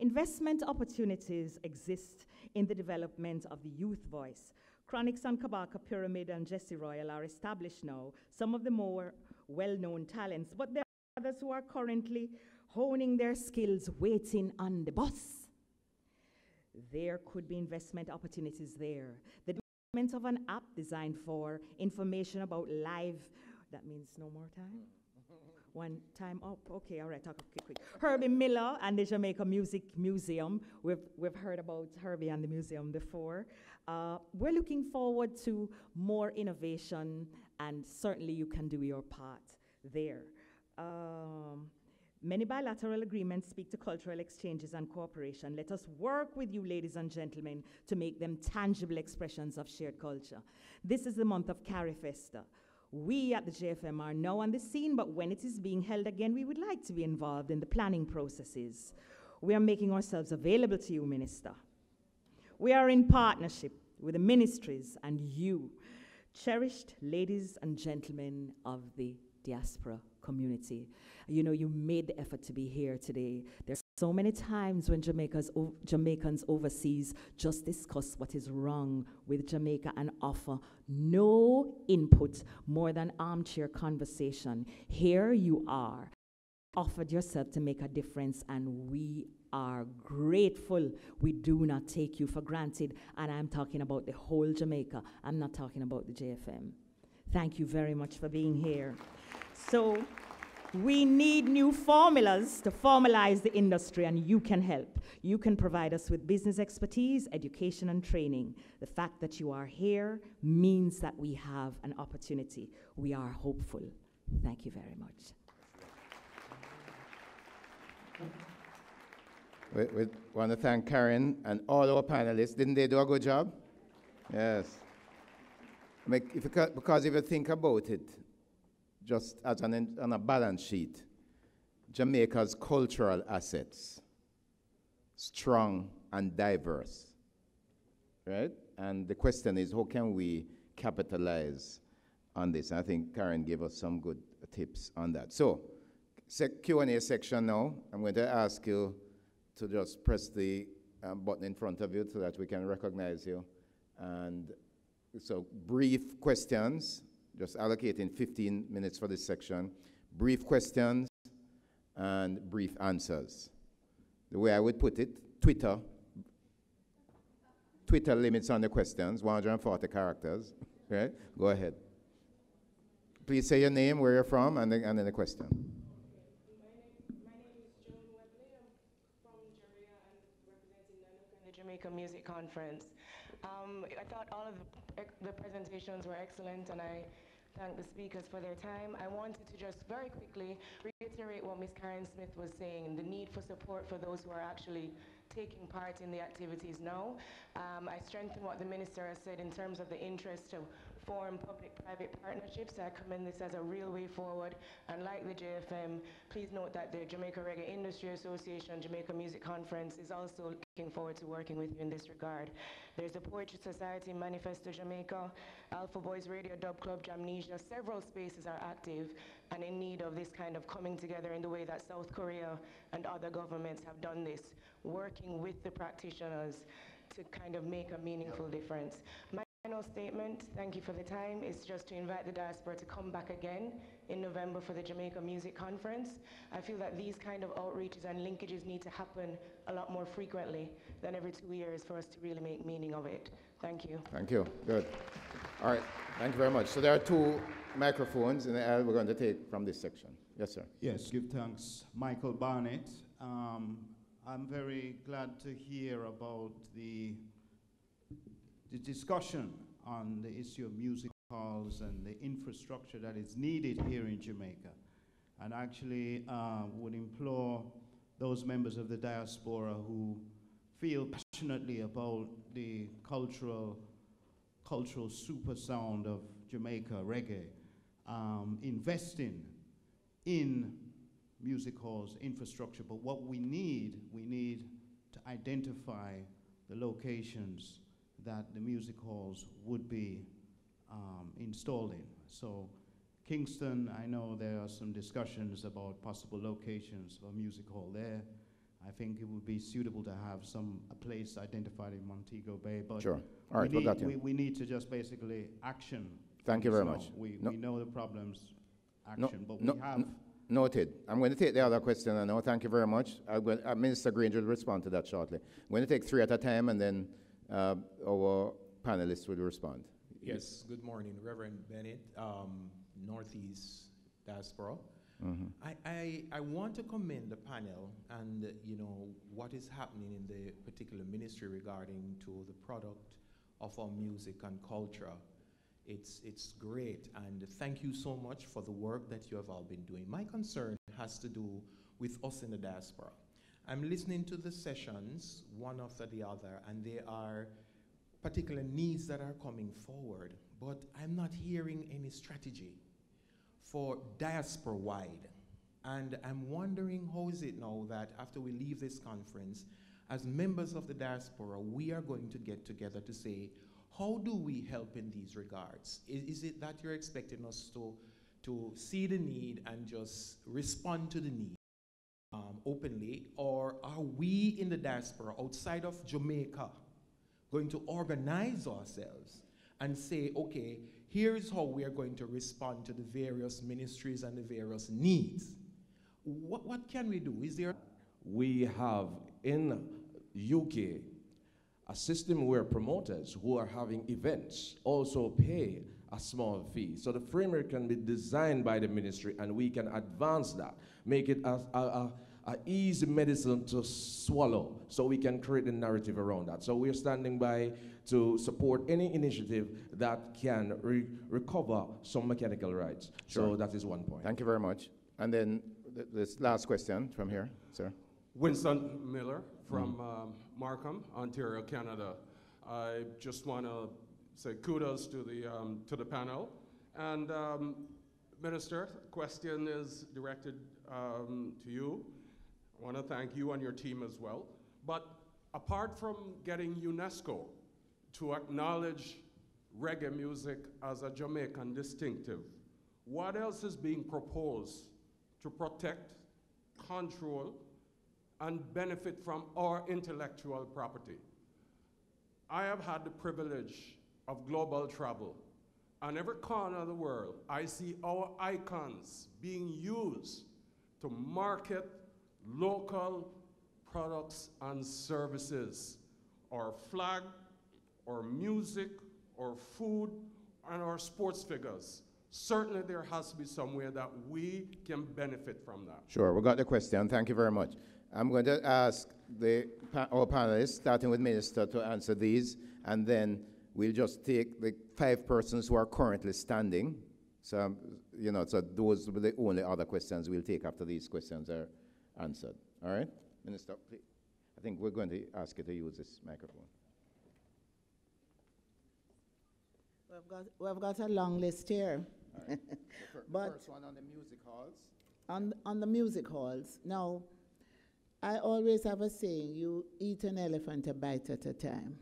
Investment opportunities exist in the development of the youth voice. Chronics and Kabaka Pyramid and Jesse Royal are established now, some of the more well-known talents, but there are others who are currently honing their skills, waiting on the bus. There could be investment opportunities there. The development of an app designed for information about live, that means no more time? One time up, okay, all right, okay, quick. Herbie Miller and the Jamaica Music Museum. We've heard about Herbie and the museum before. We're looking forward to more innovation, and certainly you can do your part there. Many bilateral agreements speak to cultural exchanges and cooperation. Let us work with you, ladies and gentlemen, to make them tangible expressions of shared culture. This is the month of Carifesta. We at the JFM are now on the scene, but when it is being held again, we would like to be involved in the planning processes. We are making ourselves available to you, Minister. We are in partnership with the ministries and you, cherished ladies and gentlemen of the diaspora community. You know, you made the effort to be here today. There's so many times when Jamaicans overseas just discuss what is wrong with Jamaica and offer no input more than armchair conversation. Here you are, offered yourself to make a difference, and we are grateful. We do not take you for granted, and I'm talking about the whole Jamaica. I'm not talking about the JFM. Thank you very much for being here. So we need new formulas to formalize the industry, and you can help. You can provide us with business expertise, education, and training. The fact that you are here means that we have an opportunity. We are hopeful. Thank you very much. We want to thank Karen and all our panelists. Didn't they do a good job? Yes. Because if you think about it, just as on a balance sheet, Jamaica's cultural assets, strong and diverse, right? And the question is, how can we capitalize on this? And I think Karen gave us some good tips on that. So, Q&A section now. I'm going to ask you to just press the button in front of you so that we can recognize you. And so, brief questions. Just allocating 15 minutes for this section. Brief questions and brief answers. The way I would put it, Twitter limits on the questions, 140 characters. Right? Go ahead. Please say your name, where you're from, and then the question. My name is Joan Webley. I'm from Jamaica and representing Nanook and the Jamaica Music Conference. I thought all of the presentations were excellent, and I thank the speakers for their time. I wanted to just very quickly reiterate what Ms. Karen Smith was saying, the need for support for those who are actually taking part in the activities now. I strengthen what the minister has said in terms of the interest to form public-private partnerships. I commend this as a real way forward. And like the JFM, please note that the Jamaica Reggae Industry Association, Jamaica Music Conference is also looking forward to working with you in this regard. There's the Poetry Society, Manifesto Jamaica, Alpha Boys Radio, Dub Club, Jamnesia. Several spaces are active and in need of this kind of coming together in the way that South Korea and other governments have done this, working with the practitioners to kind of make a meaningful difference. My final statement, thank you for the time, is just to invite the diaspora to come back again in November for the Jamaica Music Conference. I feel that these kind of outreaches and linkages need to happen a lot more frequently than every 2 years for us to really make meaning of it. Thank you. Thank you. Good. All right. Thank you very much. So there are 2 microphones in the aisle we're going to take from this section. Yes, sir. Yes, give thanks. Michael Barnett. I'm very glad to hear about the discussion on the issue of music halls and the infrastructure that is needed here in Jamaica. And actually would implore those members of the diaspora who feel passionately about the cultural super sound of Jamaica, reggae, investing in music halls, infrastructure. But what we need to identify the locations that the music halls would be installed in. So Kingston, I know there are some discussions about possible locations for a music hall there. I think it would be suitable to have a place identified in Montego Bay. But sure. All right, we got you. We need to just basically action. Thank you very much. We know the problems, action, but no, we have. Noted. I'm going to take the other question now. Thank you very much. Minister Granger will respond to that shortly. I'm going to take 3 at a time, and then our panelists will respond. Yes, good morning, Reverend Bennett, Northeast Diaspora. I want to commend the panel and what is happening in the particular ministry regarding to the product of our music and culture. It's great, and thank you so much for the work that you have all been doing. My concern has to do with us in the diaspora. I'm listening to the sessions, one after the other, and there are particular needs that are coming forward, but I'm not hearing any strategy for diaspora-wide. And I'm wondering, how is it now that after we leave this conference, as members of the diaspora, we are going to get together to say, how do we help in these regards? Is it that you're expecting us to see the need and just respond to the need openly, or are we in the diaspora outside of Jamaica going to organize ourselves and say, okay, here's how we are going to respond to the various ministries and the various needs? What can we do? Is there? We have in UK a system where promoters who are having events also pay a small fee. So the framework can be designed by the ministry, and we can advance that, make it a easy medicine to swallow, so we can create a narrative around that. So we're standing by to support any initiative that can recover some mechanical rights. Sure. So that is one point. Thank you very much. And then this last question from here, sir. Winston Miller from Markham, Ontario, Canada. I just want to say kudos to the panel. And Minister, question is directed to you. I want to thank you and your team as well. But apart from getting UNESCO to acknowledge reggae music as a Jamaican distinctive, what else is being proposed to protect, control, and benefit from our intellectual property? I have had the privilege of global travel. On every corner of the world, I see our icons being used to market local products and services. Our flag, our music, our food, and our sports figures. Certainly there has to be somewhere that we can benefit from that. Sure, we got the question. Thank you very much. I'm going to ask our panelists, starting with Minister, to answer these, and then we'll just take the 5 persons who are currently standing. So, so those will be the only other questions we'll take after these questions are answered. All right? Minister, please. I think we're going to ask you to use this microphone. We've got a long list here. All right. The first one on the music halls. On the music halls. Now, I always have a saying, you eat an elephant a bite at a time.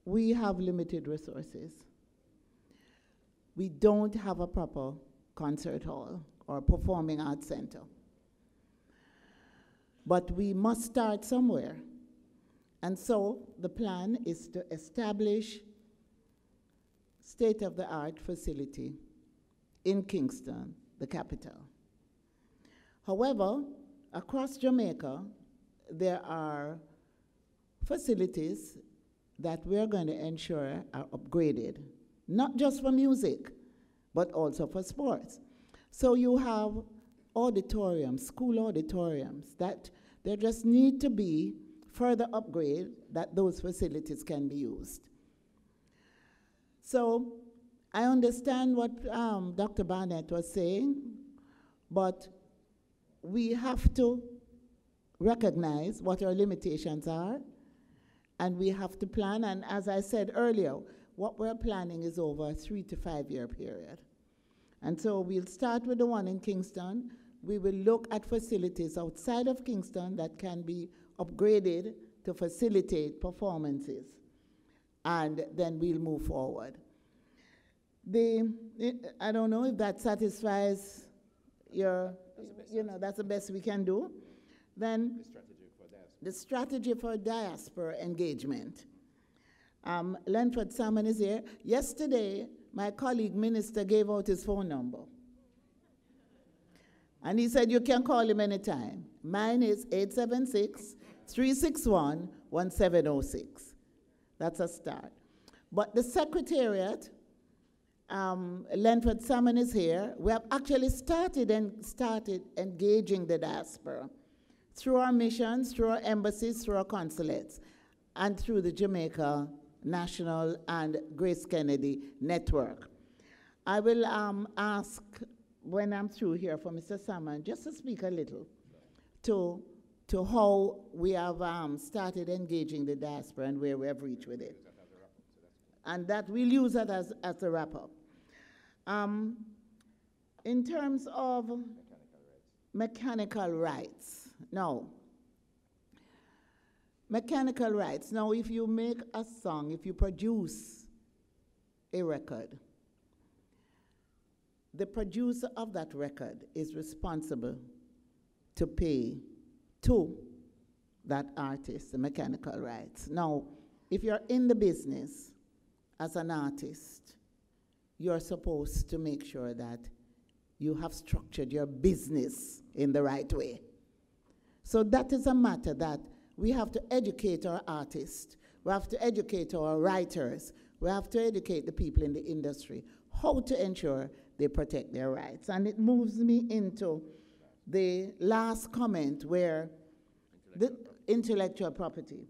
We have limited resources. We don't have a proper concert hall or performing arts center. But we must start somewhere. And so the plan is to establish state-of-the-art facility in Kingston, the capital. However, across Jamaica, there are facilities that we're going to ensure are upgraded, not just for music, but also for sports. So you have auditoriums, school auditoriums, that there just need to be further upgrade that those facilities can be used. So I understand what Dr. Barnett was saying, but we have to recognize what our limitations are, and we have to plan. And as I said earlier, what we're planning is over a 3 to 5 year period. And so we'll start with the one in Kingston. We will look at facilities outside of Kingston that can be upgraded to facilitate performances. And then we'll move forward. I don't know if that satisfies your that's the best we can do. Then the strategy for diaspora engagement. Lenford Salmon is here. Yesterday, my colleague minister gave out his phone number. And he said, you can call him anytime. Mine is 876-361-1706. That's a start. But the secretariat, Lenford Salmon is here. We have actually started engaging the diaspora through our missions, through our embassies, through our consulates, and through the Jamaica National and Grace Kennedy Network. I will ask, when I'm through here, for Mr. Salmon just to speak a little to how we have started engaging the diaspora and where we have reached with it. And that we'll use that as a wrap-up. In terms of mechanical rights. Now, mechanical rights. Now, if you make a song, if you produce a record, the producer of that record is responsible to pay to that artist the mechanical rights. Now, if you're in the business as an artist, you're supposed to make sure that you have structured your business in the right way. So that is a matter that we have to educate our artists, we have to educate our writers, we have to educate the people in the industry how to ensure they protect their rights. And it moves me into the last comment where the intellectual property.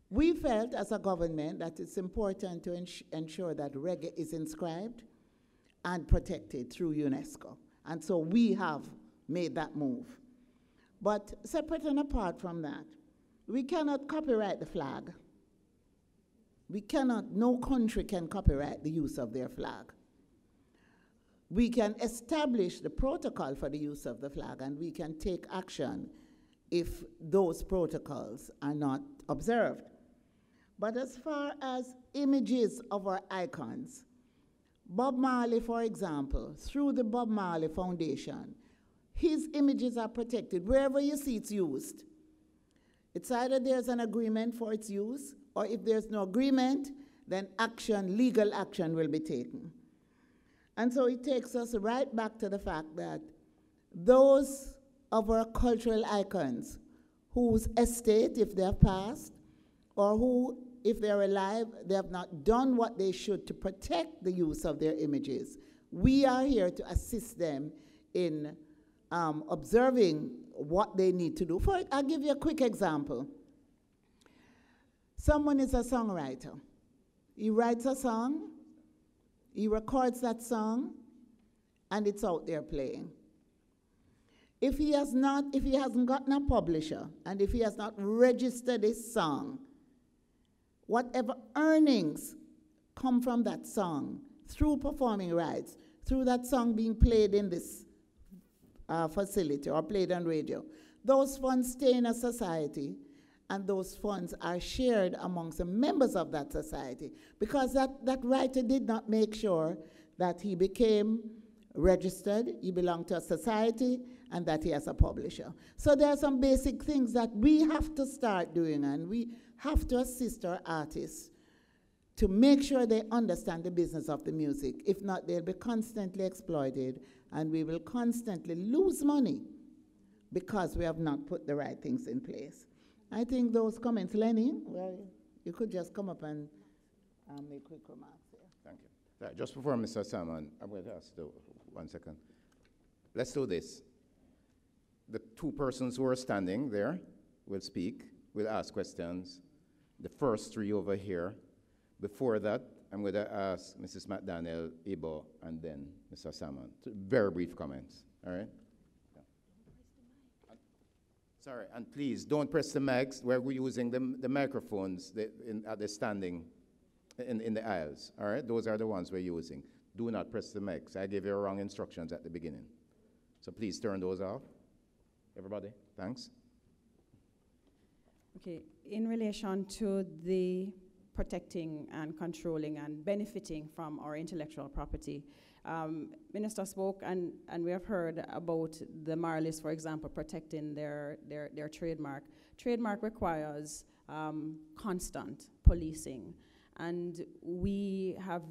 We felt as a government that it's important to ensure that reggae is inscribed and protected through UNESCO. And so we have made that move. But separate and apart from that, we cannot copyright the flag. We cannot, no country can copyright the use of their flag. We can establish the protocol for the use of the flag, and we can take action if those protocols are not observed. But as far as images of our icons, Bob Marley, for example, through the Bob Marley Foundation, his images are protected wherever you see it's used. It's either there's an agreement for its use, or if there's no agreement, then action, legal action will be taken. And so it takes us right back to the fact that those of our cultural icons whose estate, if they have passed, or who, if they're alive, they have not done what they should to protect the use of their images, we are here to assist them in observing what they need to do. I'll give you a quick example. Someone is a songwriter. He writes a song, he records that song, and it's out there playing. If he hasn't gotten a publisher, and if he has not registered his song, whatever earnings come from that song through performing rights, through that song being played in this facility or played on radio, those funds stay in a society, and those funds are shared amongst the members of that society, because that writer did not make sure that he became registered, he belonged to a society, and that he has a publisher. So there are some basic things that we have to start doing, and we have to assist our artists to make sure they understand the business of the music. If not, they'll be constantly exploited, and we will constantly lose money because we have not put the right things in place. I think those comments, Lenny, well, you could just come up and make quick remarks here. Thank you. Just before Mr. Salmon, I'm going to ask 1 second. Let's do this. The two persons who are standing there will speak, will ask questions. The first three over here. Before that, I'm going to ask Mrs. McDaniel, Ibo, and then Mr. Salmon. Very brief comments, all right? Sorry, and please don't press the mics. We're using the microphones at the standing in the aisles, all right? Those are the ones we're using. Do not press the mics. I gave you wrong instructions at the beginning. So please turn those off. Everybody, thanks. Okay, in relation to the protecting and controlling and benefiting from our intellectual property, Minister spoke, and we have heard about the Marlies, for example, protecting their trademark. Trademark requires constant policing, and we have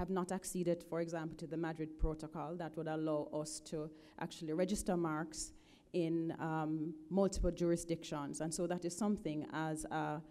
not acceded, for example, to the Madrid Protocol that would allow us to actually register marks in multiple jurisdictions. And so that is something as a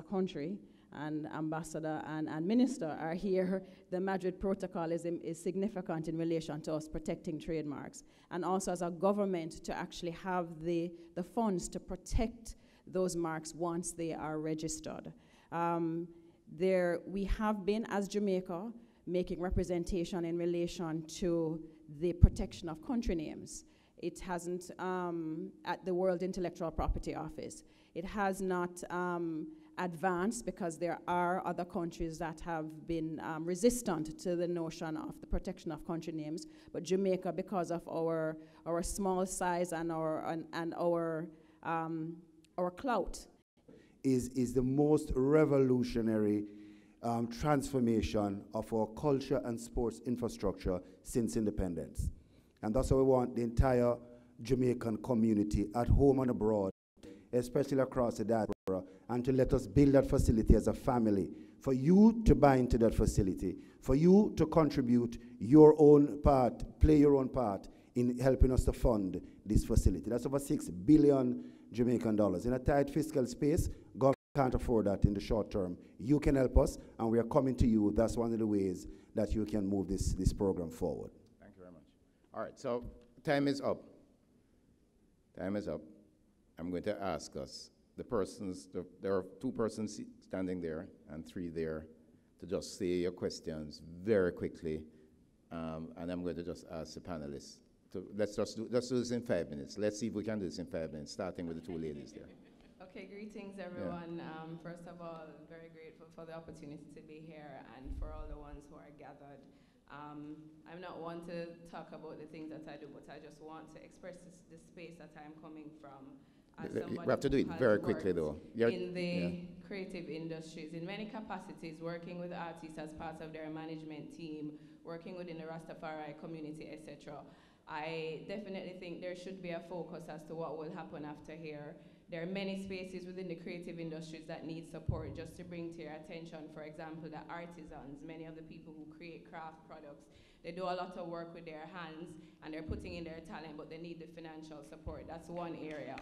country, and Ambassador and Minister are here, the Madrid Protocol is significant in relation to us protecting trademarks. And also as a government to actually have the funds to protect those marks once they are registered. We have been, as Jamaica, making representation in relation to the protection of country names. It hasn't, at the World Intellectual Property Office, it has not advanced because there are other countries that have been resistant to the notion of the protection of country names. But Jamaica, because of our small size and our clout, is the most revolutionary transformation of our culture and sports infrastructure since independence. And that's why we want the entire Jamaican community at home and abroad, especially across the diaspora, and to let us build that facility as a family, for you to buy into that facility, for you to contribute your own part, play your own part in helping us to fund this facility. That's over $6 billion Jamaican dollars. In a tight fiscal space, government can't afford that in the short term. You can help us, and we are coming to you. That's one of the ways that you can move this program forward. Thank you very much. All right, so time is up. Time is up. I'm going to ask us, there are 2 persons standing there and 3 there, to just say your questions very quickly, and I'm going to just ask the panelists. Let's do this in 5 minutes. Let's see if we can do this in 5 minutes, starting with the 2 ladies there. Okay, greetings everyone. Yeah. First of all, very grateful for the opportunity to be here and for all the ones who are gathered. I'm not one to talk about the things that I do, but I just want to express the space that I'm coming from. We have to do it very quickly, though. In the creative industries, in many capacities, working with artists as part of their management team, working within the Rastafari community, etc. I definitely think there should be a focus as to what will happen after here. There are many spaces within the creative industries that need support. Just to bring to your attention, for example, the artisans, many of the people who create craft products, they do a lot of work with their hands and they're putting in their talent, but they need the financial support. That's one area.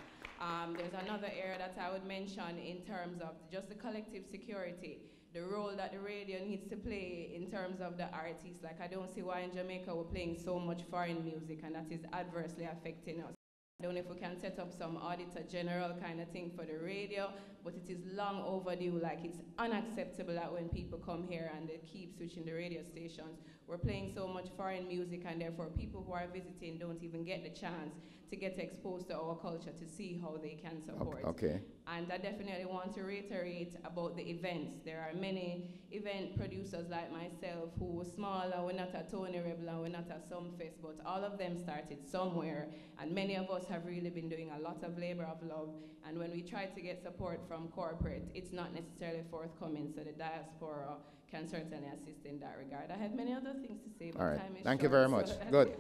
There's another area that I would mention in terms of just the collective security, the role that the radio needs to play in terms of the artists. Like, I don't see why in Jamaica we're playing so much foreign music, and that is adversely affecting us. I don't know if we can set up some auditor general kind of thing for the radio, but it is long overdue. Like, it's unacceptable that when people come here and they keep switching the radio stations, we're playing so much foreign music, and therefore people who are visiting don't even get the chance to get exposed to our culture to see how they can support. Okay. And I definitely want to reiterate about the events. There are many event producers like myself who were smaller. We're not at Tony Rebel and we're not at Sumfest, but all of them started somewhere. And many of us have really been doing a lot of labor of love. And when we try to get support from corporate, it's not necessarily forthcoming. So the diaspora can certainly assist in that regard. I had many other things to say, but all right. time is Thank short, you very much. so Good.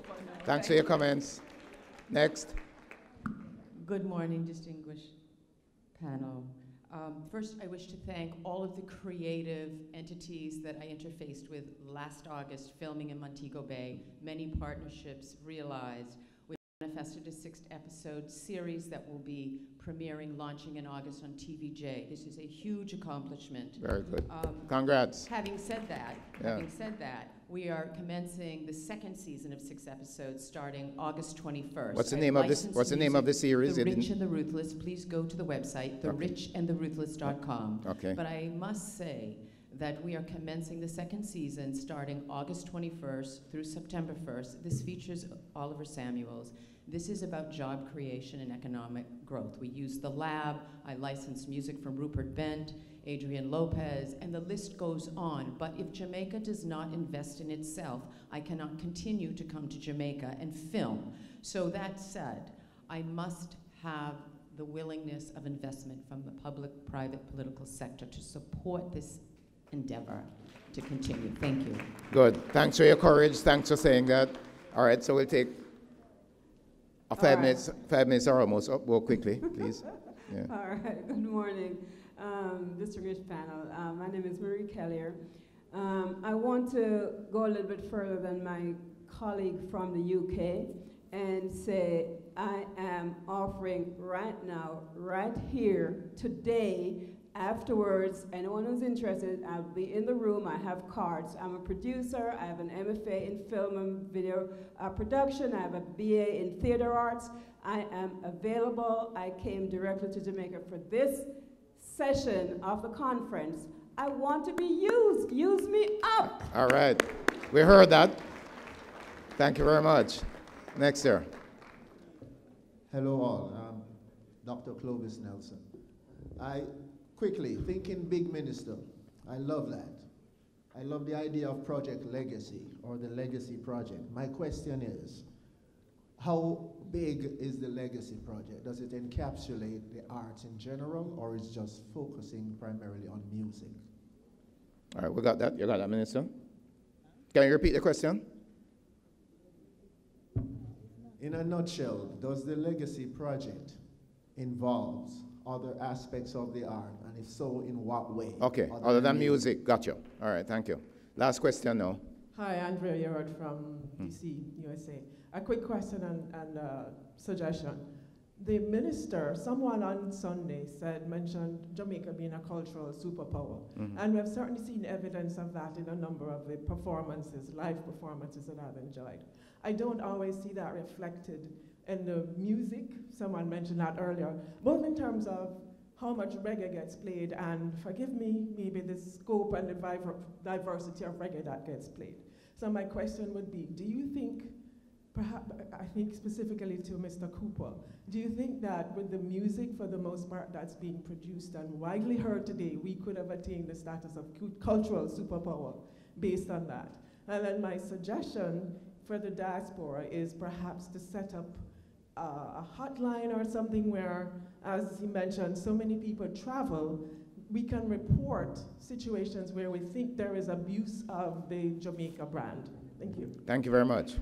Thanks for your comments. Next. Good morning, distinguished panel. First, I wish to thank all of the creative entities that I interfaced with last August, filming in Montego Bay. Many partnerships realized. We manifested a 6-episode series that will be premiering, launching in August on TVJ. This is a huge accomplishment. Very good. Congrats. Having said that, we are commencing the 2nd season of 6 episodes starting August 21st. What's the name of this? What's the name of the series? The Rich and the Ruthless. Please go to the website, therichandtheruthless.com. Okay. But I must say that we are commencing the 2nd season starting August 21st through September 1st. This features Oliver Samuels. This is about job creation and economic growth. We use the lab. I license music from Rupert Bent, Adrian Lopez, and the list goes on. But if Jamaica does not invest in itself, I cannot continue to come to Jamaica and film. So that said, I must have the willingness of investment from the public, private, political sector to support this endeavor to continue. Thank you. Good. Thanks for your courage. Thanks for saying that. All right, so we'll take 5 minutes. 5 minutes are almost up. Go quickly, please. Yeah. All right. Good morning, distinguished panel. My name is Marie Kellier. I want to go a little bit further than my colleague from the UK and say I am offering right now, right here, today, afterwards, anyone who's interested, I'll be in the room. I have cards. I'm a producer. I have an MFA in film and video production. I have a BA in theater arts. I am available. I came directly to Jamaica for this session of the conference. I want to be used. Use me up. All right. We heard that. Thank you very much. Next year. Hello all. Dr. Clovis Nelson. Quickly, thinking big minister. I love that. I love the idea of Project Legacy or the Legacy Project. My question is, how big is the Legacy Project? Does it encapsulate the arts in general, or is it just focusing primarily on music? All right, we got that. You got that, Minister? Can you repeat the question? In a nutshell, does the Legacy Project involve other aspects of the art, and if so, in what way? Okay, other than music. Got you. All right, thank you. Last question now. Hi, Andrea Yerod from DC, USA. A quick question and suggestion. The minister, someone on Sunday mentioned Jamaica being a cultural superpower. And we have certainly seen evidence of that in a number of the performances, live performances that I've enjoyed. I don't always see that reflected in the music. Someone mentioned that earlier, both in terms of how much reggae gets played, and forgive me, maybe the scope and the diversity of reggae that gets played. So my question would be, do you think, perhaps, I think specifically to Mr. Cooper, do you think that with the music, for the most part, that's being produced and widely heard today, we could have attained the status of cultural superpower based on that? And then my suggestion for the diaspora is perhaps to set up a hotline or something where, as he mentioned, so many people travel, we can report situations where we think there is abuse of the Jamaica brand. Thank you. Thank you very much.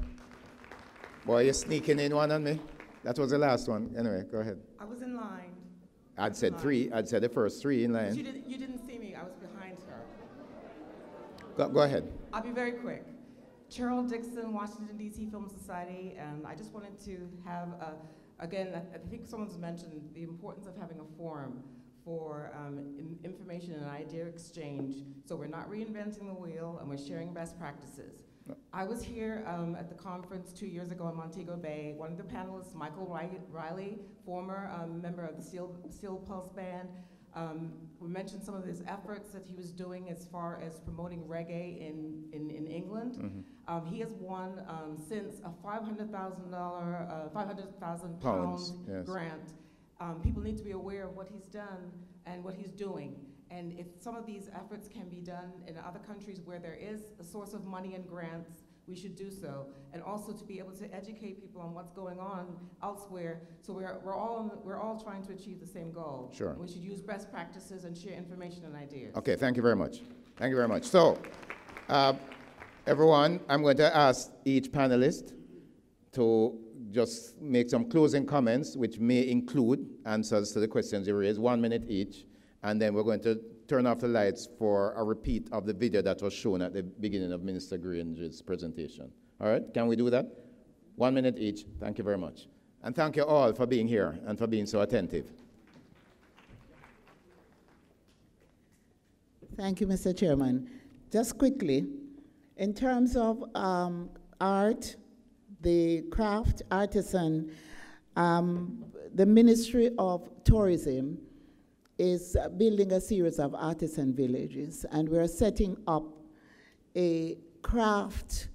Boy, you're sneaking in one on me. That was the last one. Anyway, go ahead. I was in line. I'd said three. I'd said the first three in line. You didn't see me. I was behind her. Go ahead. I'll be very quick. Cheryl Dixon, Washington, D.C. Film Society, and I just wanted to have, again, I think someone's mentioned the importance of having a forum for information and idea exchange, so we're not reinventing the wheel and we're sharing best practices. I was here at the conference 2 years ago in Montego Bay. One of the panelists, Michael Riley, former member of the Steel Pulse Band, we mentioned some of his efforts that he was doing as far as promoting reggae in England. He has won since a £500,000 yes. grant. People need to be aware of what he's done and what he's doing. And if some of these efforts can be done in other countries where there is a source of money and grants, we should do so. And also to be able to educate people on what's going on elsewhere. So we're all trying to achieve the same goal. Sure. We should use best practices and share information and ideas. Okay, thank you very much. Thank you very much. So, everyone, I'm going to ask each panelist to just make some closing comments, which may include answers to the questions you raised, 1 minute each. And then we're going to turn off the lights for a repeat of the video that was shown at the beginning of Minister Grange's presentation. All right, can we do that? 1 minute each. Thank you very much. And thank you all for being here and for being so attentive. Thank you, Mr. Chairman. Just quickly, in terms of art, the craft, artisan, the Ministry of Tourism is building a series of artisan villages, and we're setting up a craft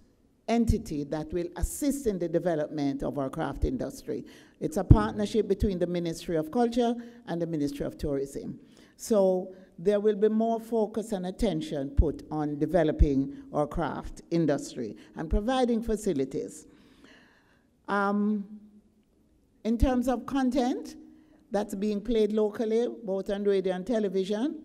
entity that will assist in the development of our craft industry. It's a partnership between the Ministry of Culture and the Ministry of Tourism. So there will be more focus and attention put on developing our craft industry and providing facilities. In terms of content, that's being played locally, both on radio and television.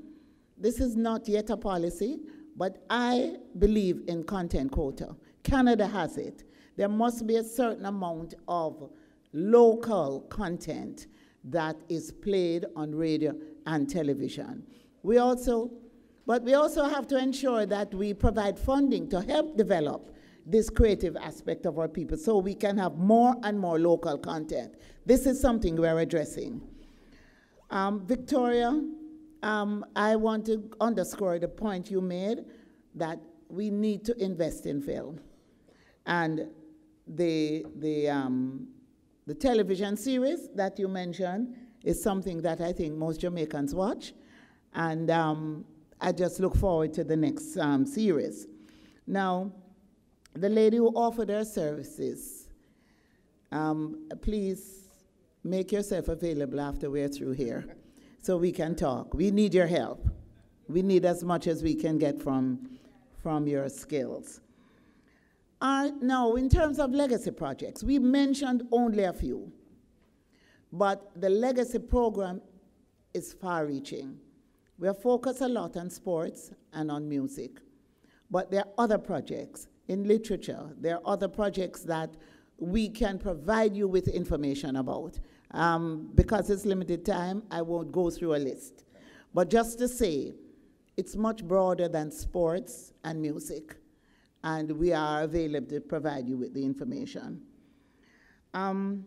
this is not yet a policy, but I believe in content quota. Canada has it. There must be a certain amount of local content that is played on radio and television. We also have to ensure that we provide funding to help develop this creative aspect of our people so we can have more and more local content. This is something we're addressing. Victoria, I want to underscore the point you made that we need to invest in film. And the television series that you mentioned is something that I think most Jamaicans watch. And I just look forward to the next series. Now, the lady who offered her services, please make yourself available after we're through here so we can talk. We need your help. We need as much as we can get from your skills. Now, in terms of legacy projects, we mentioned only a few, but the legacy program is far-reaching. We are focused a lot on sports and on music, but there are other projects in literature. There are other projects that we can provide you with information about. Because it's limited time, I won't go through a list. But just to say, it's much broader than sports and music, and we are available to provide you with the information. Ibu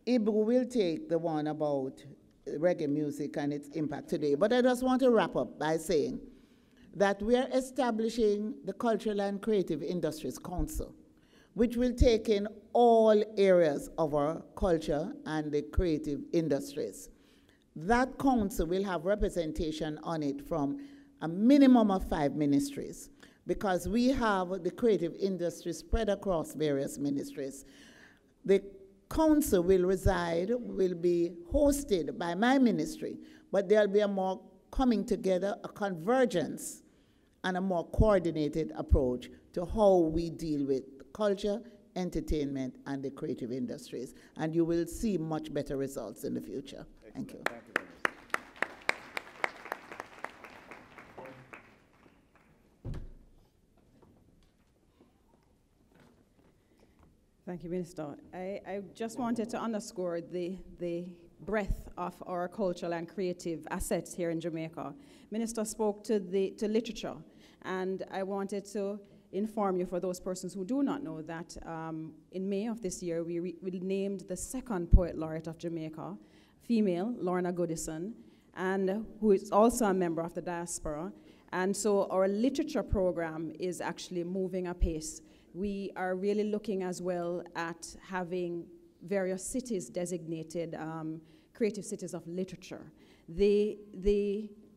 will take the one about reggae music and its impact today, but I just want to wrap up by saying that we are establishing the Cultural and Creative Industries Council, which will take in all areas of our culture and the creative industries. That council will have representation on it from a minimum of 5 ministries, because we have the creative industry spread across various ministries. The council will be hosted by my ministry, but there'll be a more coming together, a convergence, and a more coordinated approach to how we deal with culture, entertainment, and the creative industries. And you will see much better results in the future. Thank you. Thank you very much. Thank you, Minister. I just wanted to underscore the breadth of our cultural and creative assets here in Jamaica. Minister spoke to literature, and I wanted to inform you, for those persons who do not know, that in May of this year, we named the second Poet Laureate of Jamaica, female, Lorna Goodison, and who is also a member of the Diaspora. And so our literature program is actually moving apace. We are really looking as well at having various cities designated creative cities of literature.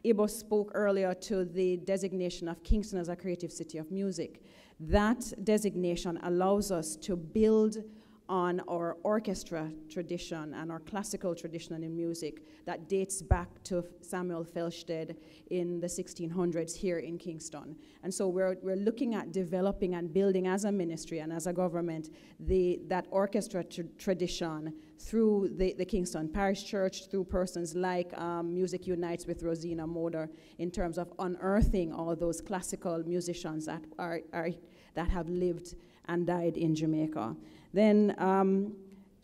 Ibo spoke earlier to the designation of Kingston as a creative city of music. That designation allows us to build on our orchestra tradition and our classical tradition in music that dates back to Samuel Felsted in the 1600s here in Kingston. And so we're looking at developing and building as a ministry and as a government that orchestra tradition through the Kingston Parish Church, through persons like Music Unites with Rosina Moder, in terms of unearthing all those classical musicians that have lived and died in Jamaica. Then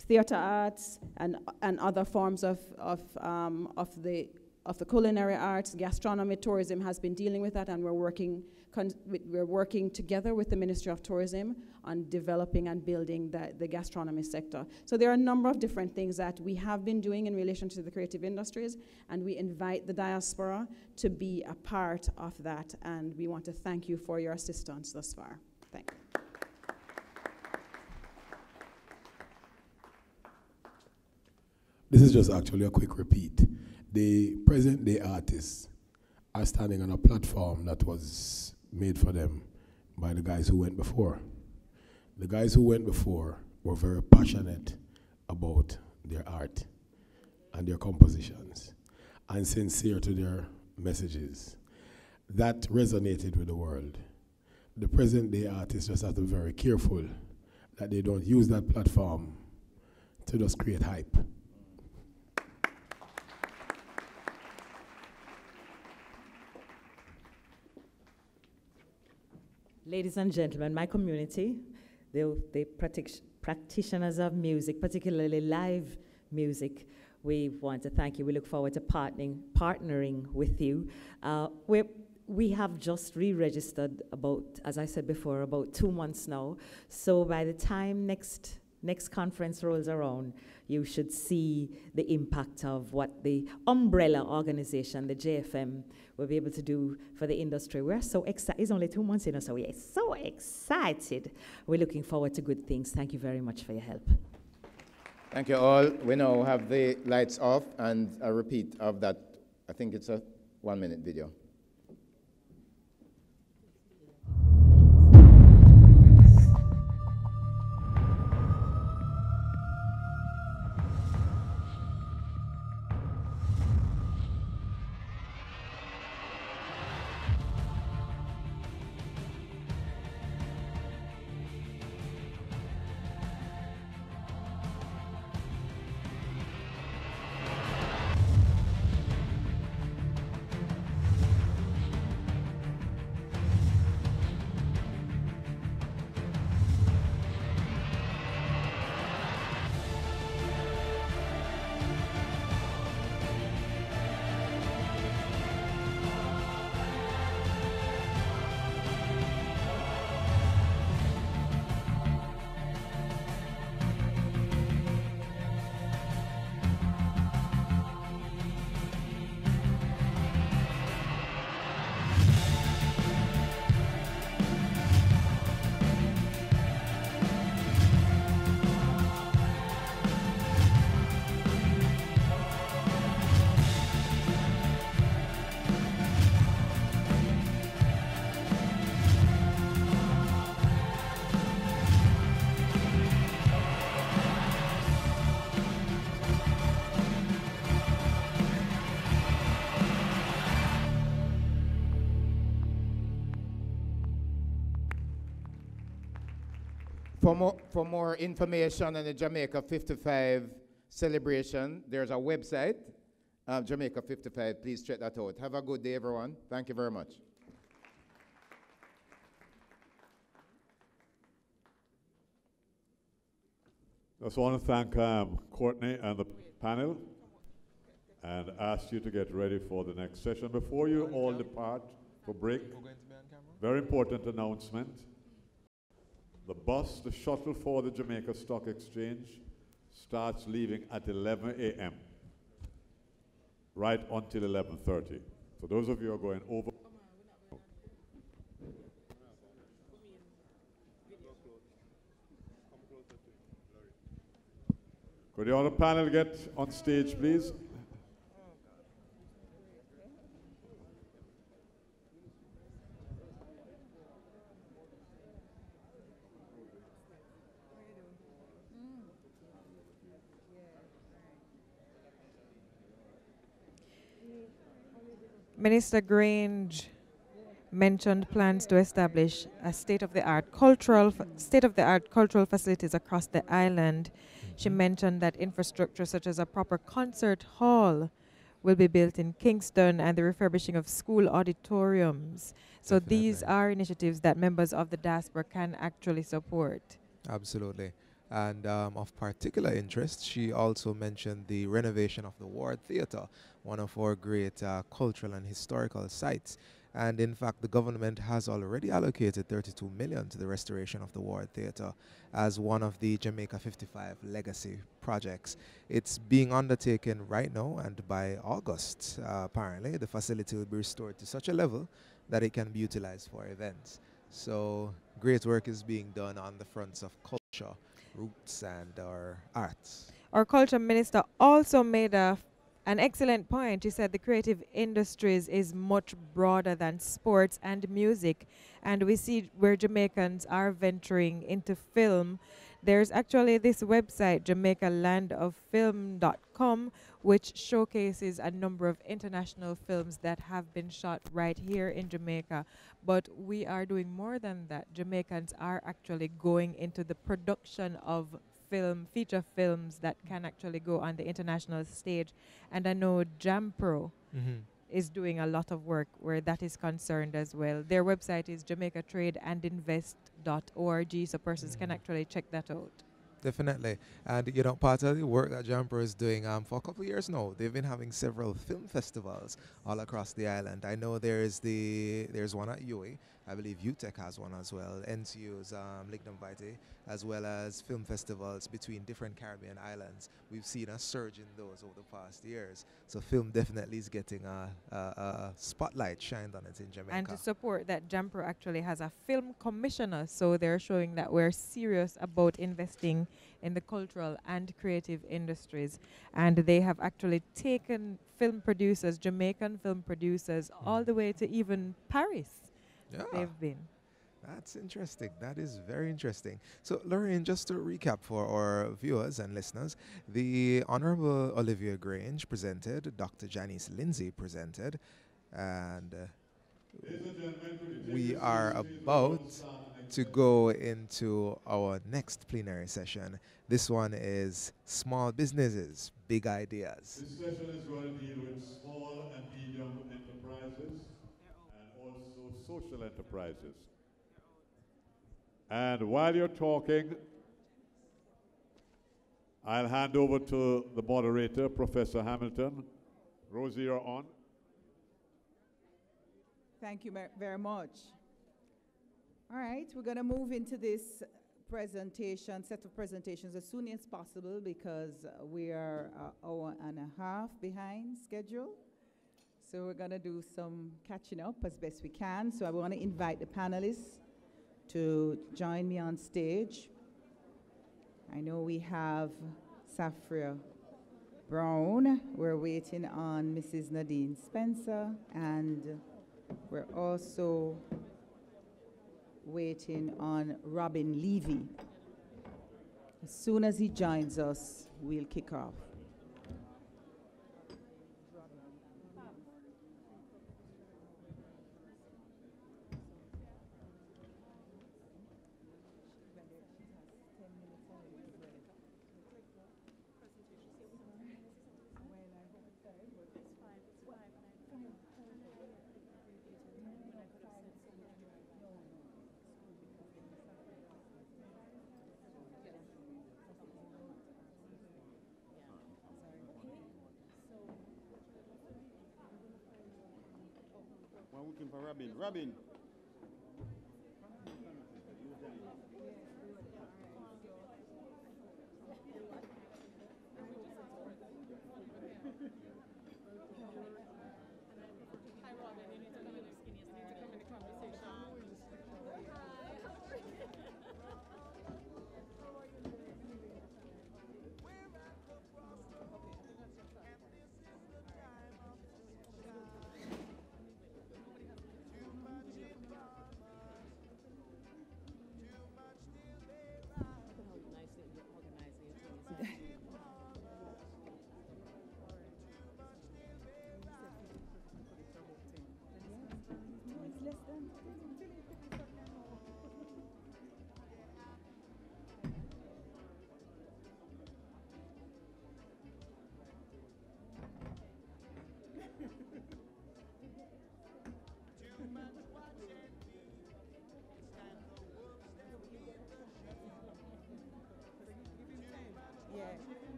theater arts and other forms of the culinary arts, gastronomy, tourism has been dealing with that, and we're working together with the Ministry of Tourism on developing and building the gastronomy sector. So there are a number of different things that we have been doing in relation to the creative industries, and we invite the diaspora to be a part of that, and we want to thank you for your assistance thus far. Thank you. This is just actually a quick repeat. The present-day artists are standing on a platform that was made for them by the guys who went before. The guys who went before were very passionate about their art and their compositions and sincere to their messages. That resonated with the world. The present-day artists just have to be very careful that they don't use that platform to just create hype. Ladies and gentlemen, my community, the practitioners of music, particularly live music, we want to thank you. We look forward to partnering with you. We have just re-registered about, as I said before, about 2 months now. So by the time next conference rolls around, you should see the impact of what the umbrella organization, the JFM, will be able to do for the industry. We're so excited. It's only 2 months in, so we're so excited. We're looking forward to good things. Thank you very much for your help. Thank you all. We now have the lights off and a repeat of that. I think it's a 1-minute video. For more information on the Jamaica 55 celebration, there's a website, Jamaica 55. Please check that out. Have a good day, everyone. Thank you very much. Just want to thank Courtney and the panel and ask you to get ready for the next session. Before you all depart for break, very important announcement. The shuttle for the Jamaica Stock Exchange starts leaving at 11 a.m. right until 11:30. So those of you who are going over, could the other panel get on stage, please? Minister Grange mentioned plans to establish a state-of-the-art cultural facilities across the island. She mentioned that infrastructure such as a proper concert hall will be built in Kingston and the refurbishing of school auditoriums. So these are initiatives that members of the diaspora can actually support. Absolutely. And of particular interest, she also mentioned the renovation of the Ward Theatre, one of our great cultural and historical sites. And in fact, the government has already allocated 32 million to the restoration of the Ward Theatre as one of the Jamaica 55 legacy projects. It's being undertaken right now, and by August, apparently, the facility will be restored to such a level that it can be utilized for events. So great work is being done on the fronts of culture, roots, and our arts. Our culture minister also made an excellent point. He said the creative industries is much broader than sports and music, and we see where Jamaicans are venturing into film. There's actually this website, JamaicaLandOfFilm.com, which showcases a number of international films that have been shot right here in Jamaica. But we are doing more than that. Jamaicans are actually going into the production of feature films that can actually go on the international stage. And I know Jampro is doing a lot of work where that is concerned as well. Their website is jamaicatradeandinvest.org, so persons can actually check that out. Definitely. And, you know, part of the work that Jamaica is doing for a couple of years now, they've been having several film festivals all across the island. I know there's one at UAE. I believe UTEC has one as well. NCU's Lignum Vitae, as well as film festivals between different Caribbean islands. We've seen a surge in those over the past years. So film definitely is getting a spotlight shined on it in Jamaica. And to support that, Jamaica actually has a film commissioner, so they're showing that we're serious about investing in the cultural and creative industries. And they have actually taken film producers, Jamaican film producers, all the way to even Paris. Yeah. They've been. That's interesting. That is very interesting. So, Lorraine, just to recap for our viewers and listeners, the Honorable Olivia Grange presented, Dr. Janice Lindsay presented, and we are about to go into our next plenary session. This one is Small Businesses, Big Ideas. This session is going to deal with small and medium enterprises and also social enterprises. And while you're talking, I'll hand over to the moderator, Professor Hamilton. Rosie, you're on. Thank you very much. All right, we're going to move into this set of presentations as soon as possible because we are an hour and a half behind schedule. So we're going to do some catching up as best we can. So I want to invite the panelists to join me on stage. I know we have Safria Brown. We're waiting on Mrs. Nadine Spencer, and we're also waiting on Robin Levy. As soon as he joins us, we'll kick off. I'm looking for Robin. Robin.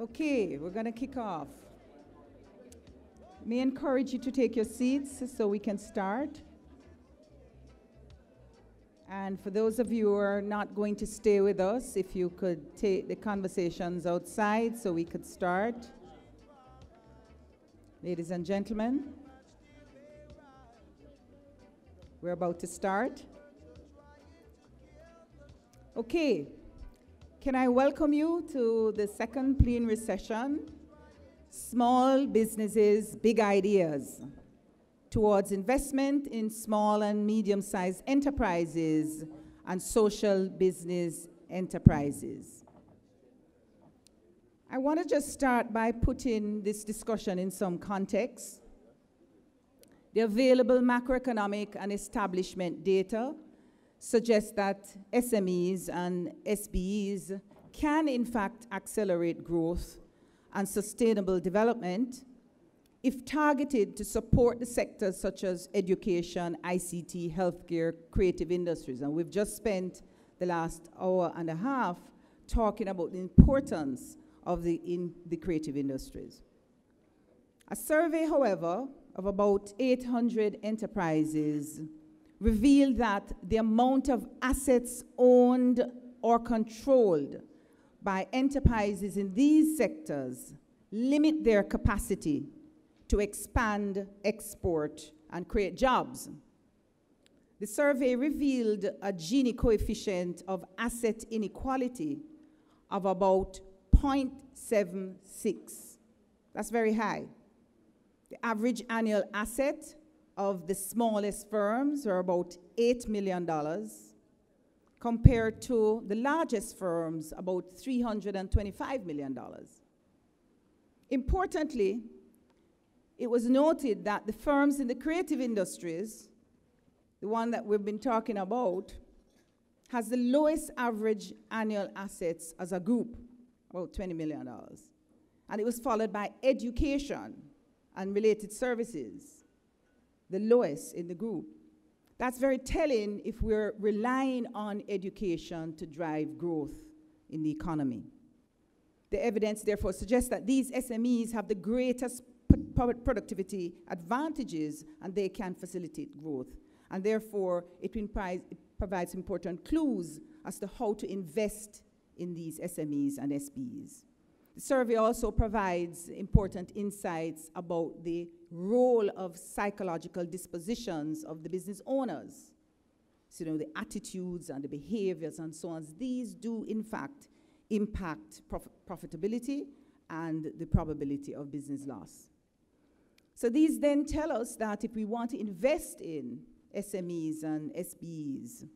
Okay, we're going to kick off. May I encourage you to take your seats so we can start. And for those of you who are not going to stay with us, if you could take the conversations outside so we could start. Ladies and gentlemen, we're about to start. Okay. Can I welcome you to the second plenary session, Small Businesses, Big Ideas, towards investment in small and medium-sized enterprises and social business enterprises. I want to just start by putting this discussion in some context. The available macroeconomic and establishment data suggests that SMEs and SBEs can in fact accelerate growth and sustainable development if targeted to support the sectors such as education, ICT, healthcare, creative industries. And we've just spent the last hour and a half talking about the importance of the creative industries. A survey, however, of about 800 enterprises revealed that the amount of assets owned or controlled by enterprises in these sectors limit their capacity to expand, export, and create jobs. The survey revealed a Gini coefficient of asset inequality of about 0.76. That's very high. The average annual asset of the smallest firms are about $8 million, compared to the largest firms, about $325 million. Importantly, it was noted that the firms in the creative industries, the one that we've been talking about, has the lowest average annual assets as a group, about $20 million. And it was followed by education and related services, the lowest in the group. That's very telling if we're relying on education to drive growth in the economy. The evidence therefore suggests that these SMEs have the greatest productivity advantages and they can facilitate growth. And therefore, it provides important clues as to how to invest in these SMEs and SBs. The survey also provides important insights about the role of psychological dispositions of the business owners. So, the attitudes and the behaviors and so on, these do in fact impact profitability and the probability of business loss. So these then tell us that if we want to invest in SMEs and SBEs,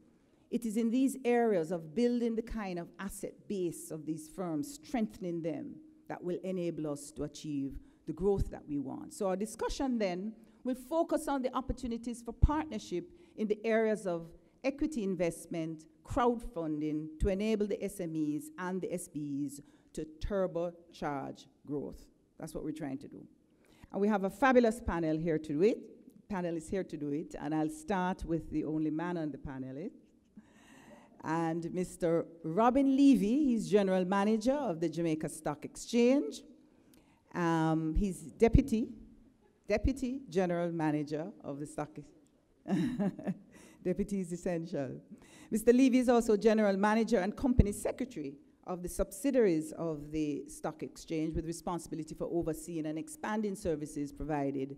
it is in these areas of building the kind of asset base of these firms, strengthening them, that will enable us to achieve the growth that we want. So our discussion then will focus on the opportunities for partnership in the areas of equity investment, crowdfunding, to enable the SMEs and the SBEs to turbocharge growth. That's what we're trying to do. And we have a fabulous panel here to do it. Panel is here to do it, and I'll start with the only man on the panel, and Mr. Robin Levy. He's General Manager of the Jamaica Stock Exchange. He's Deputy General Manager of the Stock Exchange. Deputy is essential. Mr. Levy is also General Manager and Company Secretary of the subsidiaries of the Stock Exchange, with responsibility for overseeing and expanding services provided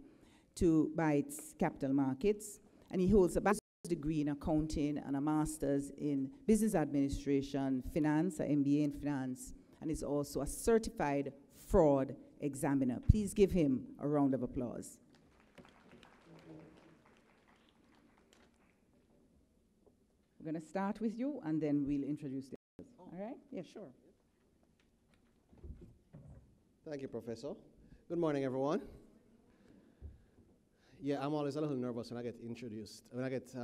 by its capital markets. And he holds a bachelor's degree in accounting and a master's in business administration, finance, an MBA in finance, and is also a certified fraud examiner. Please give him a round of applause. We're going to start with you, and then we'll introduce the others. All right? Yeah, sure. Thank you, Professor. Good morning, everyone. Yeah, I'm always a little nervous when I get introduced. When I get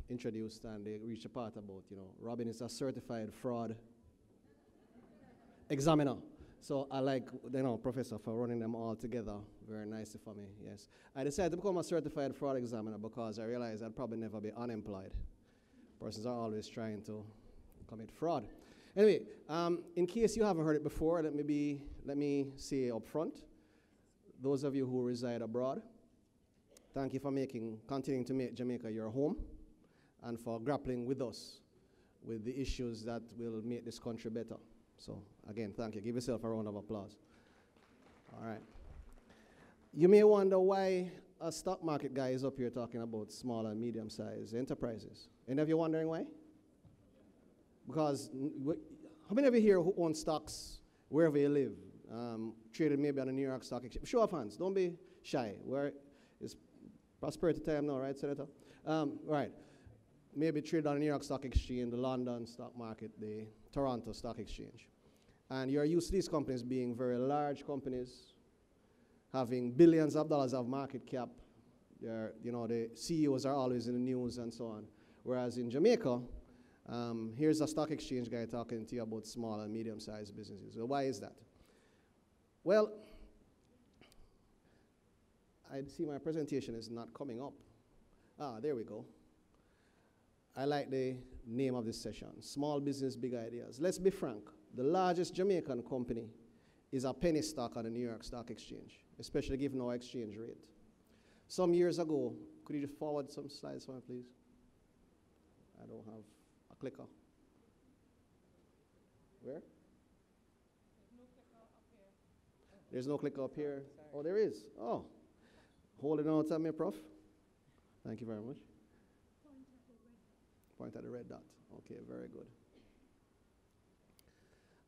introduced and they reach the part about, Robin is a certified fraud examiner. So I like, Professor, for running them all together. Very nice for me, yes. I decided to become a certified fraud examiner because I realized I'd probably never be unemployed. Persons are always trying to commit fraud. Anyway, in case you haven't heard it before, let me say up front, those of you who reside abroad, thank you for continuing to make Jamaica your home and for grappling with us with the issues that will make this country better. So again, thank you. Give yourself a round of applause. All right. You may wonder why a stock market guy is up here talking about small and medium-sized enterprises. Any of you wondering why? Because how many of you here who own stocks wherever you live, traded maybe on the New York Stock Exchange? Show of hands, don't be shy. It's prosperity time now, right, Senator? Right. Maybe traded on the New York Stock Exchange, the London stock market, the Toronto Stock Exchange. And you're used to these companies being very large companies, having billions of dollars of market cap. The CEOs are always in the news and so on. Whereas in Jamaica, here's a stock exchange guy talking to you about small and medium-sized businesses. So why is that? Well, I see my presentation is not coming up. There we go. I like the name of this session, Small Business, Big Ideas. Let's be frank. The largest Jamaican company is a penny stock on the New York Stock Exchange, especially given our exchange rate. Some years ago, could you just forward some slides for me, please? I don't have a clicker. Where? There's no clicker up here. Oh, there is. Oh, hold it on to me, Prof. Thank you very much. Point at the red dot. Okay, very good.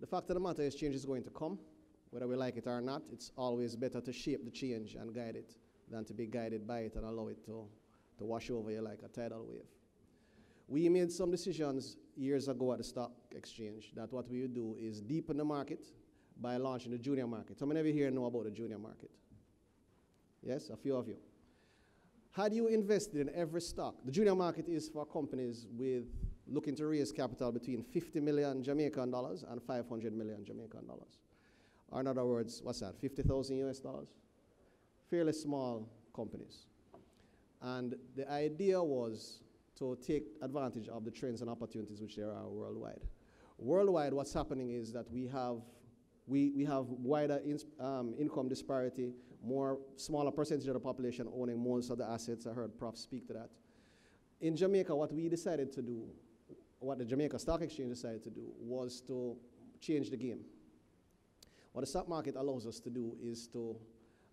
The fact of the matter is change is going to come. Whether we like it or not, it's always better to shape the change and guide it than to be guided by it and allow it to wash over you like a tidal wave. We made some decisions years ago at the stock exchange that what we would do is deepen the market by launching the junior market. How many of you here know about the junior market? Yes, a few of you. Had you invested in every stock, the junior market is for companies with looking to raise capital between 50 million Jamaican dollars and 500 million Jamaican dollars. Or in other words, what's that, 50,000 US dollars? Fairly small companies. And the idea was to take advantage of the trends and opportunities which there are worldwide. Worldwide, what's happening is that we have wider income disparity, smaller percentage of the population owning most of the assets. I heard Prof speak to that. In Jamaica, what we decided to do, what the Jamaica Stock Exchange decided to do, was to change the game. What the stock market allows us to do is to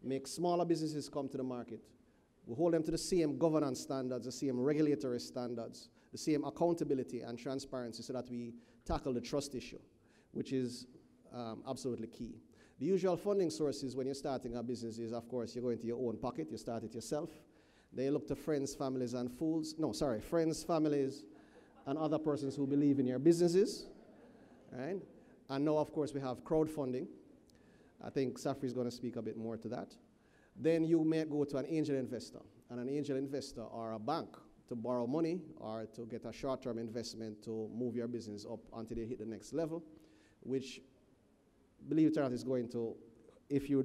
make smaller businesses come to the market. We hold them to the same governance standards, the same regulatory standards, the same accountability and transparency so that we tackle the trust issue, which is absolutely key. The usual funding sources when you're starting a business is, of course, you go into your own pocket, you start it yourself. Then you look to friends, families, and friends, families, and other persons who believe in your businesses, right? And now, of course, we have crowdfunding. I think Safri is going to speak a bit more to that. Then you may go to an angel investor, and an angel investor or a bank to borrow money or to get a short-term investment to move your business up until you hit the next level, which, believe it or not, is going to, if you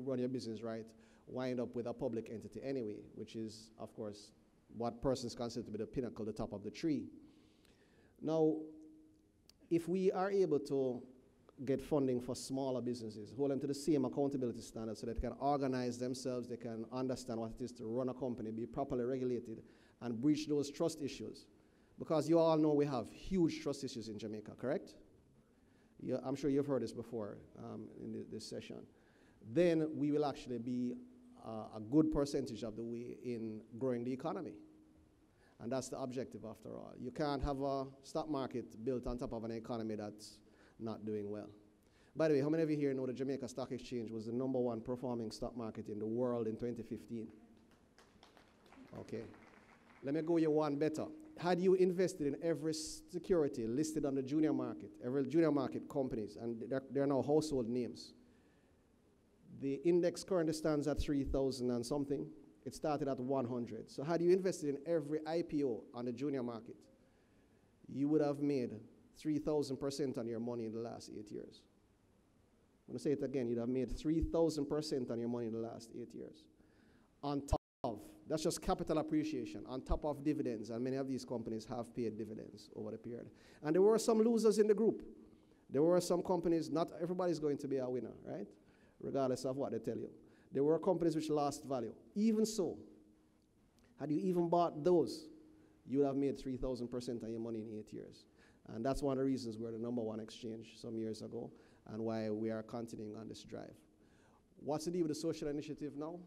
run your business right, wind up with a public entity anyway, which is, of course, what persons consider to be the pinnacle, the top of the tree. Now, if we are able to get funding for smaller businesses, hold them to the same accountability standards so that they can organize themselves, they can understand what it is to run a company, be properly regulated, and breach those trust issues. Because you all know we have huge trust issues in Jamaica, correct? I'm sure you've heard this before in this session. Then we will actually be a good percentage of the way in growing the economy. And that's the objective after all. You can't have a stock market built on top of an economy that's not doing well. By the way, how many of you here know the Jamaica Stock Exchange was the #1 performing stock market in the world in 2015? Okay. Let me go you one better. Had you invested in every security listed on the junior market, every junior market companies, and they're now household names, the index currently stands at 3,000 and something. It started at 100. So had you invested in every IPO on the junior market, you would have made 3,000% on your money in the last 8 years. I'm going to say it again. You'd have made 3,000% on your money in the last 8 years. On top of, that's just capital appreciation, on top of dividends, and many of these companies have paid dividends over the period. And there were some losers in the group. There were some companies, not everybody's going to be a winner, right? Regardless of what they tell you. There were companies which lost value. Even so, had you even bought those, you would have made 3,000% on your money in 8 years. And that's one of the reasons we're the #1 exchange some years ago and why we are continuing on this drive. What's the deal with the social initiative now?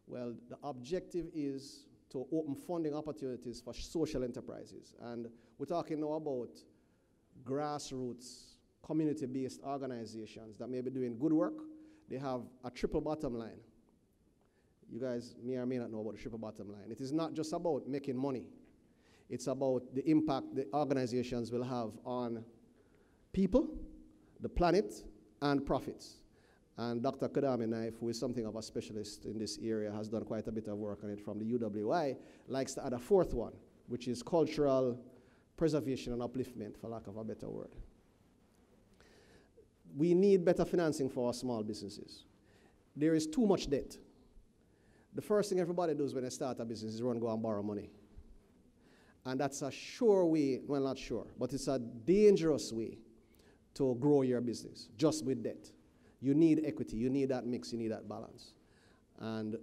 Well, the objective is to open funding opportunities for social enterprises. And we're talking now about grassroots, community-based organizations that may be doing good work. They have a triple bottom line. You guys may or may not know about the triple bottom line. It is not just about making money. It's about the impact the organizations will have on people, the planet, and profits. And Dr. Kadami Naif, who is something of a specialist in this area, has done quite a bit of work on it from the UWI, likes to add a fourth one, which is cultural preservation and upliftment, for lack of a better word. We need better financing for our small businesses. There is too much debt. The first thing everybody does when they start a business is run, go and borrow money. And that's a sure way, well, not sure, but it's a dangerous way to grow your business, just with debt. You need equity, you need that mix, you need that balance. And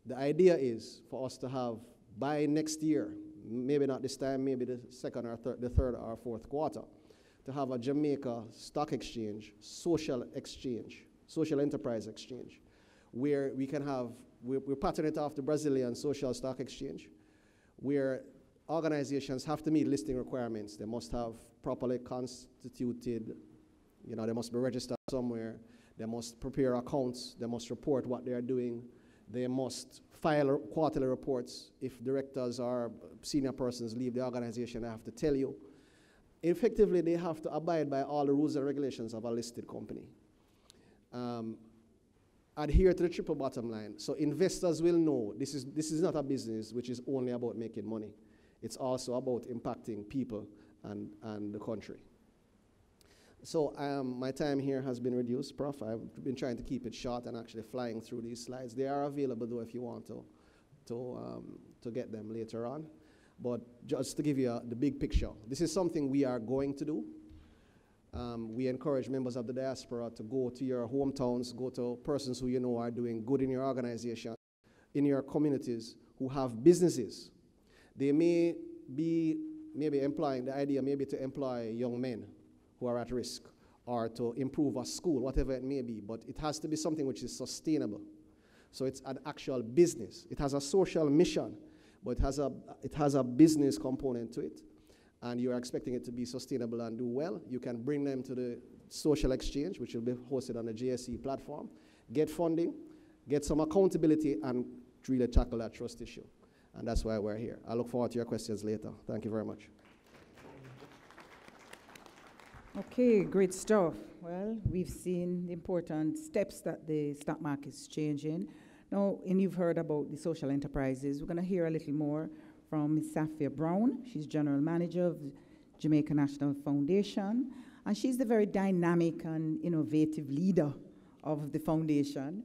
the idea is for us to have, by next year, maybe not this time, maybe the second or the third or fourth quarter, to have a Jamaica stock exchange, social enterprise exchange, where we can have, we're patterning it off the Brazilian social stock exchange, where organizations have to meet listing requirements. They must have properly constituted, they must be registered somewhere. They must prepare accounts. They must report what they are doing. They must file quarterly reports. If directors or senior persons leave the organization, they have to tell you. Effectively, they have to abide by all the rules and regulations of a listed company. Adhere to the triple bottom line. So investors will know this is not a business which is only about making money. It's also about impacting people and the country. So my time here has been reduced, Prof. I've been trying to keep it short and actually flying through these slides. They are available, though, if you want to get them later on. But just to give you the big picture, this is something we are going to do. We encourage members of the diaspora to go to your hometowns, go to persons who you know are doing good in your organization, in your communities, who have businesses. They may be employing the idea maybe to employ young men who are at risk, or to improve a school, whatever it may be, but it has to be something which is sustainable. So it's an actual business. It has a social mission, but it has a business component to it, and you are expecting it to be sustainable and do well. You can bring them to the social exchange, which will be hosted on the JSE platform, get funding, get some accountability, and really tackle that trust issue. And that's why we're here. I look forward to your questions later. Thank you very much. Okay, great stuff. Well, we've seen the important steps that the stock market is changing. Now, and you've heard about the social enterprises. We're going to hear a little more from Ms. Safia Brown. She's General Manager of Jamaica National Foundation, and she's the very dynamic and innovative leader of the foundation.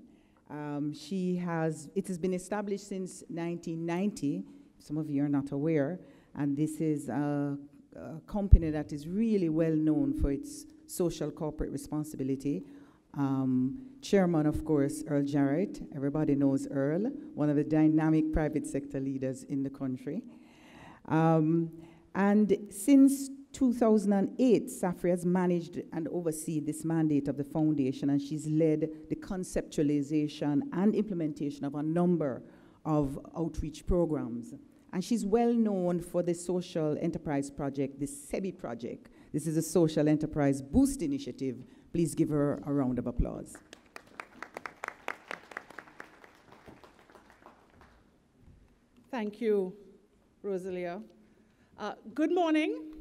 It has been established since 1990. Some of you are not aware, and this is a company that is really well known for its social corporate responsibility. Chairman, of course, Earl Jarrett. Everybody knows Earl, one of the dynamic private sector leaders in the country. And since 2008, Safri has managed and overseen this mandate of the foundation, and she's led the conceptualization and implementation of a number of outreach programs. And she's well known for the social enterprise project, the SEBI project. This is a social enterprise boost initiative. Please give her a round of applause. Thank you, Rosalia. Good morning.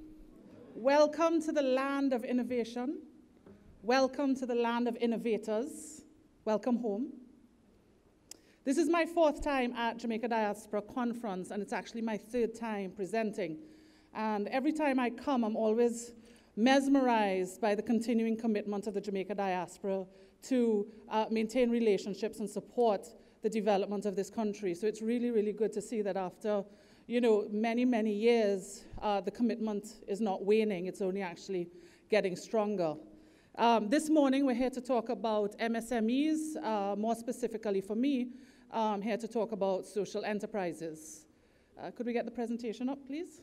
Welcome to the land of innovation. Welcome to the land of innovators. Welcome home. This is my 4th time at Jamaica Diaspora Conference, and it's actually my 3rd time presenting. And every time I come, I'm always mesmerized by the continuing commitment of the Jamaica Diaspora to maintain relationships and support the development of this country. So it's really, really good to see that after, many, many years, the commitment is not waning. It's only actually getting stronger. This morning, we're here to talk about MSMEs, more specifically for me. I'm here to talk about social enterprises. Could we get the presentation up, please?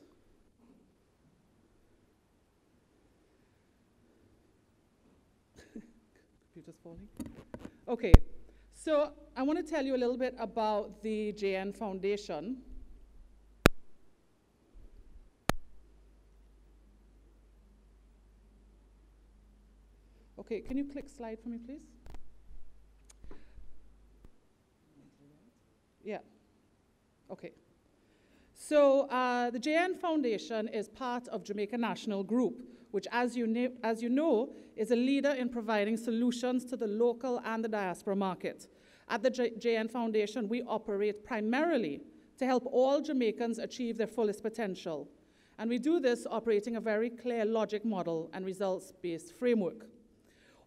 Computer's falling. Okay, so I want to tell you a little bit about the JN Foundation. Okay, can you click slide for me, please? Yeah. Okay. So the JN Foundation is part of Jamaica National Group, which, as you know, is a leader in providing solutions to the local and the diaspora market. At the JN Foundation, we operate primarily to help all Jamaicans achieve their fullest potential. And we do this operating a very clear logic model and results-based framework.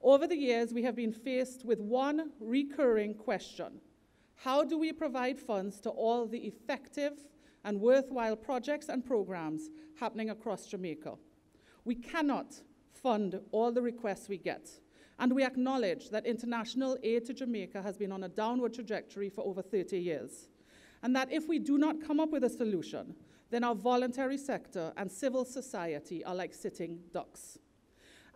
Over the years, we have been faced with one recurring question: how do we provide funds to all the effective and worthwhile projects and programs happening across Jamaica? We cannot fund all the requests we get, and we acknowledge that international aid to Jamaica has been on a downward trajectory for over 30 years, and that if we do not come up with a solution, then our voluntary sector and civil society are like sitting ducks.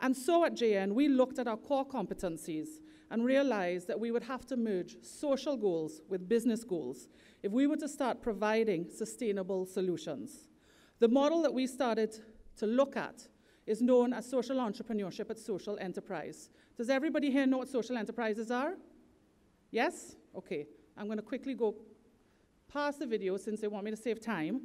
And so at JN, we looked at our core competencies and realized that we would have to merge social goals with business goals if we were to start providing sustainable solutions. The model that we started to look at is known as social entrepreneurship at social enterprise. Does everybody here know what social enterprises are? Yes? Okay. I'm going to quickly go past the video since they want me to save time,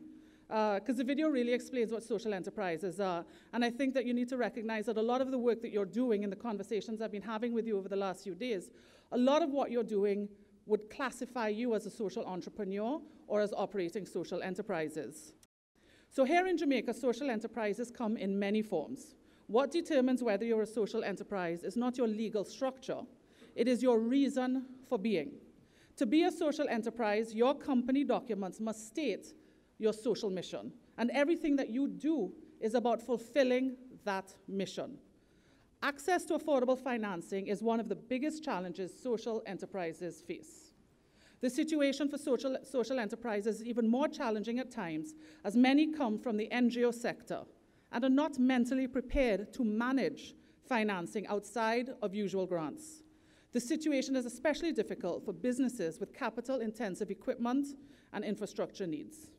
because the video really explains what social enterprises are. And I think that you need to recognize that a lot of the work that you're doing in the conversations I've been having with you over the last few days, a lot of what you're doing would classify you as a social entrepreneur or as operating social enterprises. So here in Jamaica, social enterprises come in many forms. What determines whether you're a social enterprise is not your legal structure, it is your reason for being. To be a social enterprise, your company documents must state your social mission, and everything that you do is about fulfilling that mission. Access to affordable financing is one of the biggest challenges social enterprises face. The situation for social enterprises is even more challenging at times, as many come from the NGO sector and are not mentally prepared to manage financing outside of usual grants. The situation is especially difficult for businesses with capital-intensive equipment and infrastructure needs.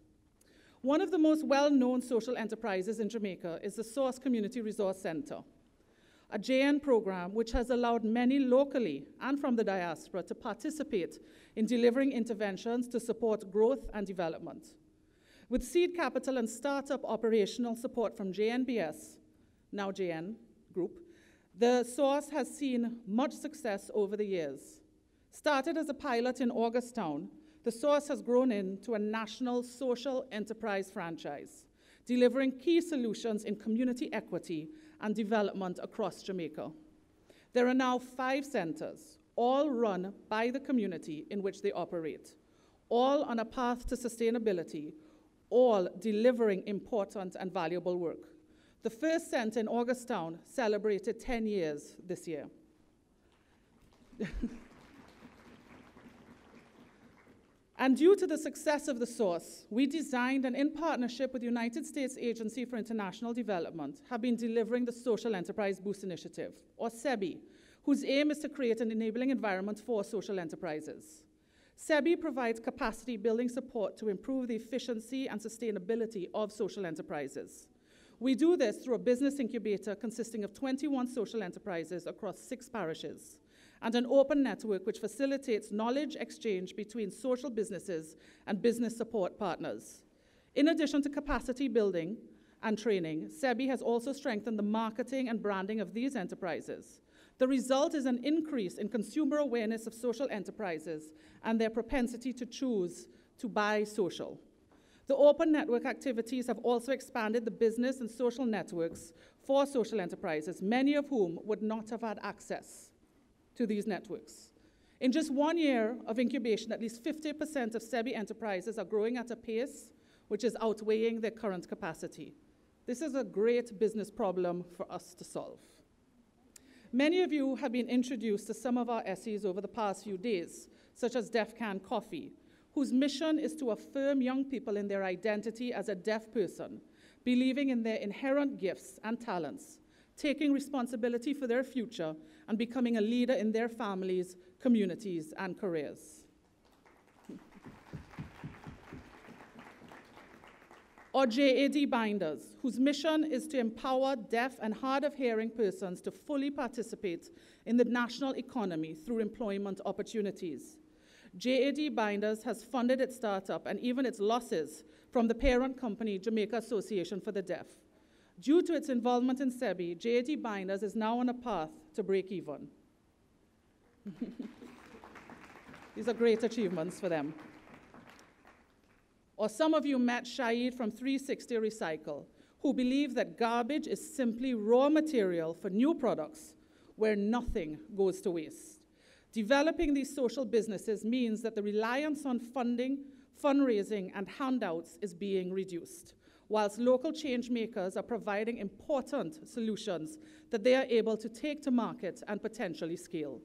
One of the most well-known social enterprises in Jamaica is the Source Community Resource Center, a JN program which has allowed many locally and from the diaspora to participate in delivering interventions to support growth and development. With seed capital and startup operational support from JNBS, now JN Group, the Source has seen much success over the years. Started as a pilot in Augustown, the Source has grown into a national social enterprise franchise, delivering key solutions in community equity and development across Jamaica. There are now 5 centers, all run by the community in which they operate, all on a path to sustainability, all delivering important and valuable work. The first center in Augustown celebrated 10 years this year. And due to the success of the Source, we designed and in partnership with the United States Agency for International Development have been delivering the Social Enterprise Boost Initiative, or SEBI, whose aim is to create an enabling environment for social enterprises. SEBI provides capacity building support to improve the efficiency and sustainability of social enterprises. We do this through a business incubator consisting of 21 social enterprises across 6 parishes, and an open network which facilitates knowledge exchange between social businesses and business support partners. In addition to capacity building and training, SEBI has also strengthened the marketing and branding of these enterprises. The result is an increase in consumer awareness of social enterprises and their propensity to choose to buy social. The open network activities have also expanded the business and social networks for social enterprises, many of whom would not have had access to these networks. In just 1 year of incubation, at least 50% of SEBI enterprises are growing at a pace which is outweighing their current capacity. This is a great business problem for us to solve. Many of you have been introduced to some of our SEs over the past few days, such as Deaf Can Coffee, whose mission is to affirm young people in their identity as a deaf person, believing in their inherent gifts and talents, taking responsibility for their future, and becoming a leader in their families, communities, and careers. Or JAD Binders, whose mission is to empower deaf and hard of hearing persons to fully participate in the national economy through employment opportunities. JAD Binders has funded its startup and even its losses from the parent company, Jamaica Association for the Deaf. Due to its involvement in SEBI, JAD Binders is now on a path to break even. These are great achievements for them. Or some of you met Shahid from 360 Recycle, who believe that garbage is simply raw material for new products where nothing goes to waste. Developing these social businesses means that the reliance on funding, fundraising, and handouts is being reduced, whilst local change makers are providing important solutions that they are able to take to market and potentially scale.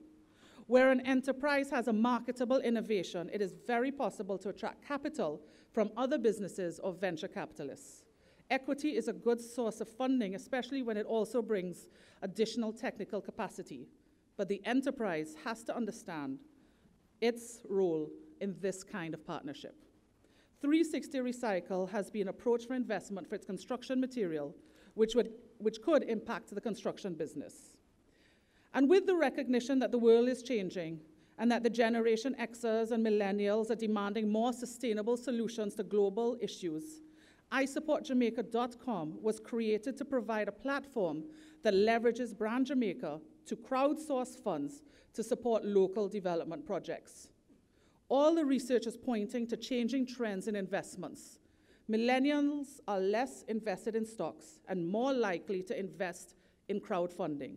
Where an enterprise has a marketable innovation, it is very possible to attract capital from other businesses or venture capitalists. Equity is a good source of funding, especially when it also brings additional technical capacity. But the enterprise has to understand its role in this kind of partnership. 360 Recycle has been approached for investment for its construction material, which could impact the construction business. And with the recognition that the world is changing and that the Generation Xers and millennials are demanding more sustainable solutions to global issues, isupportjamaica.com was created to provide a platform that leverages Brand Jamaica to crowdsource funds to support local development projects. All the research is pointing to changing trends in investments. Millennials are less invested in stocks and more likely to invest in crowdfunding.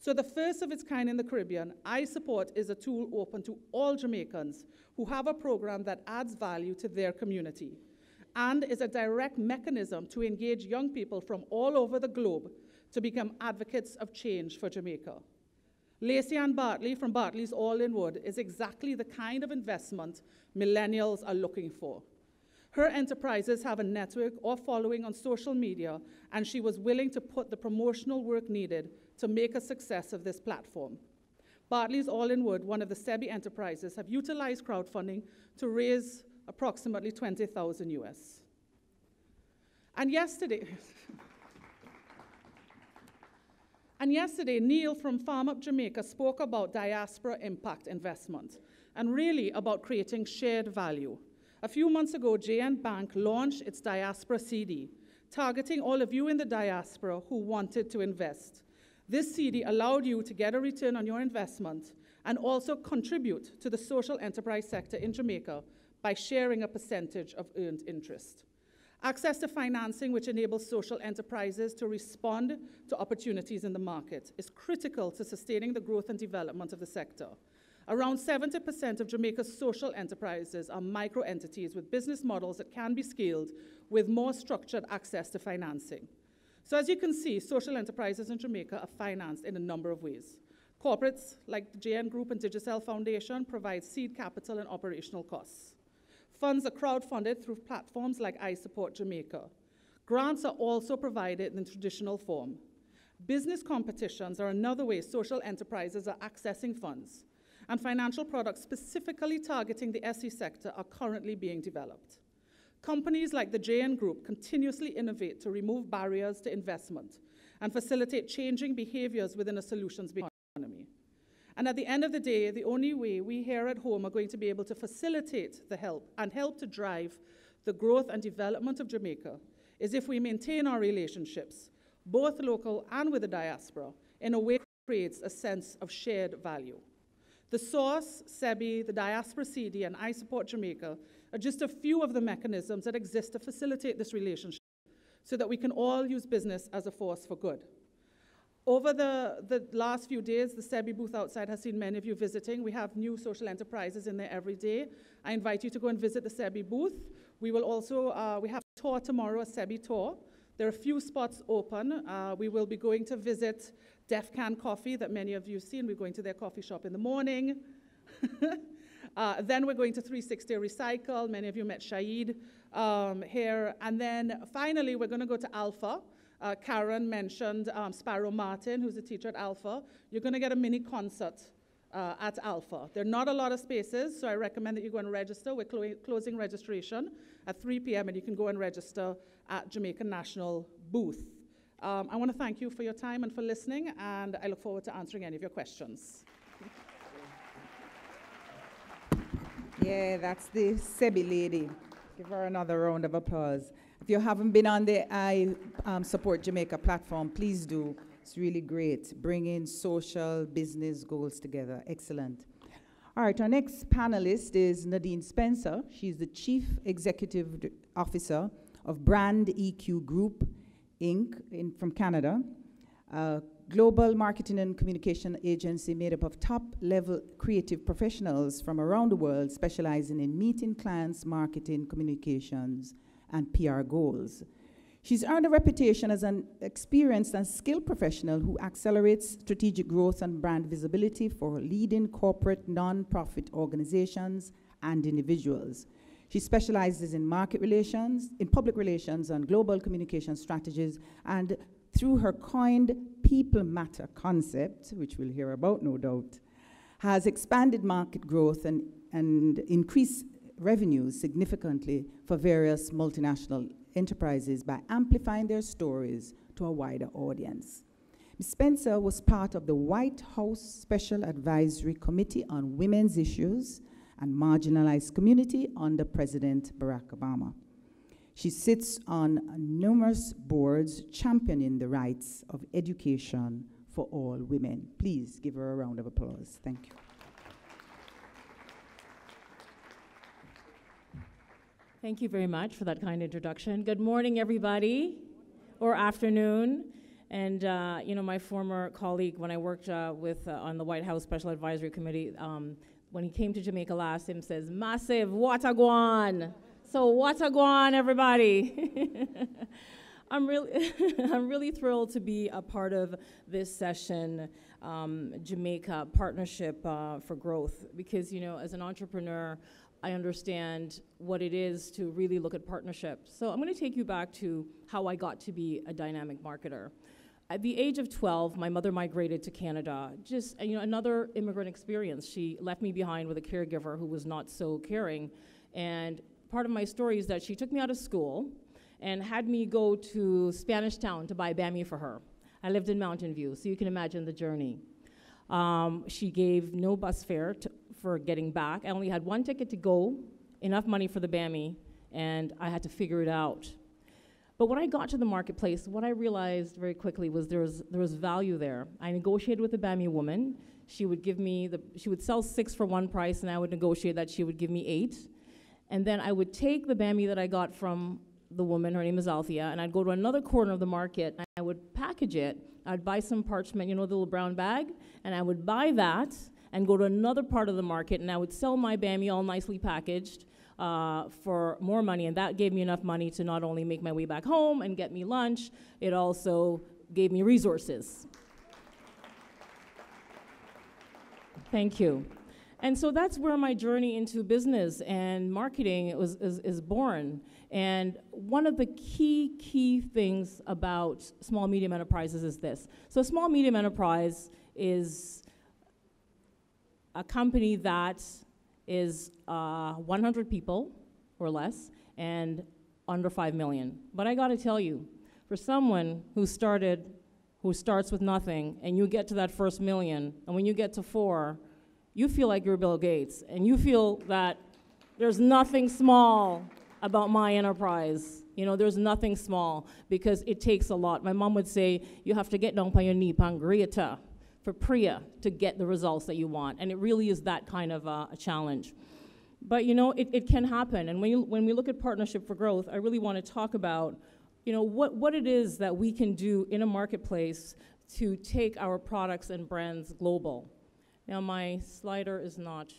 So the first of its kind in the Caribbean, iSupport is a tool open to all Jamaicans who have a program that adds value to their community and is a direct mechanism to engage young people from all over the globe to become advocates of change for Jamaica. Lacey Ann Bartley from Bartley's All in Wood is exactly the kind of investment millennials are looking for. Her enterprises have a network or following on social media, and she was willing to put the promotional work needed to make a success of this platform. Bartley's All in Wood, one of the SEBI enterprises, have utilized crowdfunding to raise approximately 20,000 US. And yesterday, Neil from Farm Up Jamaica spoke about diaspora impact investment and really about creating shared value. A few months ago, JN Bank launched its Diaspora CD, targeting all of you in the diaspora who wanted to invest. This CD allowed you to get a return on your investment and also contribute to the social enterprise sector in Jamaica by sharing a percentage of earned interest. Access to financing, which enables social enterprises to respond to opportunities in the market, is critical to sustaining the growth and development of the sector. Around 70% of Jamaica's social enterprises are micro-entities with business models that can be scaled with more structured access to financing. So as you can see, social enterprises in Jamaica are financed in a number of ways. Corporates like the JN Group and Digicel Foundation provide seed capital and operational costs. Funds are crowdfunded through platforms like iSupport Jamaica. Grants are also provided in traditional form. Business competitions are another way social enterprises are accessing funds, and financial products specifically targeting the SE sector are currently being developed. Companies like the JN Group continuously innovate to remove barriers to investment and facilitate changing behaviors within a solutions-based economy. And at the end of the day, the only way we here at home are going to be able to facilitate the help and help to drive the growth and development of Jamaica is if we maintain our relationships, both local and with the diaspora, in a way that creates a sense of shared value. The Source, SEBI, the Diaspora CD, and iSupport Jamaica are just a few of the mechanisms that exist to facilitate this relationship so that we can all use business as a force for good. Over the last few days, the SEBI booth outside has seen many of you visiting. We have new social enterprises in there every day. I invite you to go and visit the SEBI booth. We will also, we have a tour tomorrow, a SEBI tour. There are a few spots open. We will be going to visit Def Can Coffee that many of you have seen. We're going to their coffee shop in the morning. Then we're going to 360 Recycle. Many of you met Shahid here. And then finally, we're going to go to Alpha. Karen mentioned Sparrow Martin, who's a teacher at Alpha. You're going to get a mini concert at Alpha. There are not a lot of spaces, so I recommend that you go and register. We're closing registration at 3 p.m., and you can go and register at Jamaica National booth. I want to thank you for your time and for listening, and I look forward to answering any of your questions. Yeah, that's the SEBI lady. Give her another round of applause. If you haven't been on the iSupport Jamaica platform, please do. It's really great, bringing social business goals together. Excellent. All right, our next panelist is Nadine Spencer. She's the Chief Executive Officer of Brand EQ Group, Inc. From Canada, a global marketing and communication agency made up of top-level creative professionals from around the world specializing in meeting clients, marketing, communications, and PR goals. She's earned a reputation as an experienced and skilled professional who accelerates strategic growth and brand visibility for leading corporate non-profit organizations and individuals. She specializes in market relations, in public relations, and global communication strategies, and through her coined People Matter concept, which we'll hear about, no doubt, has expanded market growth and increased revenues significantly for various multinational enterprises by amplifying their stories to a wider audience. Ms. Spencer was part of the White House Special Advisory Committee on Women's Issues and Marginalized Community under President Barack Obama. She sits on numerous boards championing the rights of education for all women. Please give her a round of applause. Thank you. Thank you very much for that kind introduction. Good morning, everybody, or afternoon. And you know, my former colleague, when I worked on the White House Special Advisory Committee, when he came to Jamaica last, him says, "Massive, what a go on." So what a go on, everybody. I'm really thrilled to be a part of this session, Jamaica Partnership for Growth, because, you know, as an entrepreneur, I understand what it is to really look at partnerships. So I'm going to take you back to how I got to be a dynamic marketer. At the age of 12, my mother migrated to Canada. Just, you know, another immigrant experience. She left me behind with a caregiver who was not so caring. And part of my story is that she took me out of school and had me go to Spanish Town to buy Bammy for her. I lived in Mountain View, so you can imagine the journey. She gave no bus fare for getting back. I only had one ticket to go, enough money for the Bammy, and I had to figure it out. But when I got to the marketplace, what I realized very quickly was there was value there. I negotiated with the Bammy woman. She would give me she would sell 6 for one price, and I would negotiate that she would give me 8. And then I would take the Bammy that I got from the woman, her name is Althea, and I'd go to another corner of the market, and I would package it. I'd buy some parchment, you know, the little brown bag, and I would buy that and go to another part of the market, and I would sell my Bammy all nicely packaged for more money, and that gave me enough money to not only make my way back home and get me lunch, it also gave me resources. Thank you. And so that's where my journey into business and marketing is born. And one of the key things about small medium enterprises is this. So small medium enterprise is a company that is 100 people or less and under 5 million. But I gotta tell you, for someone who starts with nothing, and you get to that first million, and when you get to 4, you feel like you're Bill Gates, and you feel that there's nothing small about my enterprise. You know, there's nothing small, because it takes a lot. My mom would say, you have to get down on your knee, pangriata, for Priya, to get the results that you want. And it really is that kind of a challenge. But you know, it can happen. And when we look at Partnership for Growth, I really want to talk about, you know, what it is that we can do in a marketplace to take our products and brands global. Now my slider is not,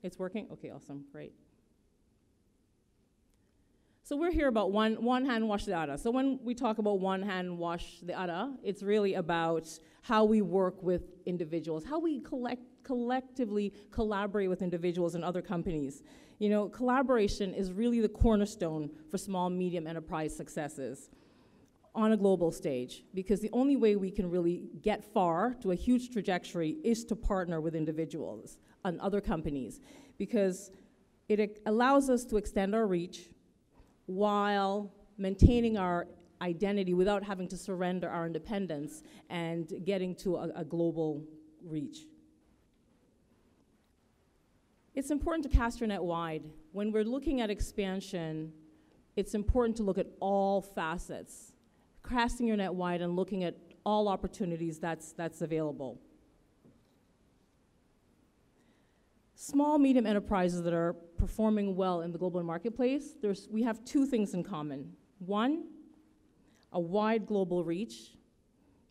it's working? Okay, awesome, great. So we're here about one hand wash the other. So when we talk about one hand wash the other, it's really about how we work with individuals, how we collectively collaborate with individuals and other companies. You know, collaboration is really the cornerstone for small, medium enterprise successes on a global stage, because the only way we can really get far to a huge trajectory is to partner with individuals and other companies, because it allows us to extend our reach while maintaining our identity without having to surrender our independence and getting to a global reach. It's important to cast your net wide. When we're looking at expansion, it's important to look at all facets, casting your net wide and looking at all opportunities that's available. small, medium enterprises that are performing well in the global marketplace, we have two things in common. One, a wide global reach.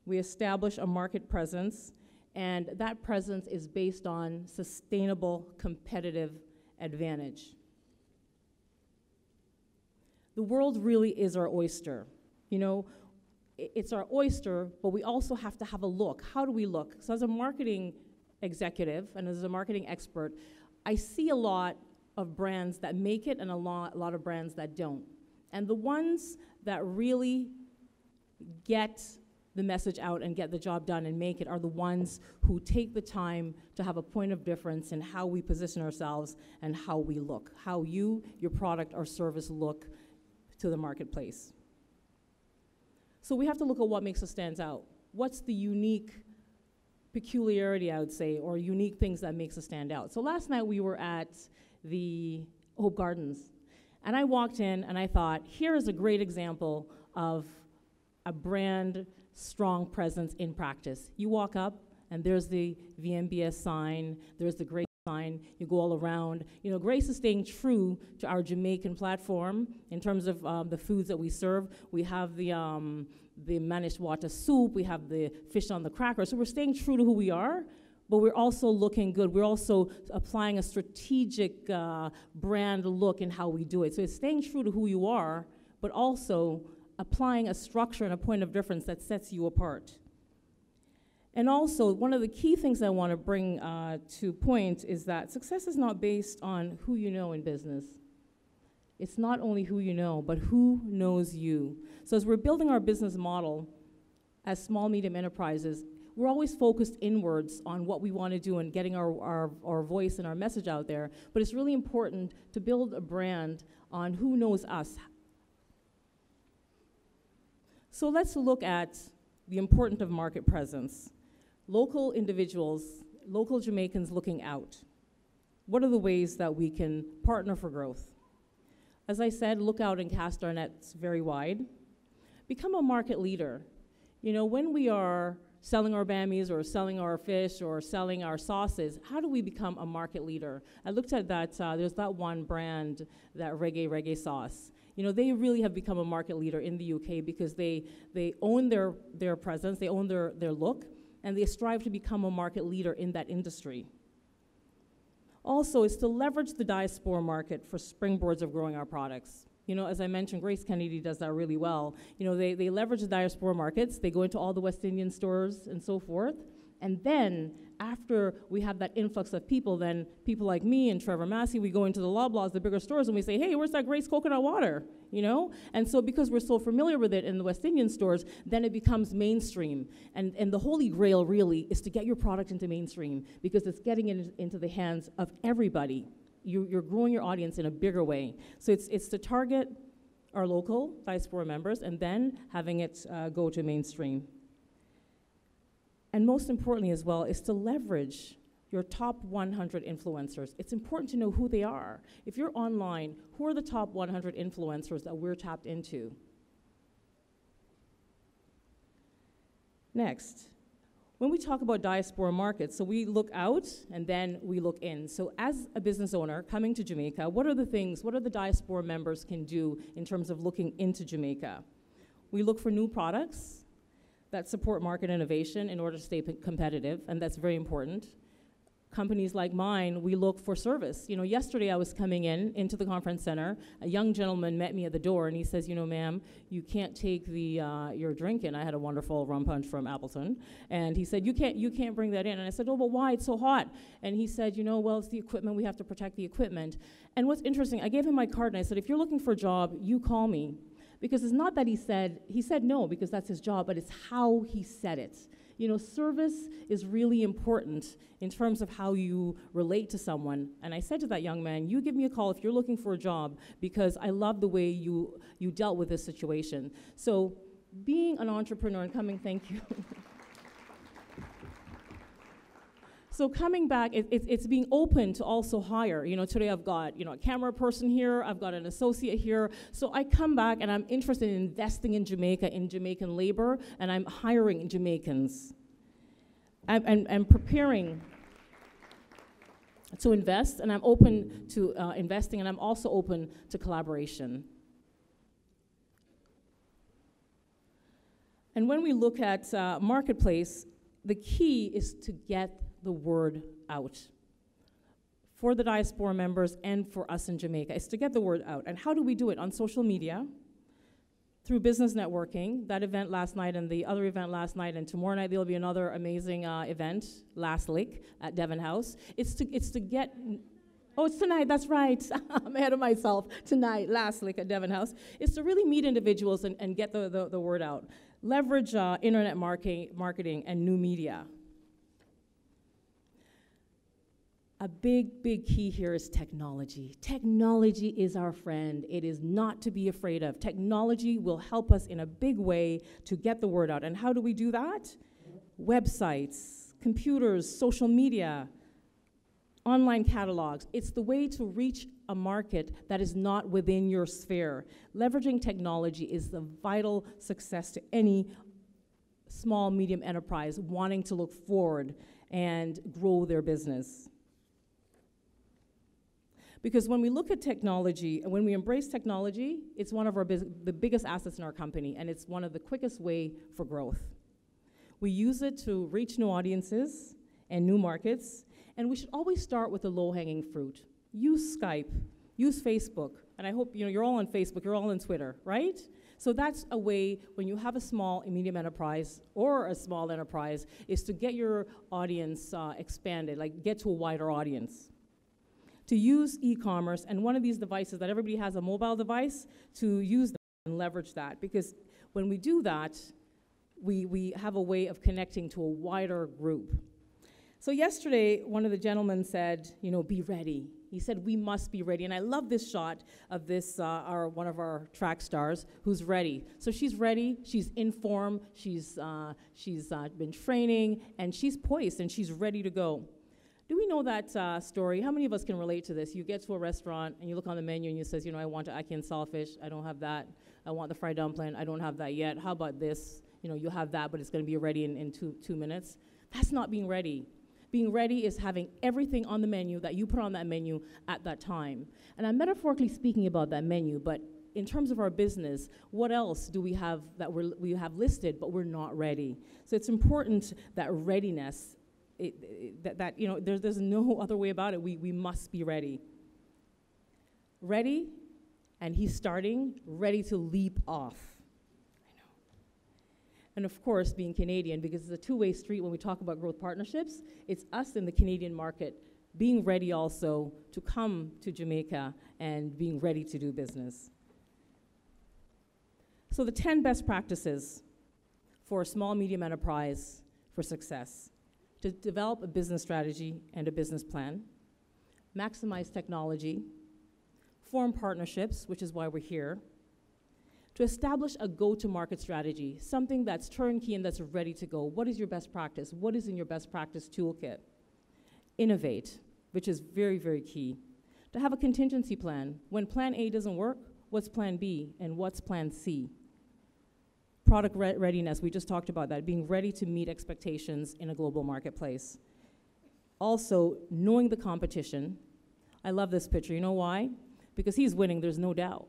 We establish a market presence, and that presence is based on sustainable competitive advantage. The world really is our oyster. You know, it's our oyster, but we also have to have a look. How do we look? So as a marketing executive and as a marketing expert, I see a lot of brands that make it and a lot of brands that don't. And the ones that really get the message out and get the job done and make it are the ones who take the time to have a point of difference in how we position ourselves and how we look, how you, your product or service look to the marketplace. So we have to look at what makes us stand out. What's the unique peculiarity, I would say, or unique things that makes us stand out? So last night we were at the Hope Gardens, and I walked in and I thought, here is a great example of a brand strong presence in practice. You walk up and there's the VMBS sign, there's the Grace sign, you go all around. You know, Grace is staying true to our Jamaican platform in terms of the foods that we serve. We have the managed water soup, we have the fish on the cracker, so we're staying true to who we are, but we're also looking good. We're also applying a strategic brand look in how we do it. So it's staying true to who you are, but also applying a structure and a point of difference that sets you apart. And also, one of the key things I want to bring to point is that success is not based on who you know in business. It's not only who you know, but who knows you. So as we're building our business model as small, medium enterprises, we're always focused inwards on what we want to do and getting our voice and our message out there. But it's really important to build a brand on who knows us. So let's look at the importance of market presence. Local individuals, local Jamaicans looking out. What are the ways that we can partner for growth? As I said, look out and cast our nets very wide. Become a market leader. You know, when we are selling our bammies or selling our fish or selling our sauces, how do we become a market leader? I looked at that, there's that one brand, that REGGAE sauce. You know, they really have become a market leader in the UK because they own their presence, they own their look, and they strive to become a market leader in that industry. Also, is to leverage the diaspora market for springboards of growing our products. You know, as I mentioned, Grace Kennedy does that really well. You know, they leverage the diaspora markets, they go into all the West Indian stores and so forth, and then after we have that influx of people, then people like me and Trevor Massey, we go into the Loblaws, the bigger stores, and we say, hey, where's that Grace coconut water? You know? And so because we're so familiar with it in the West Indian stores, then it becomes mainstream. And the holy grail really is to get your product into mainstream because it's getting it into the hands of everybody. You're growing your audience in a bigger way. So it's to target our local diaspora members and then having it go to mainstream. And most importantly as well is to leverage your top 100 influencers. It's important to know who they are. If you're online, who are the top 100 influencers that we're tapped into? Next, when we talk about diaspora markets, so we look out and then we look in. So as a business owner coming to Jamaica, what are the diaspora members can do in terms of looking into Jamaica? We look for new products that support market innovation in order to stay competitive, and that's very important. Companies like mine, we look for service. You know, yesterday I was coming into the conference center, a young gentleman met me at the door and he says, you know, ma'am, you can't take your drink in. I had a wonderful rum punch from Appleton. And he said, you can't bring that in. And I said, oh, but why? It's so hot. And he said, you know, well, it's the equipment, we have to protect the equipment. And what's interesting, I gave him my card and I said, if you're looking for a job, you call me. Because it's not that he said no because that's his job, but it's how he said it. You know, service is really important in terms of how you relate to someone. And I said to that young man, you give me a call if you're looking for a job because I love the way you dealt with this situation. So being an entrepreneur and coming, thank you. So coming back, it's being open to also hire. You know, today I've got, you know, a camera person here, I've got an associate here. So I come back and I'm interested in investing in Jamaica, in Jamaican labor, and I'm hiring Jamaicans. I'm preparing to invest, and I'm open to investing, and I'm also open to collaboration. And when we look at marketplace, the key is to get the word out for the diaspora members and for us in Jamaica. It's to get the word out. And how do we do it? On social media, through business networking, that event last night and the other event last night, and tomorrow night there'll be another amazing event, Last Lick at Devon House. It's to get, oh, it's tonight, that's right. I'm ahead of myself. Tonight, Last Lick at Devon House. It's to really meet individuals and get the word out. Leverage internet marketing and new media. A big, big key here is technology. Technology is our friend. It is not to be afraid of. Technology will help us in a big way to get the word out. And how do we do that? Websites, computers, social media, online catalogs. It's the way to reach a market that is not within your sphere. Leveraging technology is the vital success to any small, medium enterprise wanting to look forward and grow their business. Because when we look at technology, and when we embrace technology, it's one of the biggest assets in our company, and it's one of the quickest way for growth. We use it to reach new audiences and new markets, and we should always start with the low-hanging fruit. Use Skype, use Facebook, and I hope you're all on Facebook, you're all on Twitter, right? So that's a way, when you have a small and medium enterprise or a small enterprise, is to get your audience expanded, like get to a wider audience. To use e-commerce, and one of these devices that everybody has a mobile device, to use that and leverage that, because when we do that, we have a way of connecting to a wider group. So yesterday, one of the gentlemen said, be ready. He said, we must be ready. And I love this shot of this, one of our track stars who's ready. So she's ready, she's in form, she's been training, and she's poised, and she's ready to go. Do we know that story? How many of us can relate to this? You get to a restaurant and you look on the menu and you says, I want ackee and saltfish. I don't have that. I want the fried dumpling. I don't have that yet. How about this? You have that, but it's going to be ready in two minutes. That's not being ready. Being ready is having everything on the menu that you put on that menu at that time. And I'm metaphorically speaking about that menu, but in terms of our business, what else do we have that we have listed, but we're not ready? So it's important that readiness, there's no other way about it. We must be ready. Ready, and he's starting, ready to leap off. I know. And of course, being Canadian, because it's a two-way street when we talk about growth partnerships, it's us in the Canadian market being ready also to come to Jamaica and being ready to do business. So the 10 best practices for a small, medium enterprise for success: to develop a business strategy and a business plan, maximize technology, form partnerships, which is why we're here, to establish a go-to-market strategy, something that's turnkey and that's ready to go. What is your best practice? What is in your best practice toolkit? Innovate, which is very, very key. To have a contingency plan. When plan A doesn't work, what's plan B and what's plan C? Product readiness, we just talked about that, being ready to meet expectations in a global marketplace. Also, knowing the competition. I love this picture. You know why? Because he's winning, there's no doubt.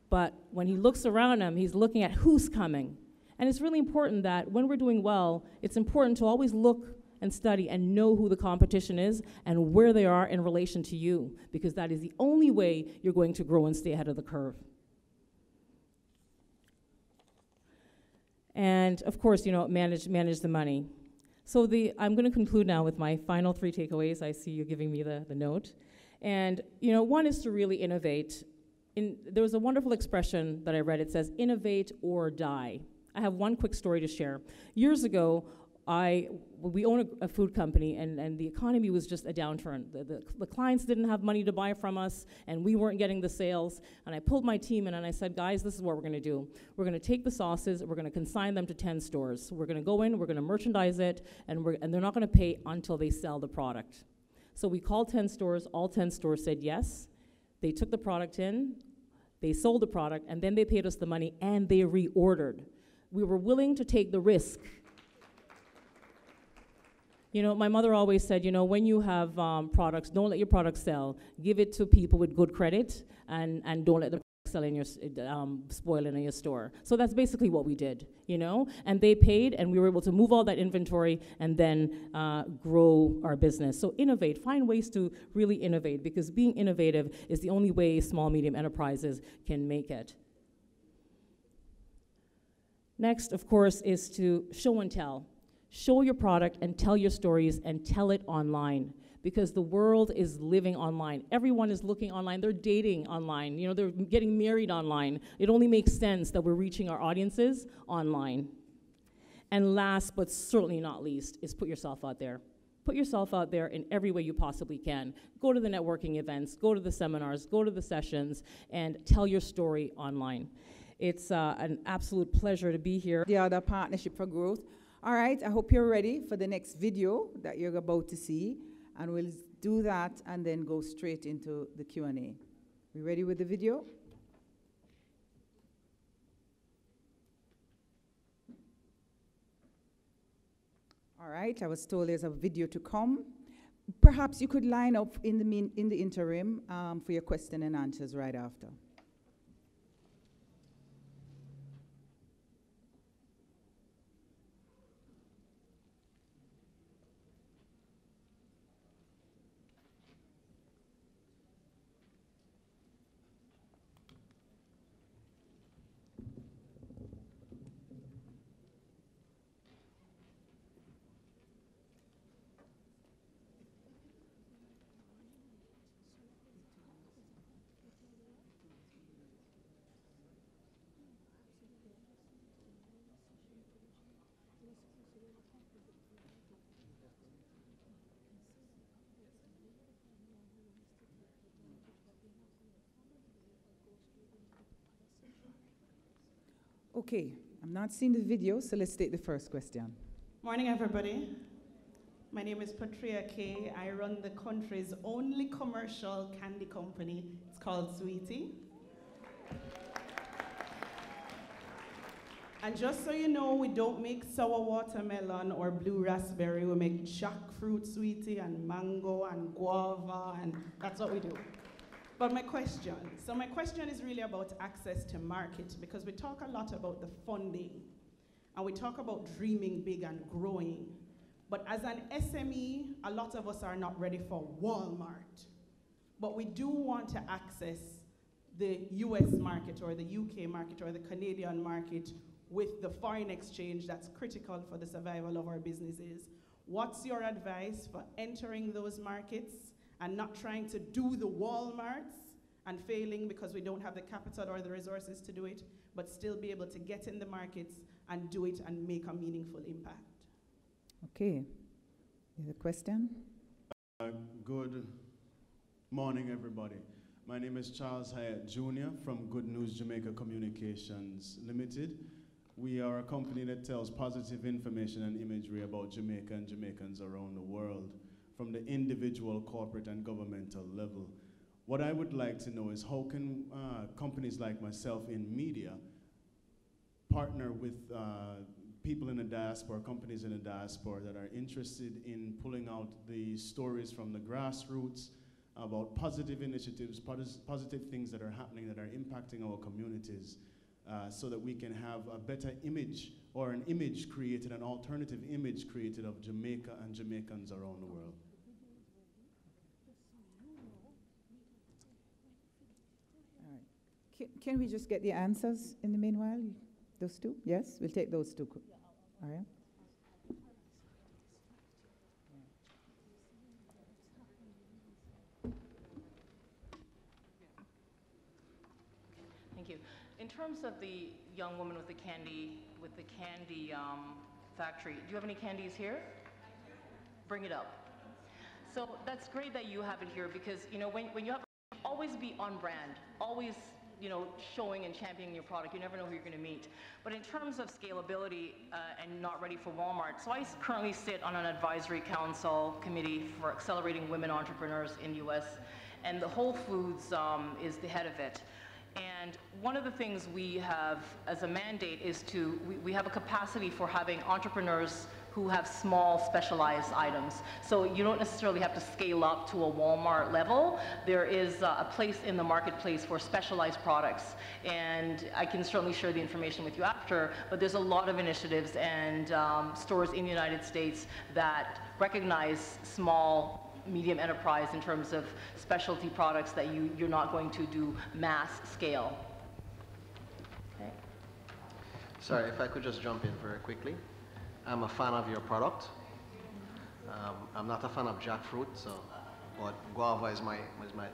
But when he looks around him, he's looking at who's coming. And it's really important that when we're doing well, it's important to always look and study and know who the competition is and where they are in relation to you, because that is the only way you're going to grow and stay ahead of the curve. And of course, manage the money. So I'm going to conclude now with my final 3 takeaways. I see you giving me the note. And one is to really innovate. There was a wonderful expression that I read. It says, innovate or die. I have one quick story to share. Years ago, we own a food company, and the economy was just a downturn. The clients didn't have money to buy from us, and we weren't getting the sales. And I pulled my team in, and I said, guys, this is what we're going to do. We're going to take the sauces, we're going to consign them to 10 stores. We're going to go in, we're going to merchandise it, and they're not going to pay until they sell the product. So we called 10 stores. All 10 stores said yes. They took the product in, they sold the product, and then they paid us the money, and they reordered. We were willing to take the risk. You know, my mother always said, you know, when you have products, don't let your products sell. Give it to people with good credit, and don't let the sell in your spoil in your store. So that's basically what we did, you know. And they paid, and we were able to move all that inventory and then grow our business. So innovate, find ways to really innovate, because being innovative is the only way small, medium enterprises can make it. Next, of course, is to show and tell. Show your product and tell your stories and tell it online, because the world is living online. Everyone is looking online. They're dating online. You know, they're getting married online. It only makes sense that we're reaching our audiences online. And last, but certainly not least, is put yourself out there. Put yourself out there in every way you possibly can. Go to the networking events, go to the seminars, go to the sessions, and tell your story online. It's an absolute pleasure to be here. The other Partnership for Growth. All right, I hope you're ready for the next video that you're about to see. And we'll do that and then go straight into the Q&A. We ready with the video? All right, I was told there's a video to come. Perhaps you could line up in the interim for your question and answers right after. Okay, I'm not seeing the video, so let's take the first question. Morning, everybody. My name is Patria Kay. I run the country's only commercial candy company. It's called Sweetie. And just so you know, we don't make sour watermelon or blue raspberry. We make jackfruit sweetie and mango and guava, and that's what we do. But my question is really about access to market, because we talk a lot about the funding, and we talk about dreaming big and growing. But as an SME, a lot of us are not ready for Walmart. But we do want to access the US market or the UK market or the Canadian market with the foreign exchange that's critical for the survival of our businesses. What's your advice for entering those markets and not trying to do the Walmarts and failing because we don't have the capital or the resources to do it, but still be able to get in the markets and do it and make a meaningful impact? Okay, is a question? Good morning, everybody. My name is Charles Hyatt Jr. from Good News Jamaica Communications Limited. We are a company that tells positive information and imagery about Jamaica and Jamaicans around the world, from the individual, corporate, and governmental level. What I would like to know is how can companies like myself in media partner with people in the diaspora, companies in the diaspora that are interested in pulling out the stories from the grassroots about positive initiatives, positive things that are happening that are impacting our communities, so that we can have a better image, or an image created, an alternative image created of Jamaica and Jamaicans around the world. All right. Can we just get the answers in the meanwhile? Those two? Yes, we'll take those two. All right. Thank you. In terms of the young woman with the candy factory, do you have any candies here? Bring it up. So that's great that you have it here, because you know when you have, always be on brand, always showing and championing your product. You never know who you're going to meet. But in terms of scalability and not ready for Walmart, so I currently sit on an advisory council committee for accelerating women entrepreneurs in the U.S., and the Whole Foods is the head of it. And one of the things we have as a mandate is we have a capacity for having entrepreneurs who have small specialized items. So you don't necessarily have to scale up to a Walmart level. There is a place in the marketplace for specialized products, and I can certainly share the information with you after, but there's a lot of initiatives and stores in the United States that recognize small, medium enterprise in terms of specialty products that you're not going to do mass scale. Okay. Sorry, if I could just jump in very quickly. I'm a fan of your product. I'm not a fan of jackfruit, but guava is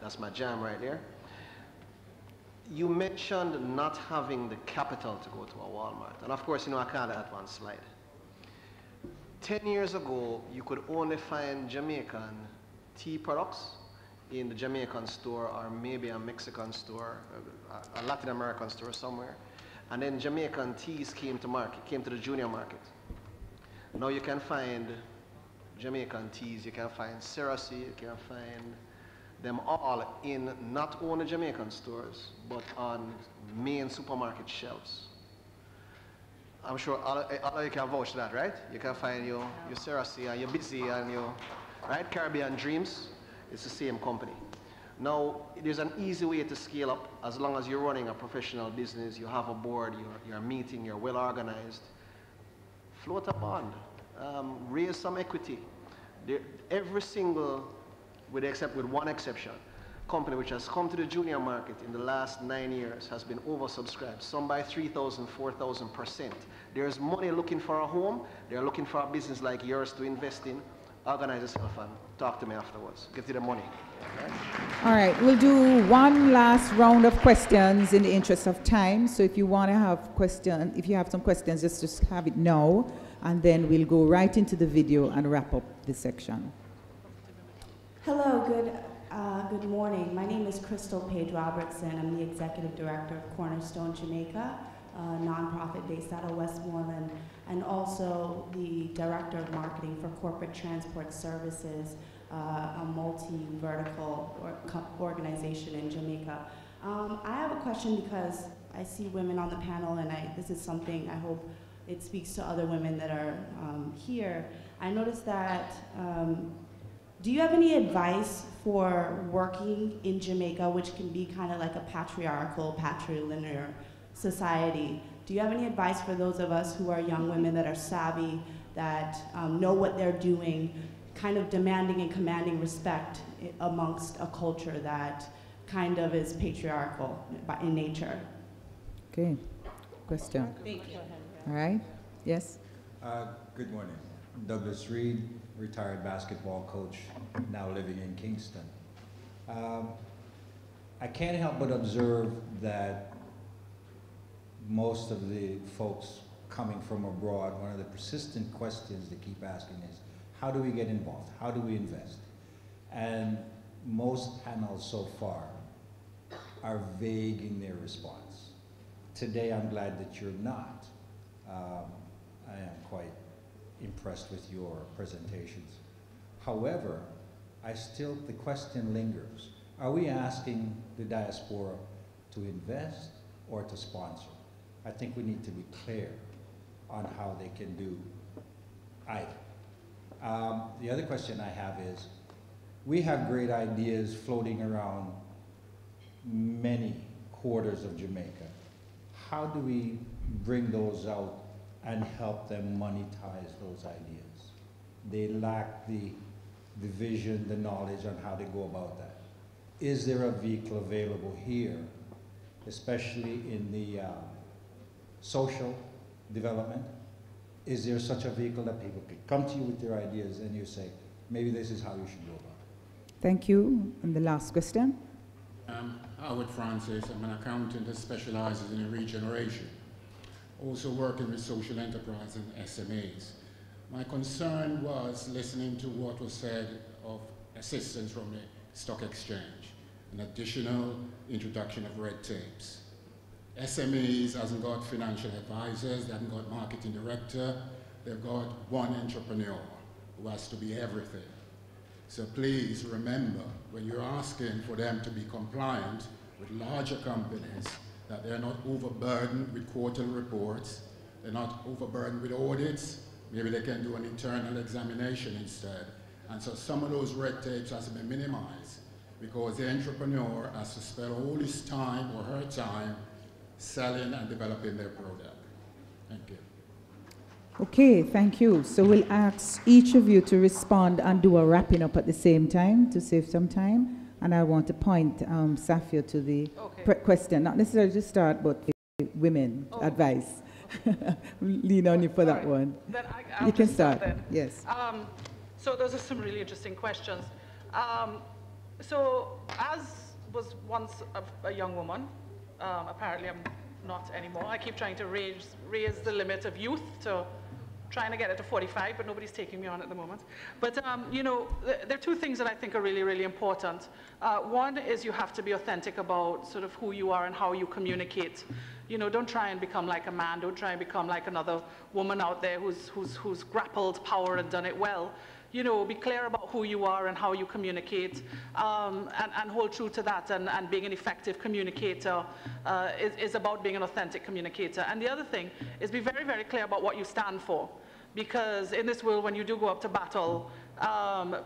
that's my jam right there. You mentioned not having the capital to go to a Walmart. And of course, I can't add one slide. 10 years ago, you could only find Jamaican tea products in the Jamaican store or maybe a Mexican store, a Latin American store somewhere. And then Jamaican teas came to the junior market. Now you can find Jamaican teas, you can find Cerasi, you can find them all in not only Jamaican stores, but on main supermarket shelves. I'm sure all of you can vouch that, right? You can find your Cerasi and your Busy and your, right? Caribbean Dreams, it's the same company. Now, there's an easy way to scale up as long as you're running a professional business, you have a board, you're meeting, you're well organized. Float a bond, raise some equity. Every single, with one exception, company which has come to the junior market in the last 9 years has been oversubscribed, some by 3,000, 4,000%. There's money looking for a home, they're looking for a business like yours to invest in. Organize yourself and talk to me afterwards. Get you the money. Okay? All right, we'll do one last round of questions in the interest of time. So if you want to have questions, if you have some questions, just have it now, and then we'll go right into the video and wrap up this section. Hello, good morning. My name is Crystal Page Robertson. I'm the Executive Director of Cornerstone Jamaica, a nonprofit based out of Westmoreland, and also the Director of Marketing for Corporate Transport Services, a multi-vertical organization in Jamaica. I have a question because I see women on the panel, and this is something I hope it speaks to other women that are here. I noticed that, do you have any advice for working in Jamaica, which can be kind of like a patriarchal, patrilinear society? Do you have any advice for those of us who are young women that are savvy, that know what they're doing, kind of demanding and commanding respect amongst a culture that kind of is patriarchal in nature? Okay, question. All right, yes? Good morning. Douglas Reed, retired basketball coach, now living in Kingston. I can't help but observe that most of the folks coming from abroad, one of the persistent questions they keep asking is, how do we get involved? How do we invest? And most panels so far are vague in their response. Today, I'm glad that you're not. I am quite impressed with your presentations. However, the question lingers. Are we asking the diaspora to invest or to sponsor? I think we need to be clear on how they can do either. The other question I have is, we have great ideas floating around many quarters of Jamaica. How do we bring those out and help them monetize those ideas? They lack the vision, the knowledge on how to go about that. Is there a vehicle available here, especially in the social development? Is there such a vehicle that people can come to you with their ideas and you say, maybe this is how you should go about it? Thank you. And the last question. Howard Francis, I'm an accountant that specializes in regeneration, also working with social enterprise and SMEs. My concern was listening to what was said of assistance from the stock exchange, an additional introduction of red tapes. SMEs hasn't got financial advisors, they haven't got marketing director, they've got one entrepreneur who has to be everything. So please remember, when you're asking for them to be compliant with larger companies, that they're not overburdened with quarterly reports, they're not overburdened with audits, Maybe they can do an internal examination instead. And so some of those red tapes has to be minimized because the entrepreneur has to spend all his time or her time selling and developing their product. Thank you. Okay, thank you. So we'll ask each of you to respond and do a wrapping up at the same time to save some time. And I want to point Safia to the question, not necessarily to start, but women advice. Lean on you for that one. Then I'll you can just start. Then. Yes. So those are some really interesting questions. So as was once a young woman, apparently I'm not anymore. I keep trying to raise the limit of youth to trying to get it to 45, but nobody's taking me on at the moment. But you know, there are two things that I think are really, really important. One is you have to be authentic about sort of who you are and how you communicate. You know, don't try and become like a man. Don't try and become like another woman out there who's grappled power and done it well. You know, be clear about who you are and how you communicate, and hold true to that. And being an effective communicator is about being an authentic communicator. And the other thing is be very, very clear about what you stand for. Because in this world, when you do go up to battle,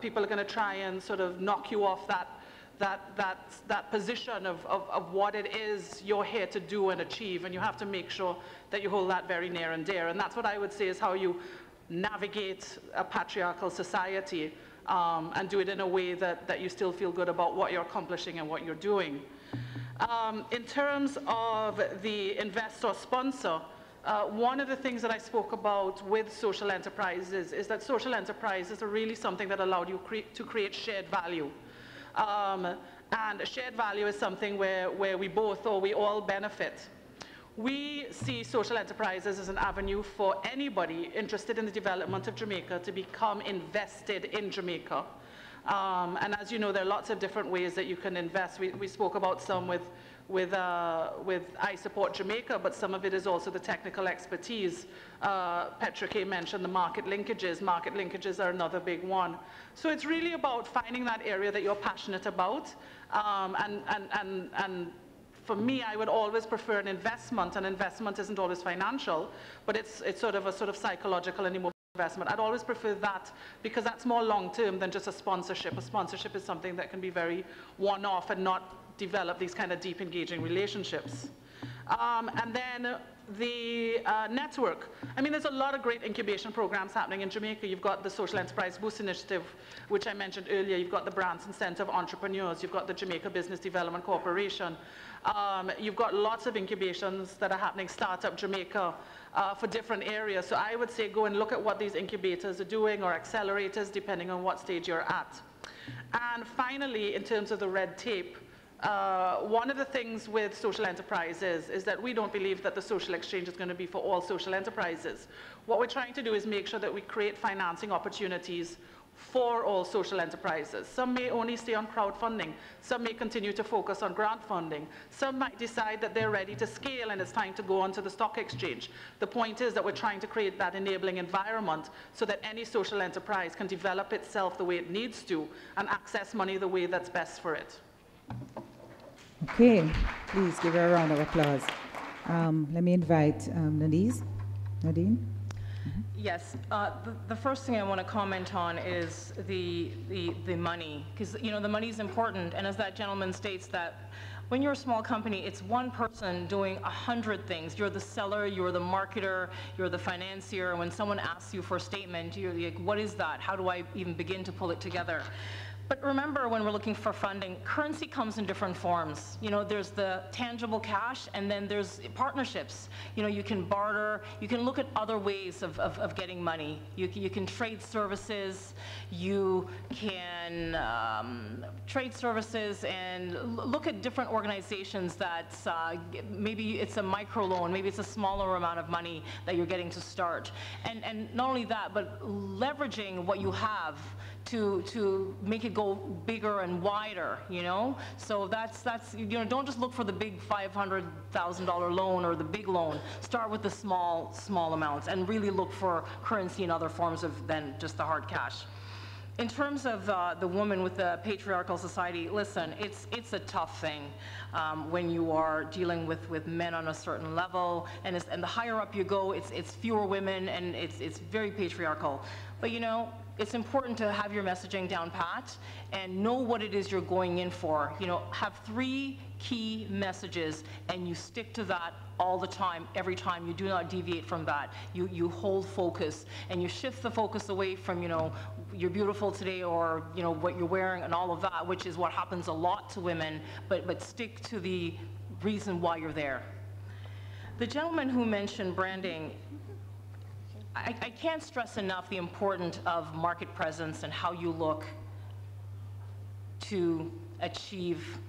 people are going to try and sort of knock you off that position of what it is you're here to do and achieve. And you have to make sure that you hold that very near and dear. And that's what I would say is how you navigate a patriarchal society, and do it in a way that you still feel good about what you're accomplishing and what you're doing. In terms of the investor sponsor, one of the things that I spoke about with social enterprises is that social enterprises are really something that allowed you to create shared value. And shared value is something where we both or we all benefit. We see social enterprises as an avenue for anybody interested in the development of Jamaica to become invested in Jamaica. And as you know, there are lots of different ways that you can invest. We spoke about some with I Support Jamaica, but some of it is also the technical expertise. Petra mentioned the market linkages. Market linkages are another big one. So it's really about finding that area that you're passionate about, and for me, I would always prefer an investment. An investment isn't always financial, but it's sort of a psychological and emotional investment. I'd always prefer that because that's more long-term than just a sponsorship. A sponsorship is something that can be very one-off and not develop these kind of deep, engaging relationships. And then the network. I mean, there's a lot of great incubation programs happening in Jamaica. You've got the Social Enterprise Boost Initiative, which I mentioned earlier. You've got the Branson Center of Entrepreneurs. You've got the Jamaica Business Development Corporation. You've got lots of incubations that are happening, Startup Jamaica, for different areas. So I would say go and look at what these incubators are doing, or accelerators, depending on what stage you're at. And finally, in terms of the red tape, one of the things with social enterprises is that we don't believe that the social exchange is going to be for all social enterprises. What we're trying to do is make sure that we create financing opportunities for all social enterprises. Some may only stay on crowdfunding. Some may continue to focus on grant funding. Some might decide that they're ready to scale and it's time to go onto the stock exchange. The point is that we're trying to create that enabling environment so that any social enterprise can develop itself the way it needs to and access money the way that's best for it. Okay, please give her a round of applause. Let me invite Nadine. Yes, the first thing I want to comment on is the money, because you know the money is important, and as that gentleman states that when you're a small company, it's one person doing 100 things. You're the seller, you're the marketer, you're the financier, and when someone asks you for a statement, you're like, what is that? How do I even begin to pull it together? But remember, when we're looking for funding, currency comes in different forms. You know, there's the tangible cash, and then there's partnerships. You know, you can barter, you can look at other ways of getting money. You can trade services, you can trade services and look at different organizations that maybe it's a microloan, maybe it's a smaller amount of money that you're getting to start. And not only that, but leveraging what you have to make it go bigger and wider, you know? So that's you know, don't just look for the big $500,000 loan or the big loan. Start with the small amounts and really look for currency in other forms than just the hard cash. In terms of the woman with the patriarchal society, listen, it's a tough thing when you are dealing with men on a certain level, and the higher up you go, it's fewer women, and it's very patriarchal. But you know, it's important to have your messaging down pat and know what it is you're going in for. You know, have 3 key messages, and you stick to that all the time, every time. You do not deviate from that. You hold focus, and you shift the focus away from, you know, you're beautiful today, or, you know, what you're wearing and all of that, which is what happens a lot to women, but stick to the reason why you're there. The gentleman who mentioned branding, I can't stress enough the importance of market presence and how you look to achieve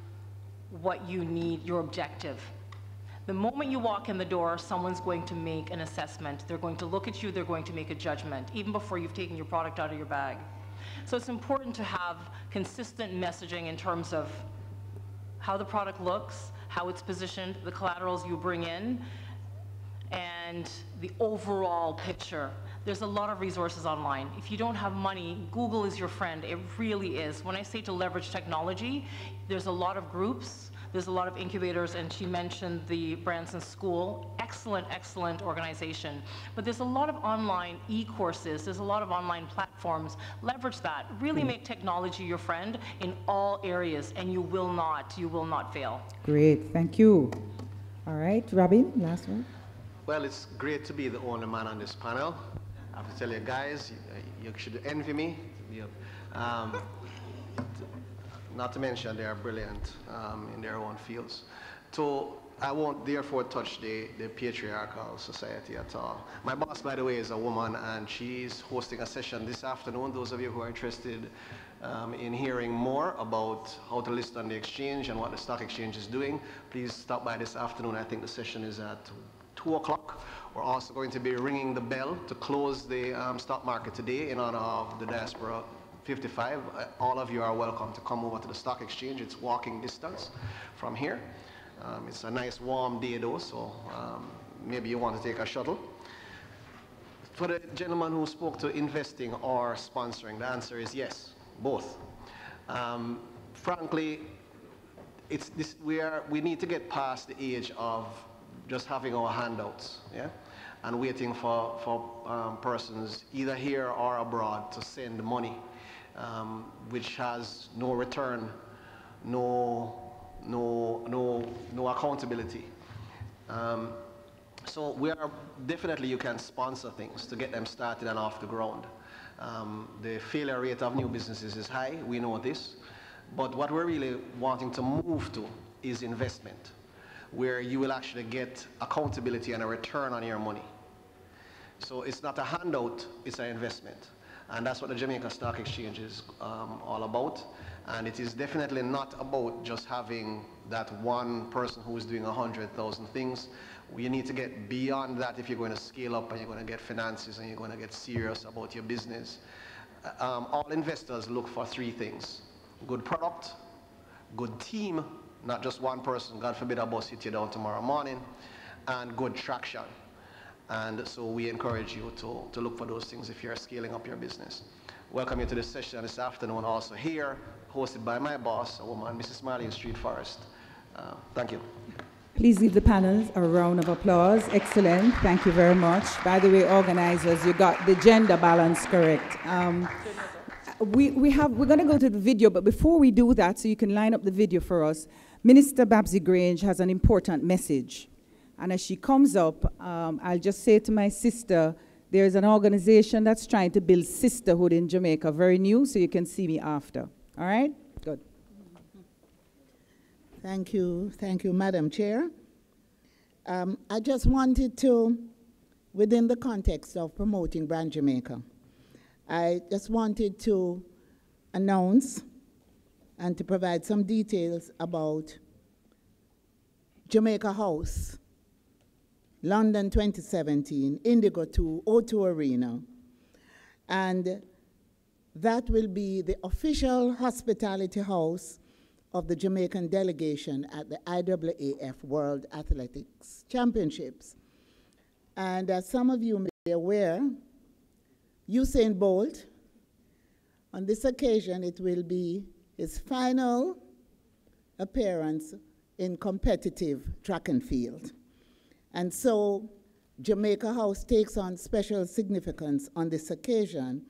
what you need, your objective. The moment you walk in the door, someone's going to make an assessment. They're going to look at you, they're going to make a judgment, even before you've taken your product out of your bag. So it's important to have consistent messaging in terms of how the product looks, how it's positioned, the collaterals you bring in, and the overall picture. There's a lot of resources online. If you don't have money, Google is your friend. It really is. When I say to leverage technology, there's a lot of groups, there's a lot of incubators, and she mentioned the Branson School. Excellent, excellent organization. But there's a lot of online e-courses, there's a lot of online platforms. Leverage that. Really make technology your friend in all areas, and you will not fail. Great, thank you. All right, Robin, last one. Well, it's great to be the only man on this panel. I have to tell you guys, you should envy me. Not to mention they are brilliant in their own fields. So I won't therefore touch the patriarchal society at all. My boss, by the way, is a woman, and she's hosting a session this afternoon. Those of you who are interested in hearing more about how to list on the exchange and what the stock exchange is doing, please stop by this afternoon. I think the session is at 2 o'clock. We're also going to be ringing the bell to close the stock market today in honor of the Diaspora 55. All of you are welcome to come over to the stock exchange. It's walking distance from here. It's a nice warm day though, so maybe you want to take a shuttle. For the gentleman who spoke to investing or sponsoring, the answer is yes, both. Frankly, we need to get past the age of just having our handouts, yeah, and waiting for persons either here or abroad to send money, which has no return, no accountability. So definitely you can sponsor things to get them started and off the ground. The failure rate of new businesses is high, we know this, but what we're really wanting to move to is investment, where you will actually get accountability and a return on your money. So it's not a handout, it's an investment. And that's what the Jamaica Stock Exchange is all about. And it is definitely not about just having that one person who is doing 100,000 things. You need to get beyond that if you're going to scale up and you're going to get finances and you're going to get serious about your business. All investors look for 3 things: good product, good team, not just one person, God forbid a bus hit you down tomorrow morning, and good traction. And so we encourage you to look for those things if you're scaling up your business. Welcome you to this session this afternoon, also here, hosted by my boss, a woman, Mrs. Marlene Street Forest. Thank you. Please give the panel a round of applause. Excellent, thank you very much. By the way, organizers, you got the gender balance correct. We're going to go to the video, but before we do that, so you can line up the video for us, Minister Babsy Grange has an important message. And as she comes up, I'll just say to my sister, there's an organization that's trying to build sisterhood in Jamaica, very new, so you can see me after. All right? Good. Thank you, Madam Chair. I just wanted to, within the context of promoting Brand Jamaica, I just wanted to announce and to provide some details about Jamaica House, London 2017, Indigo 2, O2 Arena. And that will be the official hospitality house of the Jamaican delegation at the IAAF World Athletics Championships. And as some of you may be aware, Usain Bolt On this occasion, it will be his final appearance in competitive track and field. And so Jamaica House takes on special significance on this occasion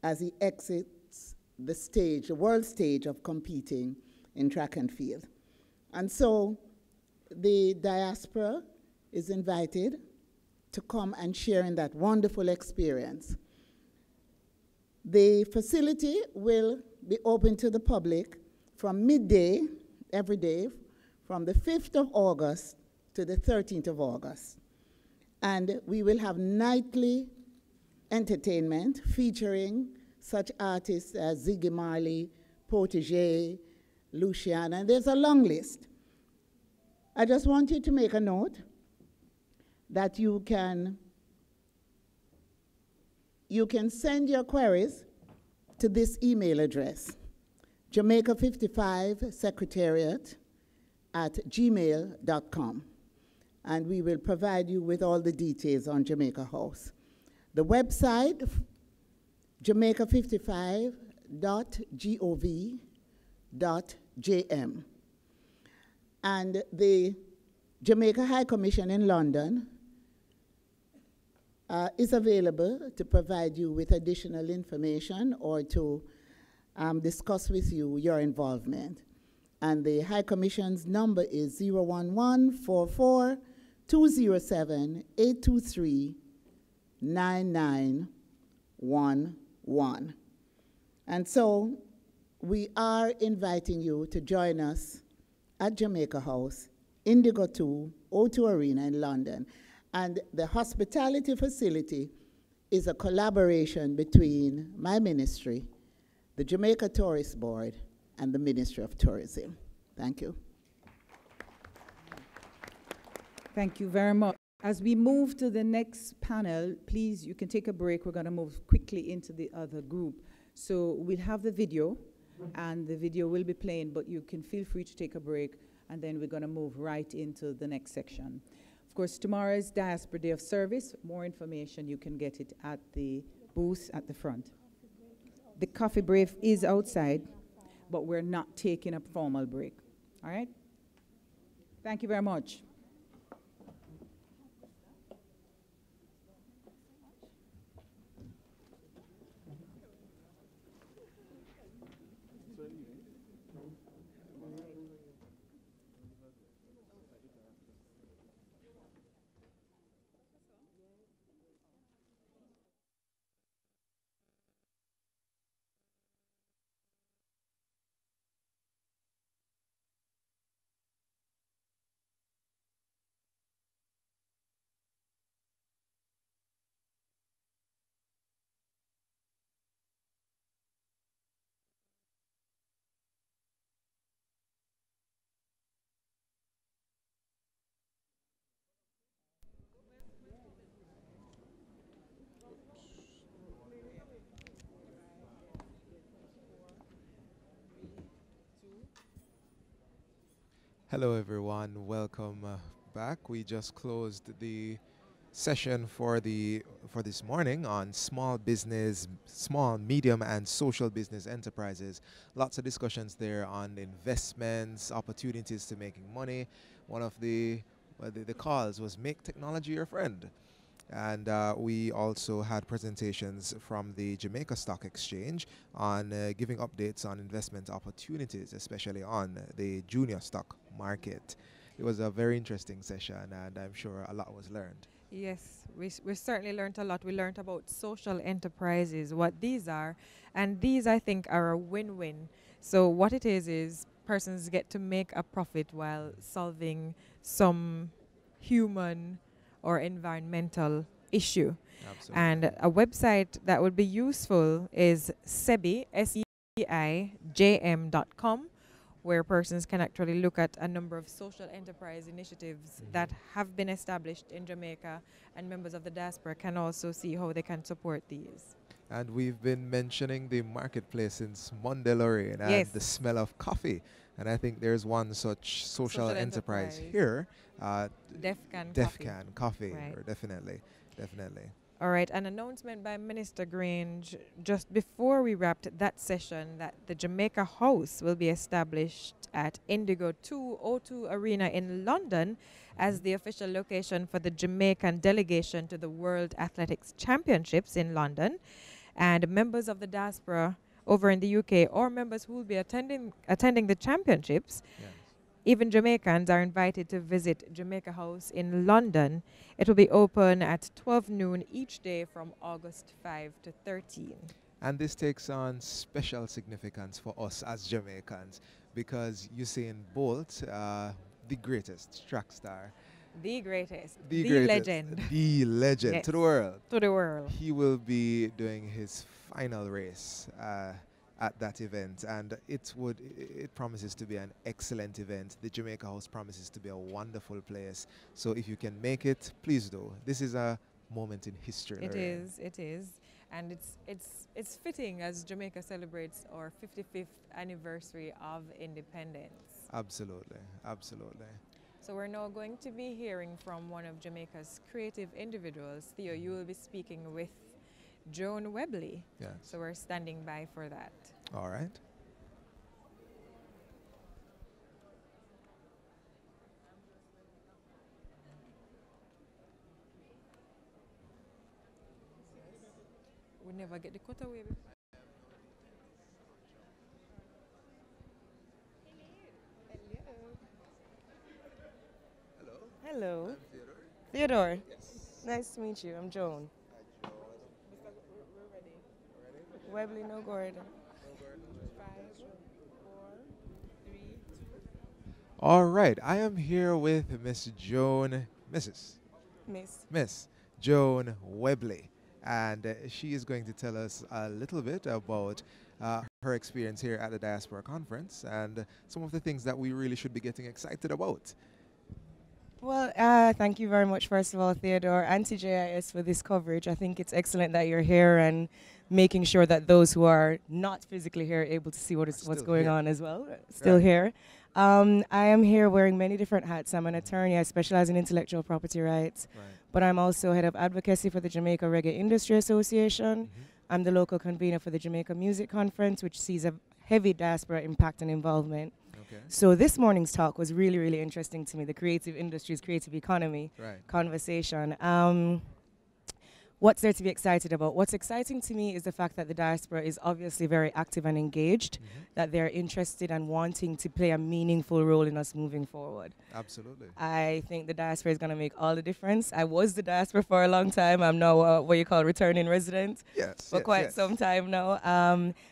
as he exits the stage, the world stage of competing in track and field. And so the diaspora is invited to come and share in that wonderful experience. The facility will be open to the public from midday every day from the 5th of August to the 13th of August. And we will have nightly entertainment featuring such artists as Ziggy Marley, Protégé, Luciana, and there's a long list. I just want you to make a note that you can send your queries to this email address, jamaica55secretariat@gmail.com, and we will provide you with all the details on Jamaica House. The website, jamaica55.gov.jm. And the Jamaica High Commission in London is available to provide you with additional information or to discuss with you your involvement. And the High Commission's number is 011-44-207-823-9911. And so we are inviting you to join us at Jamaica House, Indigo 2, O2 Arena in London. And the hospitality facility is a collaboration between my ministry, the Jamaica Tourist Board, and the Ministry of Tourism. Thank you. Thank you very much. As we move to the next panel, please, you can take a break. We're going to move quickly into the other group. So we'll have the video, and the video will be playing, but you can feel free to take a break, and then we're going to move right into the next section. Of course, tomorrow is Diaspora Day of Service. More information, you can get it at the booth at the front. The coffee break is outside, but we're not taking a formal break. All right? Thank you very much. Hello everyone, welcome back. We just closed the session for this morning on small business, small, medium and social business enterprises. Lots of discussions there on investments, opportunities to making money. One of the calls was make technology your friend. And we also had presentations from the Jamaica Stock Exchange on giving updates on investment opportunities, especially on the junior stock market. It was a very interesting session, and I'm sure a lot was learned. Yes, we certainly learned a lot. We learned about social enterprises, what these are, and these, I think, are a win-win. So what it is persons get to make a profit while solving some human or environmental issue. Absolutely. And a website that would be useful is SEBI, SEBIJM.com, where persons can actually look at a number of social enterprise initiatives that have been established in Jamaica, and members of the diaspora can also see how they can support these. And we've been mentioning the marketplace since Monday, Lorraine, and the smell of coffee. And I think there's one such social enterprise here. Defcan Defcan Coffee, right. definitely. All right, an announcement by Minister Grange just before we wrapped that session that the Jamaica House will be established at Indigo 202 Arena in London as the official location for the Jamaican delegation to the World Athletics Championships in London. And members of the diaspora over in the UK or members who will be attending the championships, even Jamaicans, are invited to visit Jamaica House in London. It will be open at 12 noon each day from August 5 to 13. And this takes on special significance for us as Jamaicans because Usain Bolt, the greatest track star, the greatest, the legend, yes. To the world. To the world. He will be doing his final race at that event, and it promises to be an excellent event. The Jamaica House promises to be a wonderful place. So if you can make it, please do. This is a moment in history. It is. And it's fitting as Jamaica celebrates our 55th anniversary of independence. Absolutely. So we're now going to be hearing from one of Jamaica's creative individuals. Theo, you will be speaking with Joan Webley. Yes. So we're standing by for that. All right. We never get the cutaway. Hello. I'm Theodore. Yes. Nice to meet you. I'm Joan. Webley, no Gordon. 5, 4, 3, 2. All right. I am here with Miss Joan Webley. And she is going to tell us a little bit about her experience here at the Diaspora Conference and some of the things that we really should be getting excited about. Well, thank you very much, first of all, Theodore, and TJIS for this coverage. I think it's excellent that you're here and making sure that those who are not physically here are able to see what's going on as well. Still here. I am here wearing many different hats. I'm an attorney. I specialize in intellectual property rights. But I'm also head of advocacy for the Jamaica REGGAE Industry Association. I'm the local convener for the Jamaica Music Conference, which sees a heavy diaspora impact and involvement. So this morning's talk was really, really interesting to me, the creative industries, creative economy conversation. What's there to be excited about? What's exciting to me is the fact that the diaspora is obviously very active and engaged, that they're interested and wanting to play a meaningful role in us moving forward. Absolutely. I think the diaspora is going to make all the difference. I was the diaspora for a long time. I'm now what you call returning resident for quite some time now.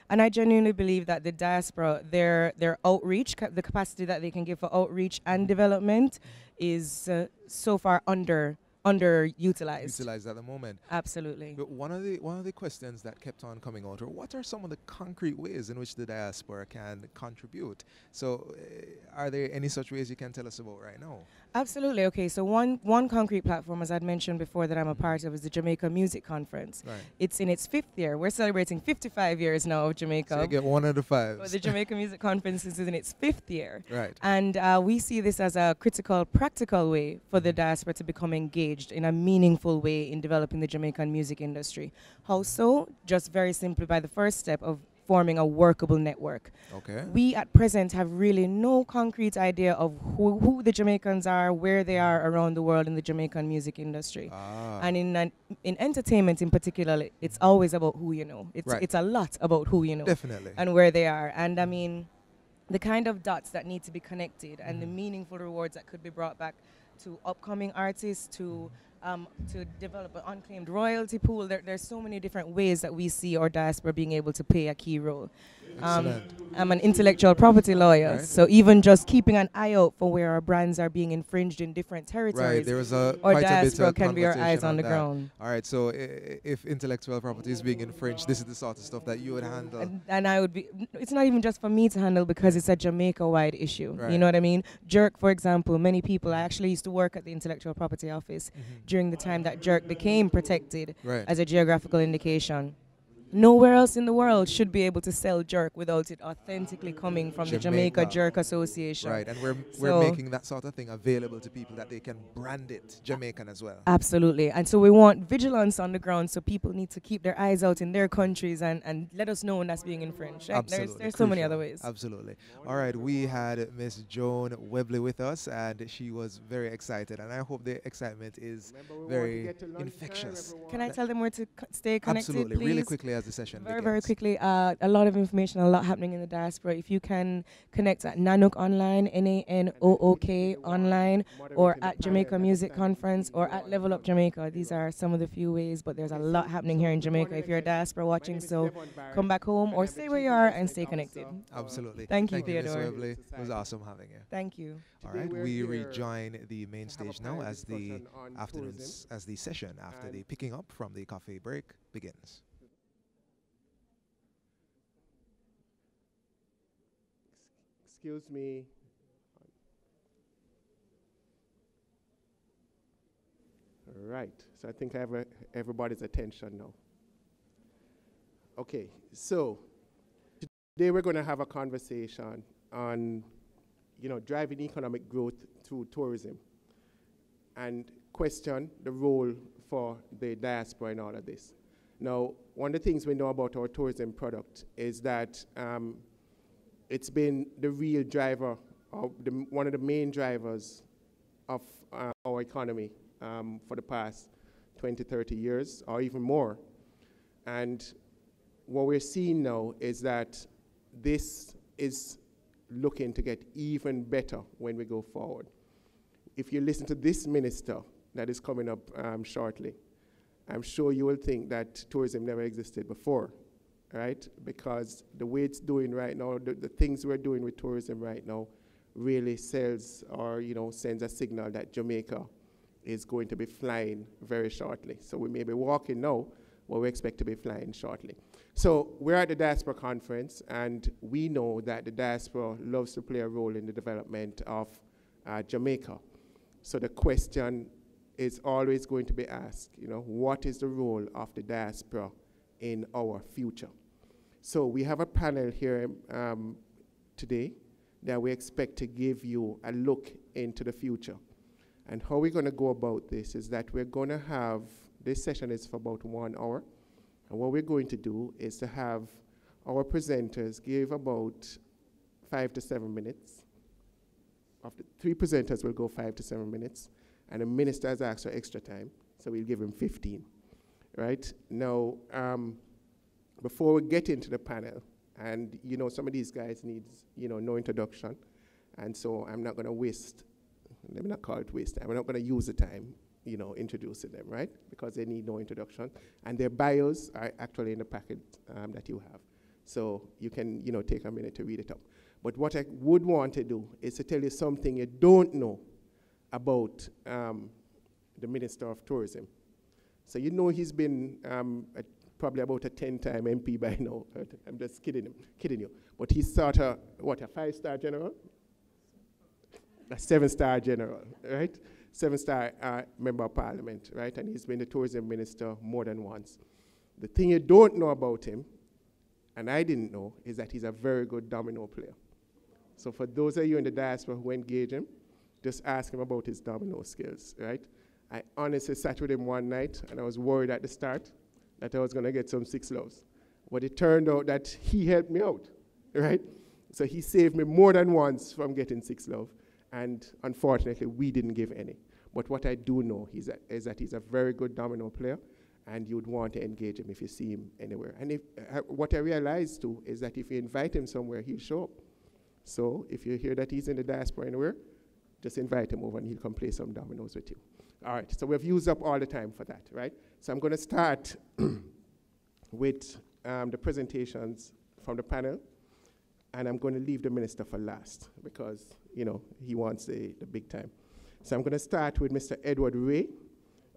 And I genuinely believe that the diaspora, their outreach, the capacity that they can give for outreach and development is so far underutilized At the moment. Absolutely. But one of the questions that kept on coming out are what are some of the concrete ways in which the diaspora can contribute? So are there any such ways you can tell us about right now? Absolutely. Okay, so one concrete platform, as I'd mentioned before, that I'm a part of is the Jamaica Music Conference. It's in its 5th year. We're celebrating 55 years now of Jamaica. So you get one of the 5s. Well, the Jamaica Music Conference is in its 5th year. Right. And we see this as a critical, practical way for the diaspora to become engaged in a meaningful way in developing the Jamaican music industry. How so? Just very simply by the first step of forming a workable network. Okay. We at present have really no concrete idea of who the Jamaicans are, where they are around the world in the Jamaican music industry. And in entertainment in particular, it's always about who you know. It's a lot about who you know. Definitely. And where they are. And I mean, the kind of dots that need to be connected and the meaningful rewards that could be brought back to upcoming artists, to develop an unclaimed royalty pool. There's so many different ways that we see our diaspora being able to play a key role. I'm an intellectual property lawyer, so even just keeping an eye out for where our brands are being infringed in different territories, Right, there was our quite a bit diaspora of can be our eyes conversation on the that. ground. All right, so if intellectual property is being infringed, this is the sort of stuff that you would handle. And I would be, it's not even just for me to handle because it's a Jamaica-wide issue. Right. You know what I mean? Jerk, for example, many people, I actually used to work at the intellectual property office during the time that Jerk became protected as a geographical indication. nowhere else in the world should be able to sell jerk without it authentically coming from the Jamaica Jerk Association. Right, and we're making that sort of thing available to people that they can brand it Jamaican as well. Absolutely. And so we want vigilance on the ground, so people need to keep their eyes out in their countries and let us know when that's being infringed. Right? Absolutely. There's so many other ways. Absolutely. All right, we had Miss Joan Webley with us, and she was very excited, and I hope the excitement is very infectious. Can I tell them where to stay connected, Absolutely. please? Really quickly as the session begins. Very quickly. A lot of information, a lot happening in the diaspora. If you can connect at Nanook Online, NANOOK Online, or at Jamaica Music Conference, or at Level Up Jamaica. These are some of the few ways, but there's a lot happening here in Jamaica if you're a diaspora watching, so come back home or stay where you are and stay connected. Absolutely. Thank you, Ms. Theodore. Webley. It was awesome having you. Thank you. All right, we rejoin the main stage now as the session after the picking up from the coffee break begins. Excuse me. All right, so I think I have everybody's attention now. Okay, so today we're going to have a conversation on, driving economic growth through tourism and question the role for the diaspora in all of this. Now, one of the things we know about our tourism product is that it's been the real driver, or one of the main drivers of our economy for the past 20, 30 years, or even more. And what we're seeing now is that this is looking to get even better when we go forward. If you listen to this minister that is coming up shortly, I'm sure you will think that tourism never existed before, right? Because the way it's doing right now, the things we're doing with tourism right now really sells or, sends a signal that Jamaica is going to be flying very shortly. So we may be walking now, but we expect to be flying shortly. So we're at the Diaspora Conference, and we know that the diaspora loves to play a role in the development of Jamaica. So the question is always going to be asked, what is the role of the diaspora in our future? So we have a panel here today that we expect to give you a look into the future. And how we're going to go about this is that we're going to have, this session is for about 1 hour. And what we're going to do is to have our presenters give about 5 to 7 minutes. Of the 3 presenters will go 5 to 7 minutes. And the minister has asked for extra time, so we'll give him 15. Right? Now, before we get into the panel, and some of these guys need no introduction, and so I'm not going to waste, let me not call it waste time, I'm not going to use the time introducing them, right? Because they need no introduction. And their bios are actually in the packet that you have. So you can take a minute to read it up. But what I would want to do is to tell you something you don't know about the Minister of Tourism. So he's been probably about a 10-time MP by now. I'm just kidding you. But he's sort of, a 5-star general? A 7-star general, right? 7-star member of parliament, right? And he's been the tourism minister more than once. The thing you don't know about him, and I didn't know, is that he's a very good domino player. So for those of you in the diaspora who engage him, just ask him about his domino skills, right? I honestly sat with him one night, and I was worried at the start that I was going to get some 6 loaves. But it turned out that he helped me out, right? So he saved me more than once from getting 6 loaves. And unfortunately, we didn't give any. But what I do know is that he's a very good domino player, and you'd want to engage him if you see him anywhere. And what I realized, too, is that if you invite him somewhere, he'll show up. So if you hear that he's in the diaspora anywhere, just invite him over, and he'll come play some dominoes with you. All right, so we've used up all the time for that, right? So I'm going to start with the presentations from the panel, and I'm going to leave the minister for last because, he wants the big time. So I'm going to start with Mr. Edward Ray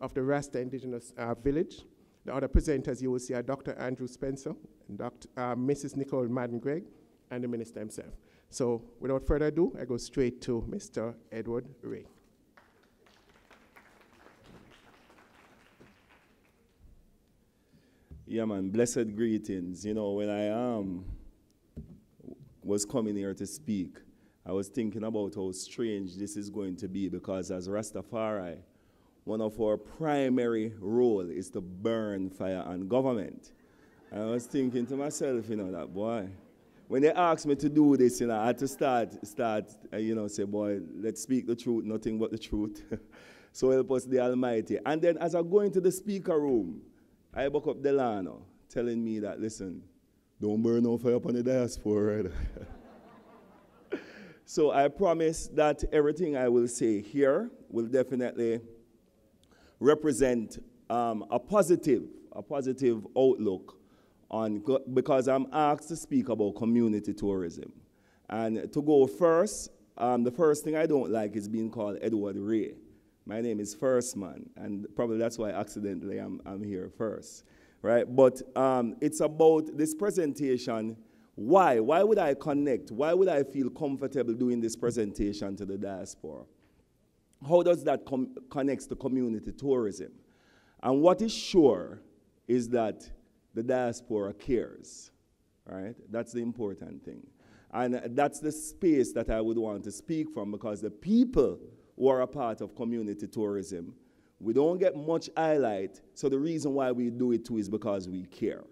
of the Rasta Indigenous Village. The other presenters you will see are Dr. Andrew Spencer, and Mrs. Nicole Madden-Gregg, and the minister himself. So without further ado, I go straight to Mr. Edward Ray. Yeah, man, blessed greetings. You know, when I was coming here to speak, I was thinking about how strange this is going to be, because as Rastafari, one of our primary role is to burn fire on government. And I was thinking to myself, you know, that boy, when they asked me to do this, you know, I had to start, you know, say, boy, let's speak the truth, nothing but the truth. So help us the Almighty. And then as I go into the speaker room, I woke up Delano telling me that, listen, don't burn no fire upon the diaspora. So I promise that everything I will say here will definitely represent a positive outlook on, because I'm asked to speak about community tourism. And to go first, the first thing I don't like is being called Edward Ray. My name is First Man, and probably that's why accidentally I'm here first, right? But it's about this presentation. Why? Why would I connect? Why would I feel comfortable doing this presentation to the diaspora? How does that connect to community tourism? And what is sure is that the diaspora cares, right? That's the important thing. And that's the space that I would want to speak from, because the people who are a part of community tourism, we don't get much highlight. So the reason why we do it too is because we care.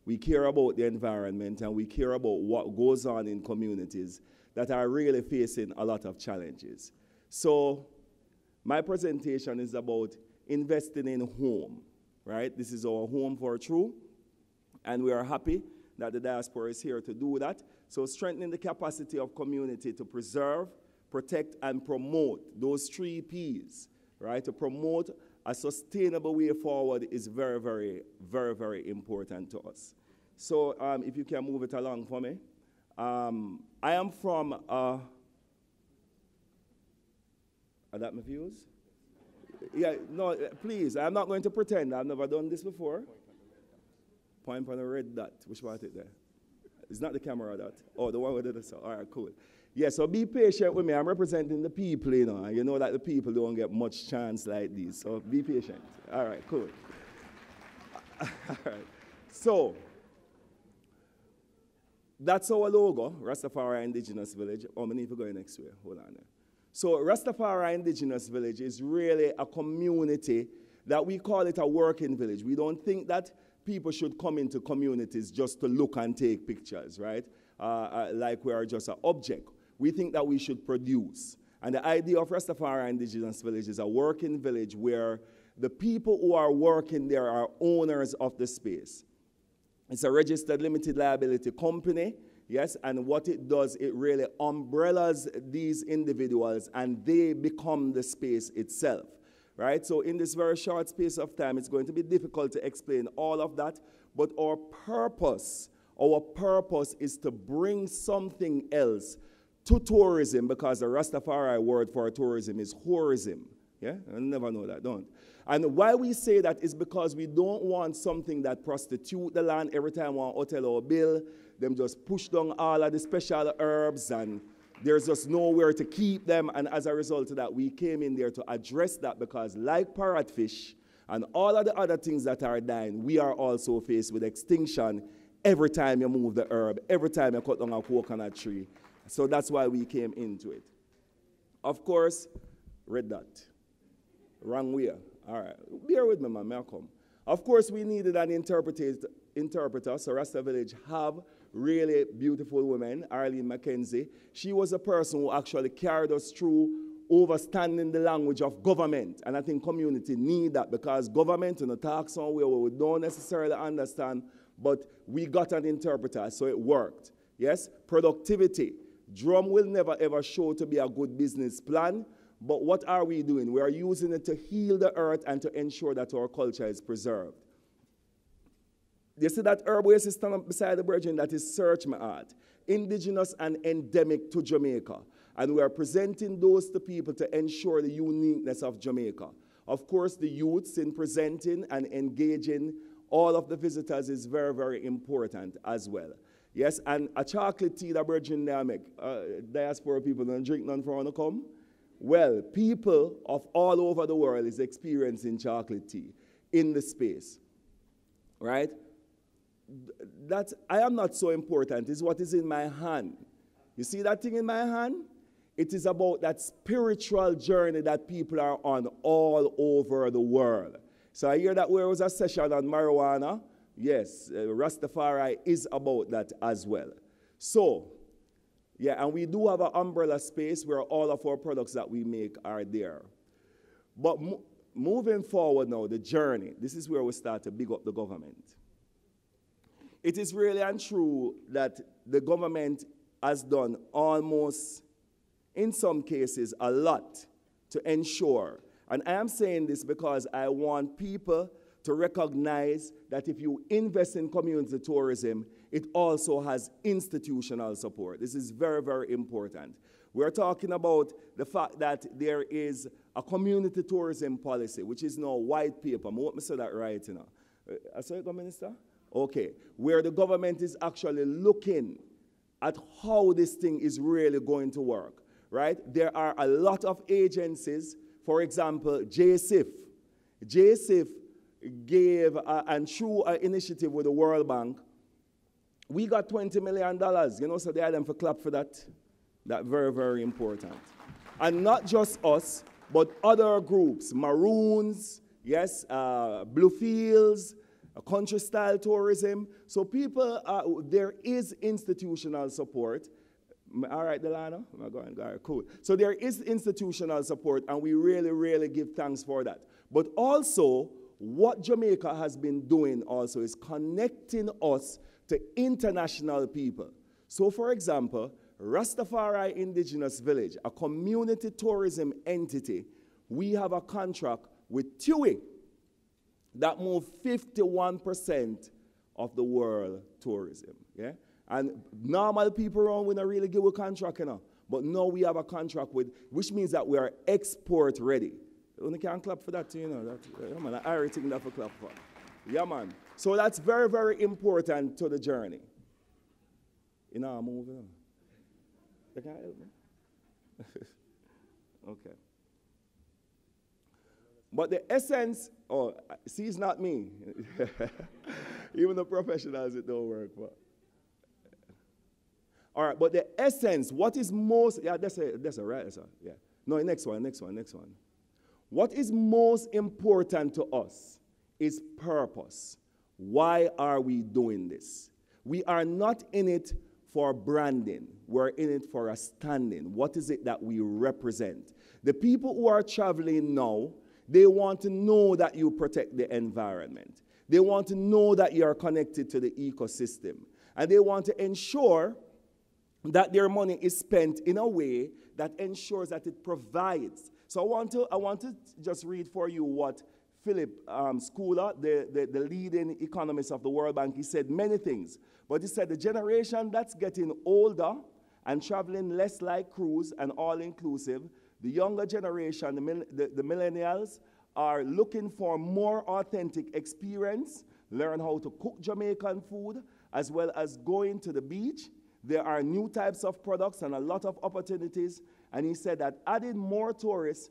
We care about the environment, and we care about what goes on in communities that are really facing a lot of challenges. So my presentation is about investing in home, right? This is our home for true, and we are happy that the diaspora is here to do that. So strengthening the capacity of community to preserve, protect, and promote those 3 Ps, right? To promote a sustainable way forward is very, very, very, very important to us. So if you can move it along for me. I am from, are that my views? Yeah, no, please, I'm not going to pretend. I've never done this before. Point on the red dot. Which one is it there? It's not the camera dot. Oh, the one with the, all right, cool. Yeah, so be patient with me. I'm representing the people, you know. And you know that the people don't get much chance like this. So be patient. All right, cool. All right. So that's our logo, Rastafari Indigenous Village. Oh, I need to go next way. Hold on there. So Rastafari Indigenous Village is really a community that we call it a working village. We don't think that people should come into communities just to look and take pictures, right? Like we are just an object. We think that we should produce. And the idea of Rastafari Indigenous Village is a working village where the people who are working there are owners of the space. It's a registered limited liability company, yes, and what it does, it really umbrellas these individuals and they become the space itself, right? So in this very short space of time, it's going to be difficult to explain all of that, but our purpose is to bring something else to tourism, because the Rastafari word for tourism is tourism. Yeah, I never know that, don't. And why we say that is because we don't want something that prostitute the land. Every time one hotel or bill, them just push down all of the special herbs, and there's just nowhere to keep them. And as a result of that, we came in there to address that, because like parrotfish and all of the other things that are dying, we are also faced with extinction every time you move the herb, every time you cut down a coconut tree. So that's why we came into it. Of course, red dot. Wrong way. All right. Bear with me, man. May I come? Of course, we needed an interpreter. So Rasta Village have really beautiful women. Arlene McKenzie. She was a person who actually carried us through understanding the language of government. And I think community need that, because government, you know, talks somewhere where we don't necessarily understand, but we got an interpreter, so it worked. Yes? Productivity. Drum will never ever show to be a good business plan. But what are we doing? We are using it to heal the earth and to ensure that our culture is preserved. You see that herb where you stand up beside the virgin, that is Search My Heart, indigenous and endemic to Jamaica. And we are presenting those to people to ensure the uniqueness of Jamaica. Of course, the youths in presenting and engaging all of the visitors is very, very important as well. Yes, and a chocolate tea that virgin there make. Diaspora people don't drink none for want to come. Well, people of all over the world is experiencing chocolate tea in the space, right? I am not so important. It's what is in my hand. You see that thing in my hand? It is about that spiritual journey that people are on all over the world. So I hear that there was a session on marijuana. Yes, Rastafari is about that as well. So, yeah, and we do have an umbrella space where all of our products that we make are there. But moving forward now, the journey, this is where we start to big up the government. It is really and true that the government has done almost, in some cases, a lot to ensure. And I am saying this because I want people to recognize that if you invest in community tourism, it also has institutional support. This is very, very important. We're talking about the fact that there is a community tourism policy, which is now white paper. I want me to say that right, you know. I saw it, Minister? Okay. Where the government is actually looking at how this thing is really going to work, right? There are a lot of agencies, for example, JSIF. JSIF gave, and through an initiative with the World Bank, we got $20 million, you know, so they had them for clap for that. That's very, very important. And not just us, but other groups, Maroons, yes, Bluefields, country-style tourism. So people, there is institutional support. All right, Delano? All right, cool. So there is institutional support, and we really, really give thanks for that. But also, what Jamaica has been doing also is connecting us to international people. So, for example, Rastafari Indigenous Village, a community tourism entity, we have a contract with TUI that move 51% of the world tourism. Yeah? And normal people around, we don't really give a contract, you know. But now we have a contract with, which means that we are export ready. You can't clap for that, you know. That, yeah, man, I already think that for clap for. Yeah, man. So that's very, very important to the journey. You know, I'm moving on. You can't help me? Okay. But the essence, oh, see, it's not me. Even the professionals, it don't work. But. All right, but the essence, what is most, yeah, that's a right, that's a, yeah. No, next one. What is most important to us is purpose. Why are we doing this? We are not in it for branding. We're in it for a standing. What is it that we represent? The people who are traveling now, they want to know that you protect the environment. They want to know that you are connected to the ecosystem. And they want to ensure that their money is spent in a way that ensures that it provides. So I want to just read for you what Philip Schooler, the leading economist of the World Bank, he said many things. But he said the generation that's getting older and traveling less like cruise and all-inclusive, the younger generation, the millennials, are looking for more authentic experience, learn how to cook Jamaican food, as well as going to the beach. There are new types of products and a lot of opportunities. And he said that adding more tourists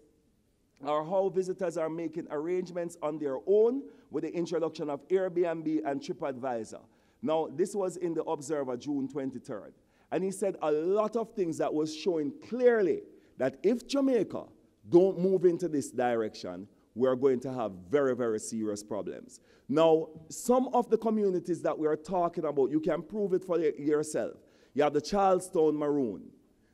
or how visitors are making arrangements on their own with the introduction of Airbnb and TripAdvisor. Now, this was in the Observer, June 23rd. And he said a lot of things that was showing clearly that if Jamaica don't move into this direction, we're going to have very, very serious problems. Now, some of the communities that we are talking about, you can prove it for yourself. You have the Charlestown Maroon,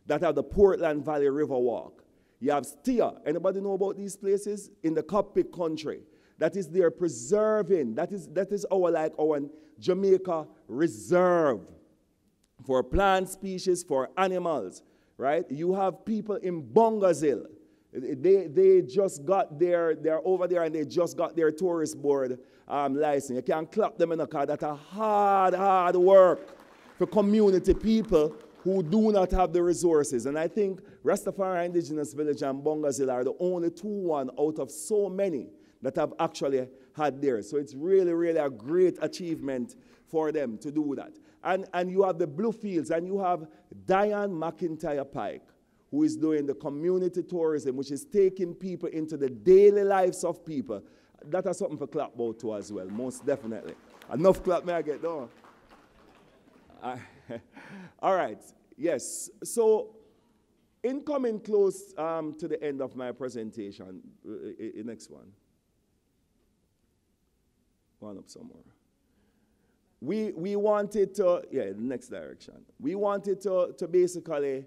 that have the Portland Valley River Walk. You have Stia. Anybody know about these places? In the Coptic country. That is their preserving. That is our Jamaica reserve for plant species, for animals, right? You have people in Bongazil. They just got they're over there and they just got their tourist board license. You can't clap them in the car. That's a hard work for community people who do not have the resources. And I think Rastafari Indigenous Village and Bongazil are the only two out of so many that have actually had theirs. So it's really, really a great achievement for them to do that. And you have the Bluefields, and you have Diane McIntyre Pike, who is doing the community tourism, which is taking people into the daily lives of people. that is something for clap about too as well, most definitely. Enough clap may I get down. All right, yes. So in coming close to the end of my presentation, next one. One up somewhere. We wanted to, the next direction. We wanted to basically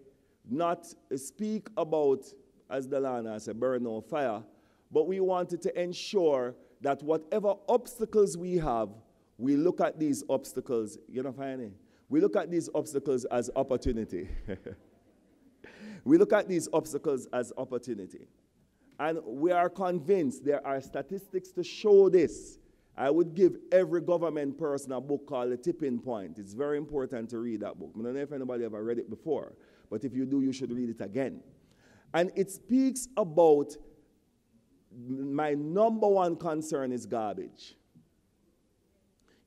not speak about, as Delana said, burn no fire, but we wanted to ensure that whatever obstacles we have, we look at these obstacles, you know, finding? We look at these obstacles as opportunity. We look at these obstacles as opportunity. And we are convinced there are statistics to show this. I would give every government person a book called The Tipping Point. It's very important to read that book. I don't know if anybody ever read it before, but if you do, you should read it again. And it speaks about my number one concern is garbage.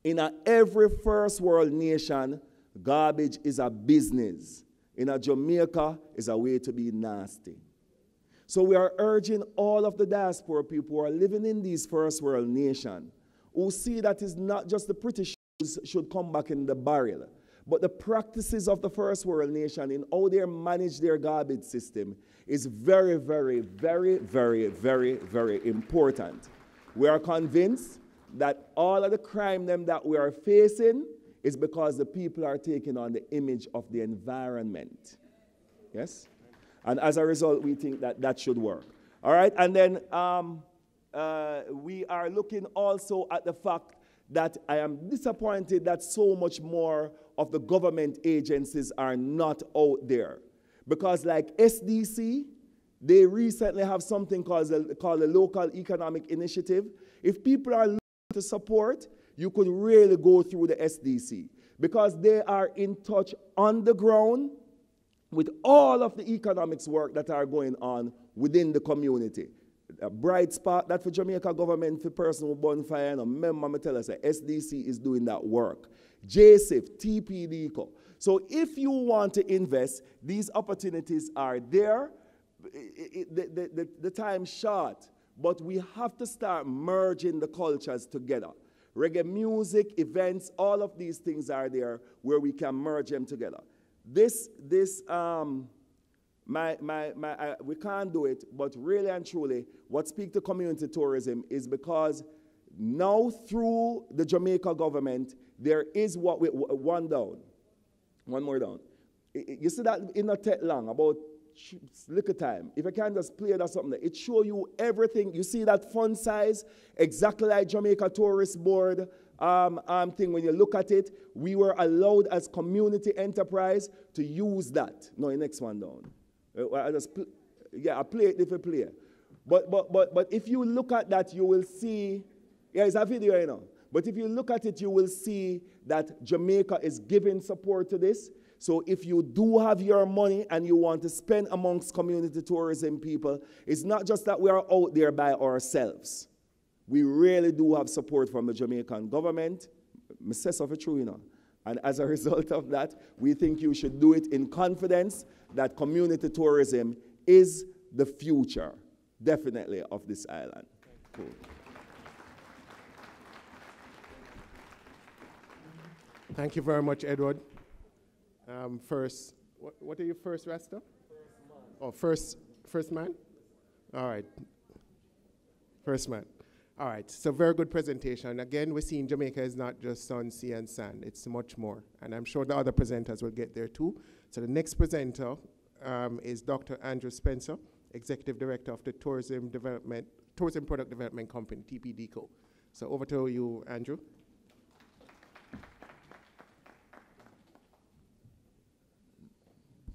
In every first world nation, garbage is a business. In Jamaica, it's a way to be nasty. So we are urging all of the diaspora people who are living in these first world nations who see that it's not just the British should come back in the barrel, but the practices of the first world nation in how they manage their garbage system is very, very, very, very, very, very important. We are convinced that all of the crime that we are facing is because the people are taking on the image of the environment. Yes? And as a result, we think that that should work. All right? And then we are looking also at the fact that I am disappointed that so much more of the government agencies are not out there. Because like SDC, they recently have something called the Local Economic Initiative. If people are looking to support, you could really go through the SDC because they are in touch on the ground with all of the economics work that are going on within the community. A bright spot that for Jamaica government for personal bonfire, and remember me tell us that SDC is doing that work. JSIF, TPDCO. So if you want to invest, these opportunities are there. The time's short, but we have to start merging the cultures together. Reggae music, events, all of these things are there where we can merge them together. We can't do it, but really and truly, what speaks to community tourism is because now through the Jamaica government, there is one more down. You see that in a take long, about little time. If I can just play that something, it shows you everything. You see that font size, exactly like Jamaica Tourist Board thing. When you look at it, we were allowed as community enterprise to use that. No, the next one down. I play it if I play. But if you look at that, you will see, it's a video, you know. But if you look at it, you will see that Jamaica is giving support to this. So if you do have your money and you want to spend amongst community tourism people, it's not just that we are out there by ourselves. We really do have support from the Jamaican government. I say so for true, you know. And as a result of that, we think you should do it in confidence that community tourism is the future, definitely, of this island. Cool. Thank you very much, Edward. First, what are you first, Rasta? Oh, first man? All right. First man. All right, so very good presentation. Again, we're seeing Jamaica is not just sun, sea, and sand. It's much more. And I'm sure the other presenters will get there too. So the next presenter is Dr. Andrew Spencer, Executive Director of the Tourism Product Development Company, TPDCO. So over to you, Andrew.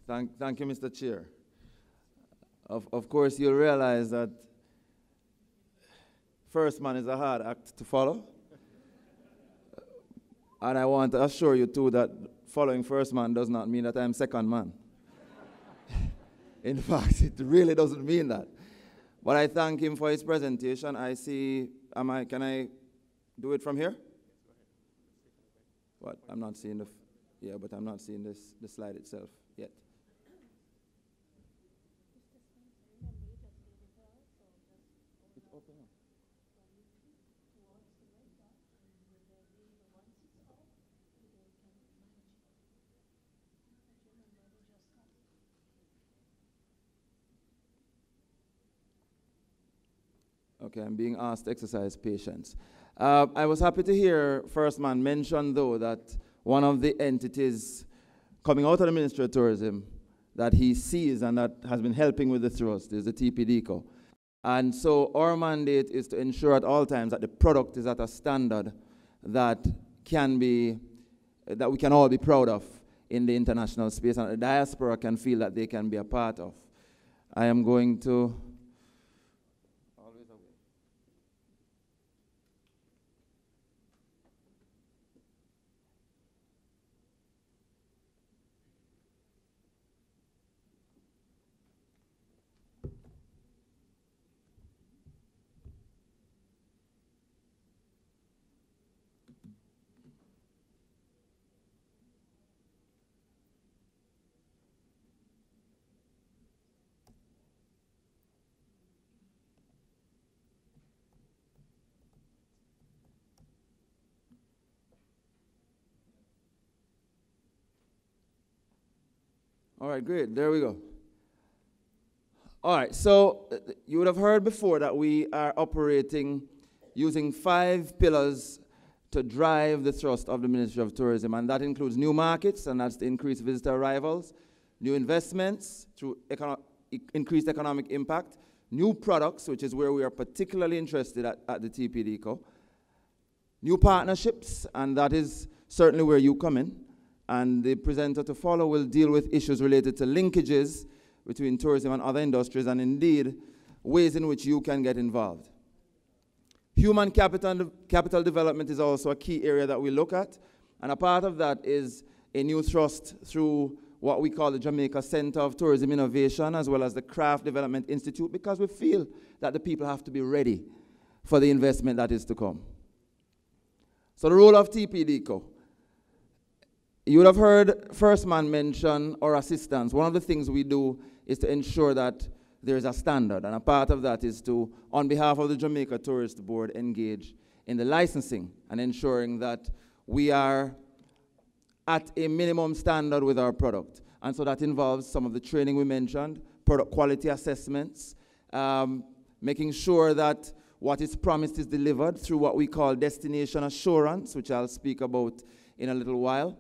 Thank you, Mr. Chair. Of course, you'll realize that first man is a hard act to follow. And I want to assure you too that following first man does not mean that I'm second man. In fact, it really doesn't mean that. But I thank him for his presentation. I see, can I do it from here? What? I'm not seeing but I'm not seeing the slide itself yet. Okay, I'm being asked to exercise patience. I was happy to hear First Man mention, though, that one of the entities coming out of the Ministry of Tourism that he sees and that has been helping with the thrust is the TPDCO. And so our mandate is to ensure at all times that the product is at a standard that we can all be proud of in the international space, and the diaspora can feel that they can be a part of. I am going to all right, great. There we go. All right, so you would have heard before that we are operating using 5 pillars to drive the thrust of the Ministry of Tourism, and that includes new markets, and that's to increase visitor arrivals, new investments through increased economic impact, new products, which is where we are particularly interested at the TPDCO, new partnerships, and that is certainly where you come in. And the presenter to follow will deal with issues related to linkages between tourism and other industries, and indeed ways in which you can get involved. Human capital development is also a key area that we look at, and a part of that is a new thrust through what we call the Jamaica Center of Tourism Innovation, as well as the Craft Development Institute, because we feel that the people have to be ready for the investment that is to come. So the role of TPDCO. You would have heard First Man mention our assistance. One of the things we do is to ensure that there is a standard, and a part of that is to, on behalf of the Jamaica Tourist Board, engage in the licensing and ensuring that we are at a minimum standard with our product. And so that involves some of the training we mentioned, product quality assessments, making sure that what is promised is delivered through what we call destination assurance, which I'll speak about in a little while.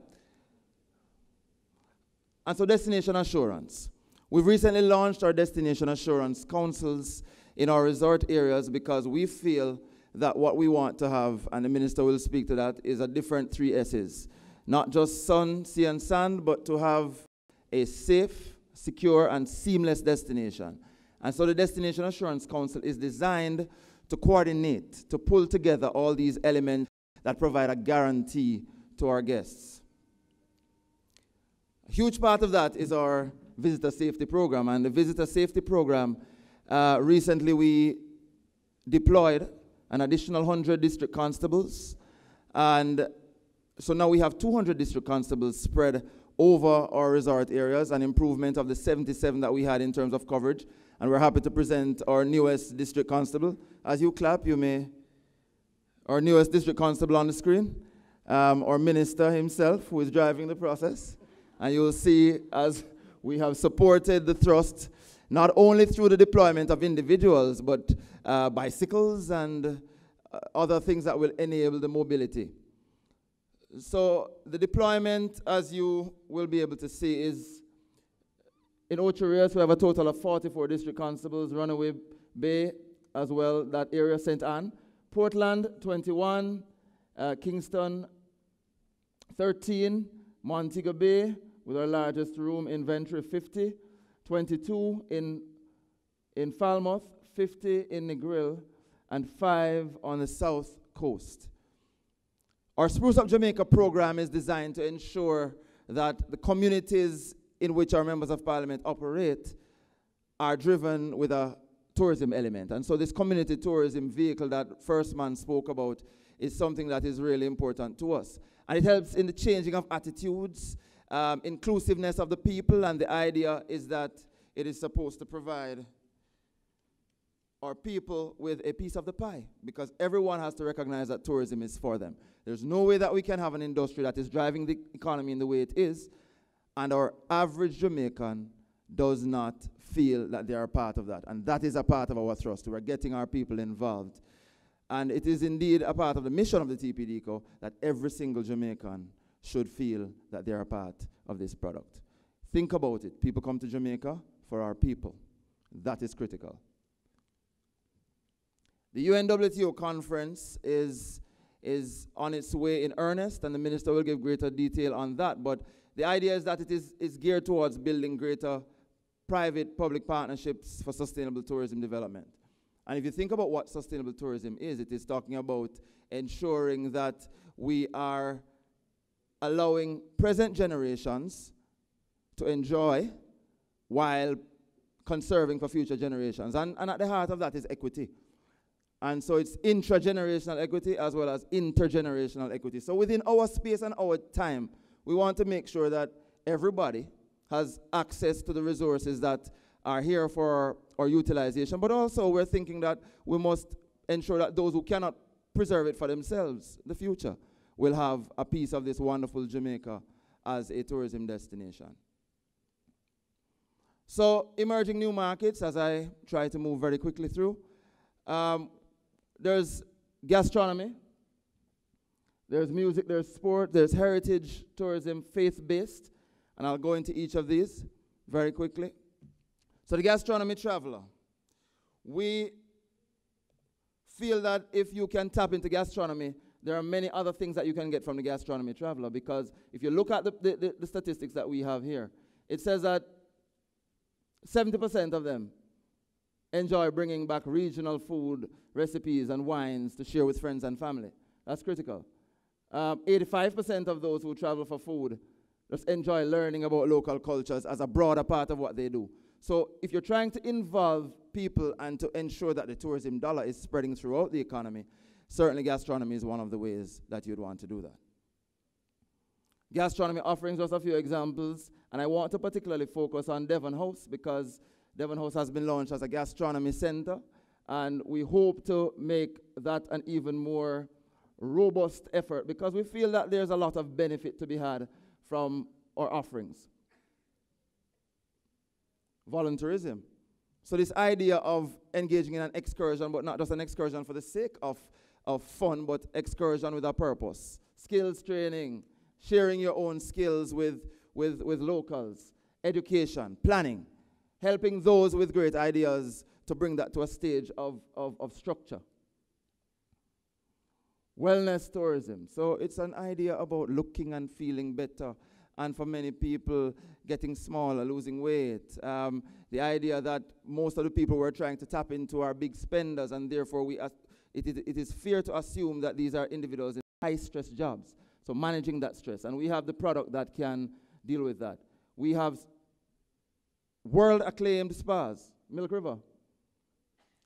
And so destination assurance. We've recently launched our destination assurance councils in our resort areas because we feel that what we want to have, and the minister will speak to that, is a different 3 S's. Not just sun, sea, and sand, but to have a safe, secure, and seamless destination. And so the Destination Assurance Council is designed to coordinate, to pull together all these elements that provide a guarantee to our guests. A huge part of that is our visitor safety program, and the visitor safety program, recently we deployed an additional 100 district constables, and so now we have 200 district constables spread over our resort areas, an improvement of the 77 that we had in terms of coverage, and we're happy to present our newest district constable. As you clap, you may, our newest district constable on the screen, our minister himself, who is driving the process. And you'll see as we have supported the thrust, not only through the deployment of individuals, but bicycles and other things that will enable the mobility. So the deployment, as you will be able to see, is in Ocho Rios, we have a total of 44 district constables, Runaway Bay as well, that area, St. Anne. Portland, 21, Kingston, 13, Montego Bay, with our largest room inventory, 50, 22 in Falmouth, 50 in Negril, and 5 on the south coast. Our Spruce Up Jamaica program is designed to ensure that the communities in which our members of parliament operate are driven with a tourism element. And so this community tourism vehicle that First Man spoke about is something that is really important to us. And it helps in the changing of attitudes, inclusiveness of the people, and the idea is that it is supposed to provide our people with a piece of the pie, because everyone has to recognize that tourism is for them. There's no way that we can have an industry that is driving the economy in the way it is, and our average Jamaican does not feel that they are part of that. And that is a part of our thrust. We're getting our people involved. And it is indeed a part of the mission of the TPDCO that every single Jamaican should feel that they are part of this product. Think about it. People come to Jamaica for our people. That is critical. The UNWTO conference is on its way in earnest, and the minister will give greater detail on that. But the idea is that it is geared towards building greater private-public partnerships for sustainable tourism development. And if you think about what sustainable tourism is, it is talking about ensuring that we are allowing present generations to enjoy while conserving for future generations. And at the heart of that is equity. And so it's intragenerational equity as well as intergenerational equity. So within our space and our time, we want to make sure that everybody has access to the resources that are here for our utilization. But also we're thinking that we must ensure that those who cannot preserve it for themselves, the future, will have a piece of this wonderful Jamaica as a tourism destination. So emerging new markets, as I try to move very quickly through. There's gastronomy, there's music, there's sport, there's heritage tourism, faith-based, and I'll go into each of these very quickly. So the gastronomy traveler. We feel that if you can tap into gastronomy, there are many other things that you can get from the gastronomy traveler, because if you look at the statistics that we have here, it says that 70% of them enjoy bringing back regional food, recipes, and wines to share with friends and family. That's critical. 85% of those who travel for food just enjoy learning about local cultures as a broader part of what they do. So if you're trying to involve people and to ensure that the tourism dollar is spreading throughout the economy, certainly gastronomy is one of the ways that you'd want to do that. Gastronomy offerings, just a few examples, and I want to particularly focus on Devon House, because Devon House has been launched as a gastronomy center, and we hope to make that an even more robust effort, because we feel that there's a lot of benefit to be had from our offerings. Volunteerism. So this idea of engaging in an excursion, but not just an excursion for the sake of fun, but excursion with a purpose. Skills training, sharing your own skills with locals, education, planning, helping those with great ideas to bring that to a stage of structure. Wellness tourism. So it's an idea about looking and feeling better, and for many people, getting smaller, losing weight. The idea that most of the people we're trying to tap into are big spenders, and therefore it is fair to assume that these are individuals in high-stress jobs. So managing that stress. And we have the product that can deal with that. We have world-acclaimed spas, Milk River.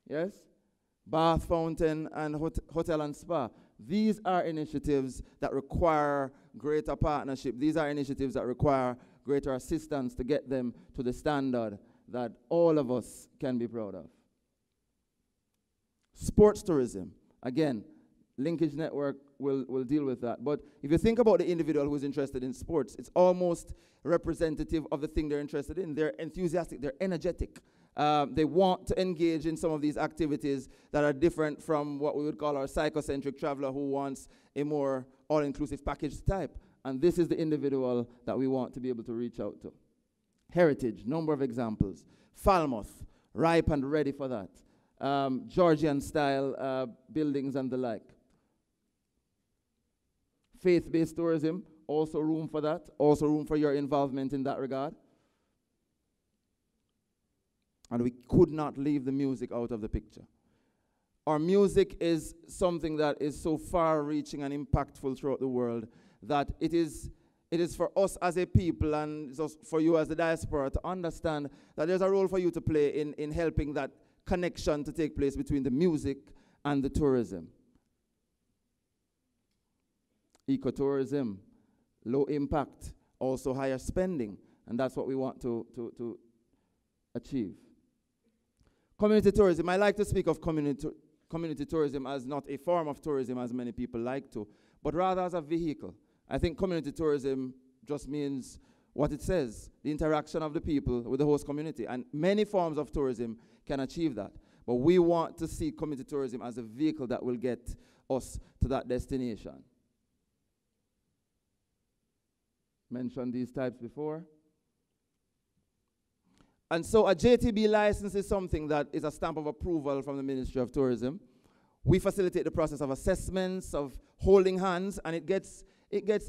Yes? Bath, fountain, and hotel and spa. These are initiatives that require greater partnership. These are initiatives that require greater assistance to get them to the standard that all of us can be proud of. Sports tourism. Again, Linkage Network will deal with that. But if you think about the individual who's interested in sports, it's almost representative of the thing they're interested in. They're enthusiastic, they're energetic. They want to engage in some of these activities that are different from what we would call our psychocentric traveler who wants a more all-inclusive package type. And this is the individual that we want to be able to reach out to. Heritage, number of examples. Falmouth, ripe and ready for that. Georgian-style buildings and the like. Faith-based tourism, also room for that, also room for your involvement in that regard. And we could not leave the music out of the picture. Our music is something that is so far-reaching and impactful throughout the world that it is for us as a people and for you as the diaspora to understand that there's a role for you to play in helping that connection to take place between the music and the tourism. Ecotourism, low impact, also higher spending, and that's what we want to achieve. Community tourism. I like to speak of community tourism as not a form of tourism as many people like to, but rather as a vehicle. I think community tourism just means what it says, the interaction of the people with the host community. And many forms of tourism can achieve that. But we want to see community tourism as a vehicle that will get us to that destination. Mentioned these types before. And so a JTB license is something that is a stamp of approval from the Ministry of Tourism. We facilitate the process of assessments, of holding hands, and it gets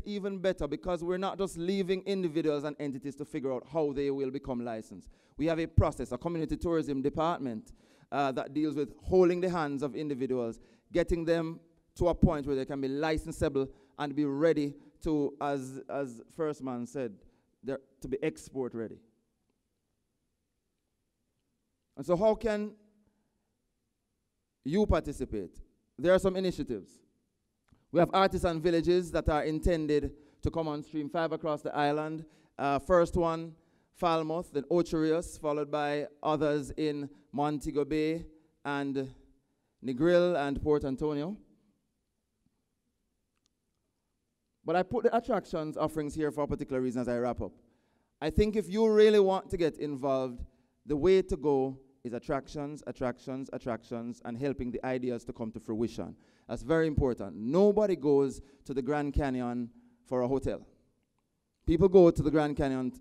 even better because we're not just leaving individuals and entities to figure out how they will become licensed. We have a process, a community tourism department that deals with holding the hands of individuals, getting them to a point where they can be licensable and be ready to, as First Man said, to be export ready. And so how can you participate? There are some initiatives. We have artisan villages that are intended to come on stream, 5 across the island. First one, Falmouth, then Ocho followed by others in Montego Bay and Negril and Port Antonio. But I put the attractions offerings here for a particular reason as I wrap up. I think if you really want to get involved, the way to go is attractions, attractions, attractions, and helping the ideas to come to fruition. That's very important. Nobody goes to the Grand Canyon for a hotel. People go to the Grand Canyon.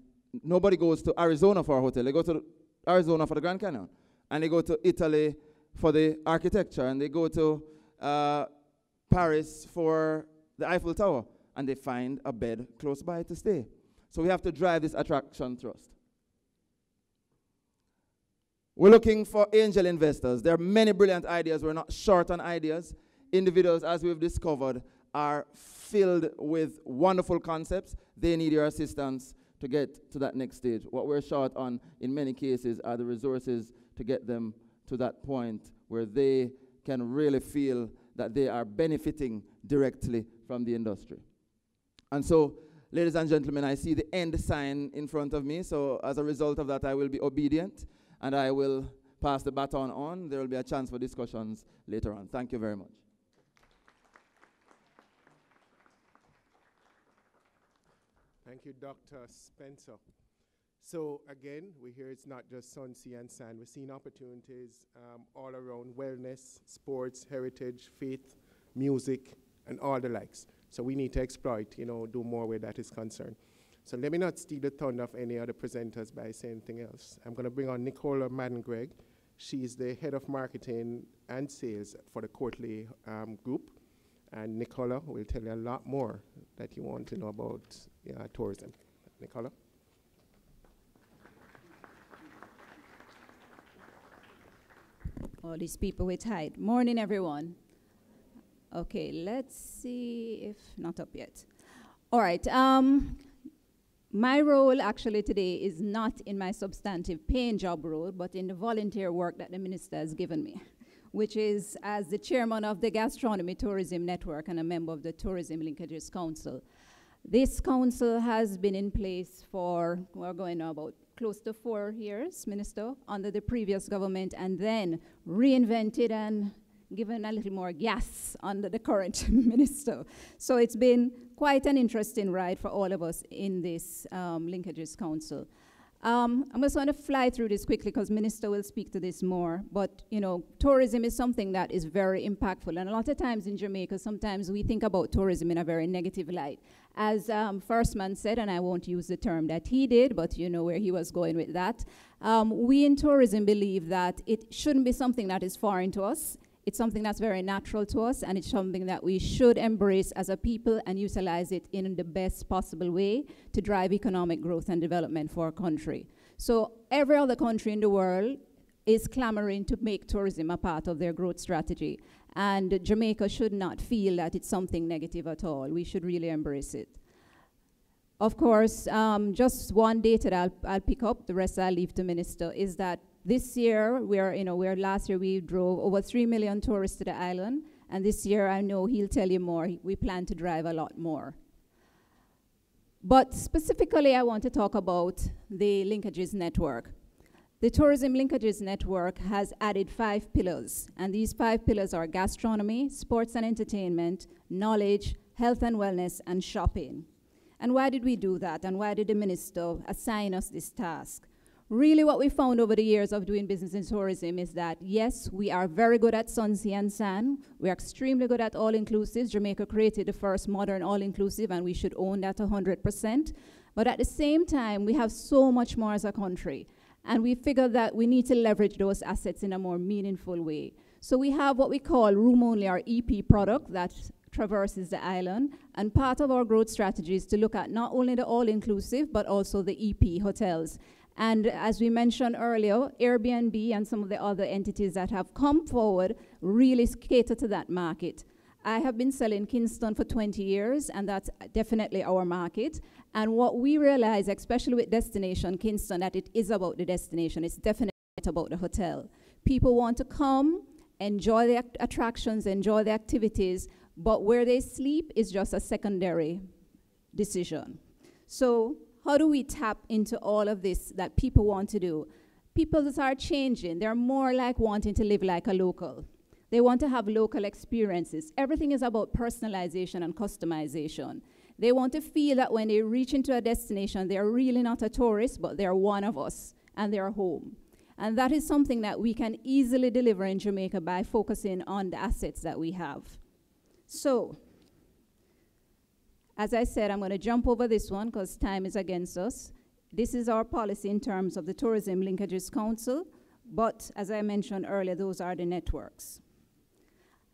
Nobody goes to Arizona for a hotel. They go to Arizona for the Grand Canyon. And they go to Italy for the architecture. And they go to Paris for the Eiffel Tower. And they find a bed close by to stay. So we have to drive this attraction thrust. We're looking for angel investors. There are many brilliant ideas. We're not short on ideas. Individuals, as we've discovered, are filled with wonderful concepts. They need your assistance to get to that next stage. What we're short on, in many cases, are the resources to get them to that point where they can really feel that they are benefiting directly from the industry. And so, ladies and gentlemen, I see the end sign in front of me. So as a result of that, I will be obedient. And I will pass the baton on. There will be a chance for discussions later on. Thank you very much. Thank you, Dr. Spencer. So again, we hear it's not just sun, sea, and sand. We're seeing opportunities all around wellness, sports, heritage, faith, music, and all the likes. So we need to exploit, do more where that is concerned. So let me not steal the thunder of any other presenters by saying anything else. I'm going to bring on Nicola Madden-Gregg. She's the head of marketing and sales for the Courtley group. And Nicola will tell you a lot more that you want to know about tourism. Nicola? All these people with height. Morning, everyone. Okay, let's see if not up yet. All right. My role actually today is not in my substantive paying job role, but in the volunteer work that the minister has given me, which is as the chairman of the Gastronomy Tourism Network and a member of the Tourism Linkages Council. This council has been in place for, we're going now about close to 4 years, Minister, under the previous government, and then reinvented and given a little more gas under the current minister. So it's been quite an interesting ride for all of us in this Linkages Council. I'm just going to fly through this quickly because Minister will speak to this more. But, tourism is something that is very impactful. And a lot of times in Jamaica, sometimes we think about tourism in a very negative light. As First Man said, and I won't use the term that he did, but you know where he was going with that. We in tourism believe that it shouldn't be something that is foreign to us. It's something that's very natural to us, and it's something that we should embrace as a people and utilize it in the best possible way to drive economic growth and development for our country. So every other country in the world is clamoring to make tourism a part of their growth strategy. And Jamaica should not feel that it's something negative at all. We should really embrace it. Of course, just one data that I'll pick up, the rest I'll leave to Minister, is that this year, last year we drove over 3 million tourists to the island, and this year I know he'll tell you more. We plan to drive a lot more. But specifically, I want to talk about the Linkages Network. The Tourism Linkages Network has added 5 pillars, and these 5 pillars are gastronomy, sports and entertainment, knowledge, health and wellness, and shopping. And why did we do that? And why did the minister assign us this task? Really what we found over the years of doing business in tourism is that, yes, we are very good at sun, sea, and sand. We are extremely good at all-inclusives. Jamaica created the first modern all-inclusive, and we should own that 100%. But at the same time, we have so much more as a country. And we figured that we need to leverage those assets in a more meaningful way. So we have what we call room only, our EP product that traverses the island. And part of our growth strategy is to look at not only the all-inclusive, but also the EP hotels. And as we mentioned earlier, Airbnb and some of the other entities that have come forward really cater to that market. I have been selling Kingston for 20 years, and that's definitely our market. And what we realize, especially with Destination Kingston, that it is about the destination. It's definitely about the hotel. People want to come, enjoy the attractions, enjoy the activities, but where they sleep is just a secondary decision. So how do we tap into all of this that people want to do? People are changing. They're more like wanting to live like a local. They want to have local experiences. Everything is about personalization and customization. They want to feel that when they reach into a destination, they're really not a tourist, but they're one of us, and they're home. And that is something that we can easily deliver in Jamaica by focusing on the assets that we have. So, as I said, I'm going to jump over this one because time is against us. This is our policy in terms of the Tourism Linkages Council, but as I mentioned earlier, those are the networks.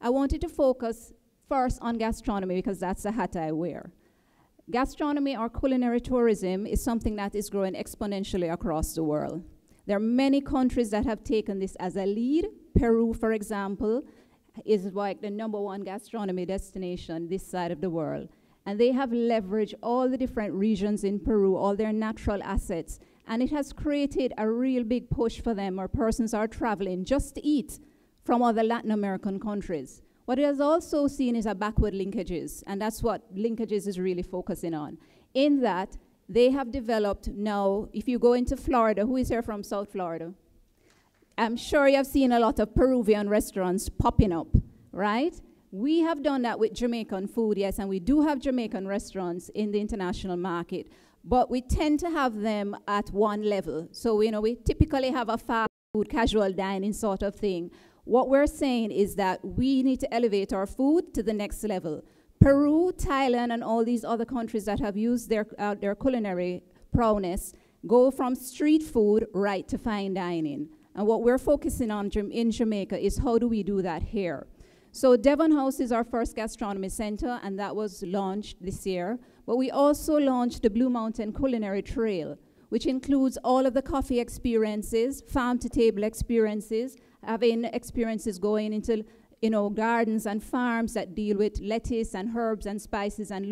I wanted to focus first on gastronomy because that's the hat I wear. Gastronomy or culinary tourism is something that is growing exponentially across the world. There are many countries that have taken this as a lead. Peru, for example, is like the #1 gastronomy destination this side of the world. And they have leveraged all the different regions in Peru, all their natural assets, and it has created a real big push for them where persons are traveling just to eat from other Latin American countries. What it has also seen is a backward linkages, and that's what linkages is really focusing on. In that, they have developed now, if you go into Florida, who is here from South Florida? I'm sure you have seen a lot of Peruvian restaurants popping up, right? We have done that with Jamaican food, yes, and we do have Jamaican restaurants in the international market, but we tend to have them at one level. So, we typically have a fast food, casual dining sort of thing. What we're saying is that we need to elevate our food to the next level. Peru, Thailand, and all these other countries that have used their culinary prowess go from street food right to fine dining. And what we're focusing on in Jamaica is how do we do that here? So Devon House is our first gastronomy center, and that was launched this year. But we also launched the Blue Mountain Culinary Trail, which includes all of the coffee experiences, farm-to-table experiences, having experiences going into gardens and farms that deal with lettuce and herbs and spices and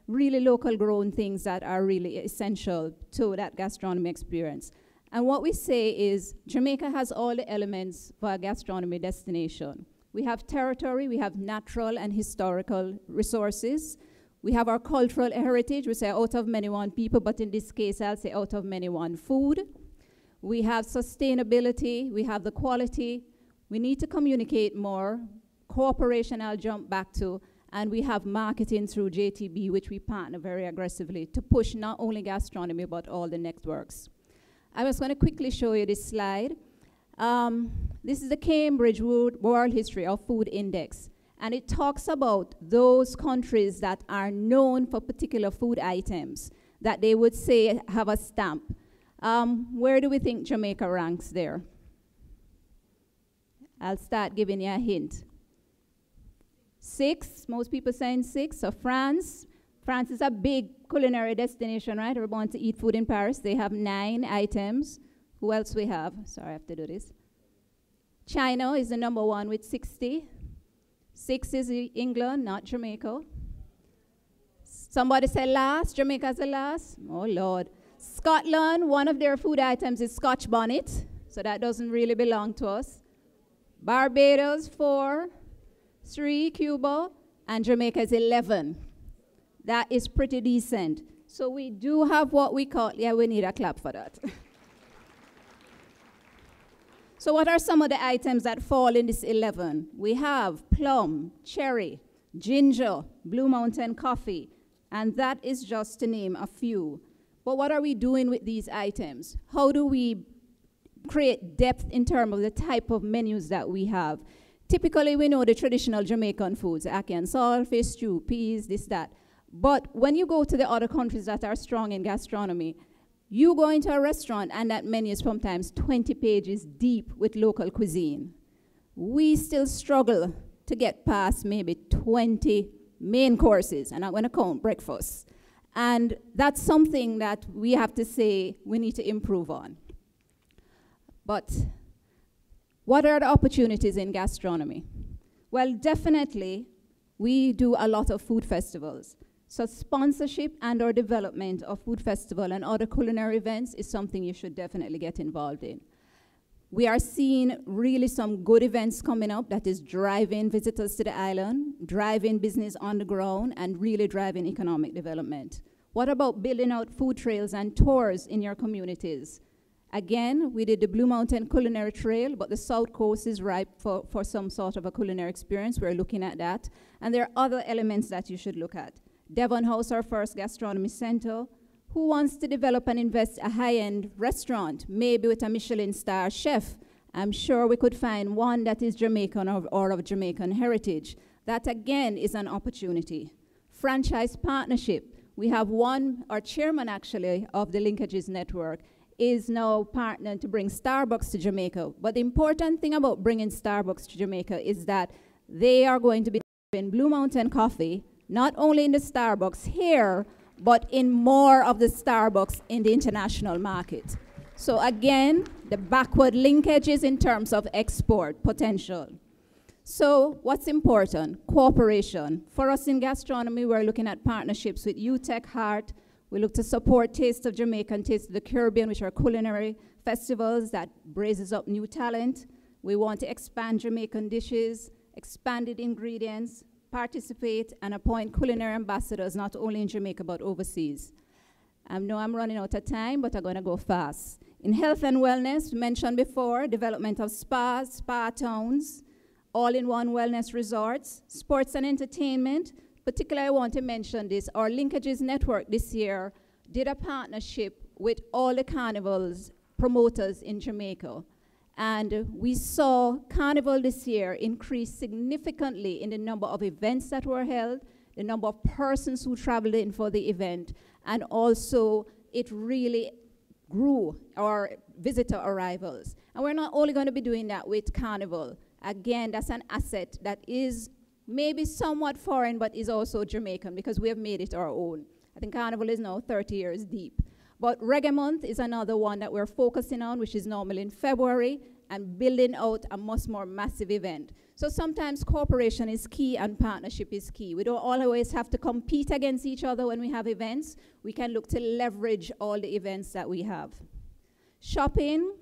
really local grown things that are really essential to that gastronomy experience. And what we say is Jamaica has all the elements for a gastronomy destination. We have territory, we have natural and historical resources. We have our cultural heritage, we say out of many one people, but in this case I'll say out of many one food. We have sustainability, we have the quality. We need to communicate more. Cooperation I'll jump back to. And we have marketing through JTB, which we partner very aggressively to push not only gastronomy, but all the networks. I was going to quickly show you this slide. This is the Cambridge World History of Food Index. And it talks about those countries that are known for particular food items that they would say have a stamp. Where do we think Jamaica ranks there? I'll start giving you a hint. 6, most people saying 6. So France is a big culinary destination, right? Everyone wants to eat food in Paris. They have 9 items. Who else we have? Sorry, I have to do this. China is the #1 with 60. 6 is England, not Jamaica. Somebody said last. Jamaica's the last. Oh, Lord. Scotland, one of their food items is Scotch bonnet. So that doesn't really belong to us. Barbados, 4. 3, Cuba. And Jamaica is 11. That is pretty decent. So we do have what we call, yeah, we need a clap for that. So what are some of the items that fall in this 11? We have plum, cherry, ginger, Blue Mountain coffee, And that is just to name a few. But what are we doing with these items? How do we create depth in terms of the type of menus that we have? Typically, we know the traditional Jamaican foods, ackee and saltfish, stew, peas, this, that. But when you go to the other countries that are strong in gastronomy, you go into a restaurant and that menu is sometimes 20 pages deep with local cuisine. We still struggle to get past maybe 20 main courses, and I'm going to count breakfast. And that's something that we have to say we need to improve on. But what are the opportunities in gastronomy? Well, definitely, we do a lot of food festivals. So sponsorship and or development of food festival and other culinary events is something you should definitely get involved in. We are seeing really some good events coming up that is driving visitors to the island, driving business on the ground, and really driving economic development. What about building out food trails and tours in your communities? Again, we did the Blue Mountain Culinary Trail, but the South Coast is ripe for some sort of a culinary experience. We're looking at that. And there are other elements that you should look at. Devon House, our first gastronomy center. Who wants to develop and invest a high-end restaurant, maybe with a Michelin star chef? I'm sure we could find one that is Jamaican or of Jamaican heritage. That, again, is an opportunity. Franchise partnership. We have one, our chairman, actually, of the Linkages Network, is now partnered to bring Starbucks to Jamaica. But the important thing about bringing Starbucks to Jamaica is that they are going to be in Blue Mountain Coffee, not only in the Starbucks here, but in more of the Starbucks in the international market. So again, the backward linkages in terms of export potential. So what's important? Cooperation. For us in gastronomy, we're looking at partnerships with UTech Heart. We look to support Taste of Jamaica and Taste of the Caribbean, which are culinary festivals that raises up new talent. We want to expand Jamaican dishes, expanded ingredients, participate and appoint culinary ambassadors, not only in Jamaica, but overseas. I know I'm running out of time, but I'm going to go fast. In health and wellness, mentioned before, development of spas, spa towns, all-in-one wellness resorts, sports and entertainment. Particularly, I want to mention this. Our Linkages Network this year did a partnership with all the carnivals promoters in Jamaica. And we saw Carnival this year increase significantly in the number of events that were held, the number of persons who traveled in for the event, and also it really grew our visitor arrivals. And we're not only going to be doing that with Carnival. Again, that's an asset that is maybe somewhat foreign, but is also Jamaican because we have made it our own. I think Carnival is now 30 years deep. But Reggae Month is another one that we're focusing on, which is normally in February, and building out a much more massive event. So sometimes cooperation is key and partnership is key. We don't always have to compete against each other when we have events. We can look to leverage all the events that we have. Shopping,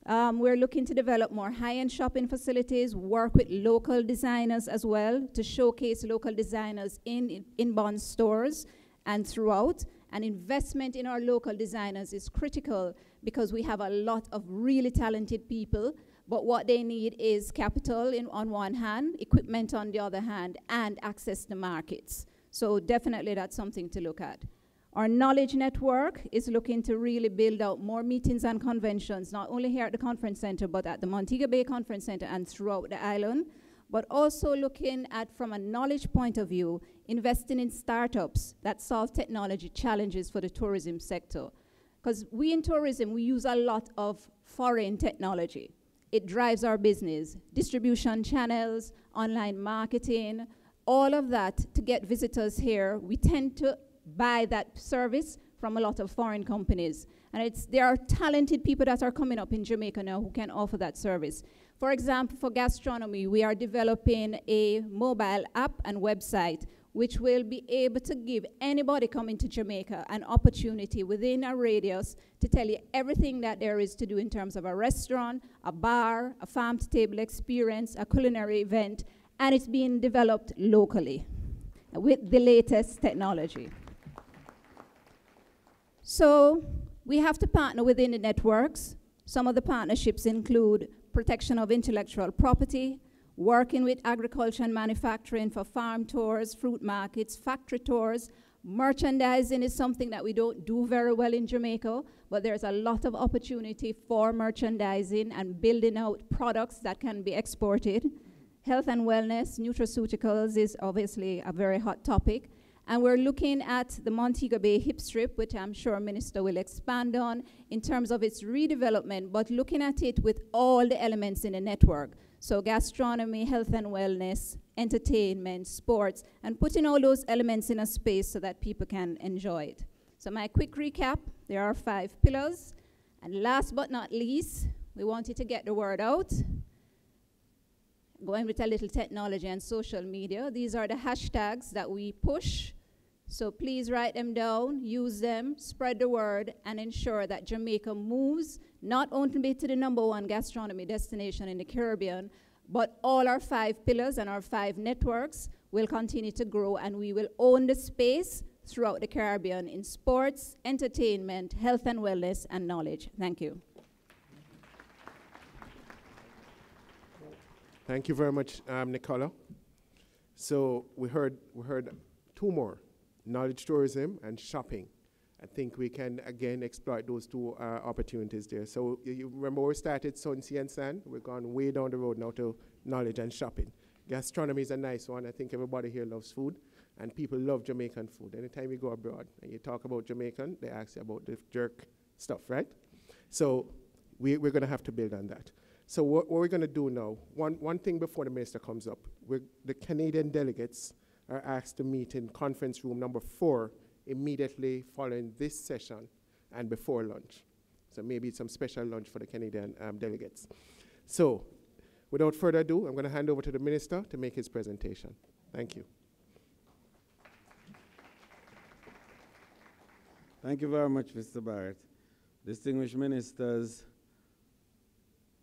we're looking to develop more high-end shopping facilities, work with local designers as well to showcase local designers in inbound stores and throughout. And investment in our local designers is critical because we have a lot of really talented people, but what they need is capital on one hand, equipment on the other hand, and access to markets. So definitely that's something to look at. Our knowledge network is looking to really build out more meetings and conventions, not only here at the conference center, but at the Montego Bay Conference Center and throughout the island, but also looking at, from a knowledge point of view, investing in startups that solve technology challenges for the tourism sector. Because we in tourism, we use a lot of foreign technology. It drives our business, distribution channels, online marketing, all of that to get visitors here. We tend to buy that service from a lot of foreign companies. And there are talented people that are coming up in Jamaica now who can offer that service. For example, for gastronomy, we are developing a mobile app and website which will be able to give anybody coming to Jamaica an opportunity within a radius to tell you everything that there is to do in terms of a restaurant, a bar, a farm-to-table experience, a culinary event, and it's being developed locally with the latest technology. So we have to partner within the networks. Some of the partnerships include protection of intellectual property, working with agriculture and manufacturing for farm tours, fruit markets, factory tours, Merchandising is something that we don't do very well in Jamaica, but there's a lot of opportunity for merchandising and building out products that can be exported. Health and wellness, nutraceuticals is obviously a very hot topic. And we're looking at the Montego Bay Hip Strip, which I'm sure Minister will expand on in terms of its redevelopment, but looking at it with all the elements in the network. So gastronomy, health and wellness, entertainment, sports, and putting all those elements in a space so that people can enjoy it. So my quick recap, there are 5 pillars. And last but not least, we want you to get the word out. Going with a little technology and social media. These are the hashtags that we push. So please write them down, use them, spread the word, and ensure that Jamaica moves not only to the #1 gastronomy destination in the Caribbean, but all our 5 pillars and our 5 networks will continue to grow, and we will own the space throughout the Caribbean in sports, entertainment, health and wellness, and knowledge. Thank you. Thank you very much, Nicola. So we heard 2 more, knowledge tourism and shopping. I think we can, again, exploit those 2 opportunities there. So you remember we started Sunsi and Sand. We've gone way down the road now to knowledge and shopping. Gastronomy is a nice one. I think everybody here loves food, and people love Jamaican food. Anytime you go abroad and you talk about Jamaican, they ask you about the jerk stuff, right? So we're going to have to build on that. So what we're going to do now, one thing before the minister comes up, the Canadian delegates are asked to meet in conference room number 4 immediately following this session and before lunch. So maybe some special lunch for the Canadian delegates. So without further ado, I'm going to hand over to the minister to make his presentation. Thank you. Thank you very much, Mr. Barrett. Distinguished ministers,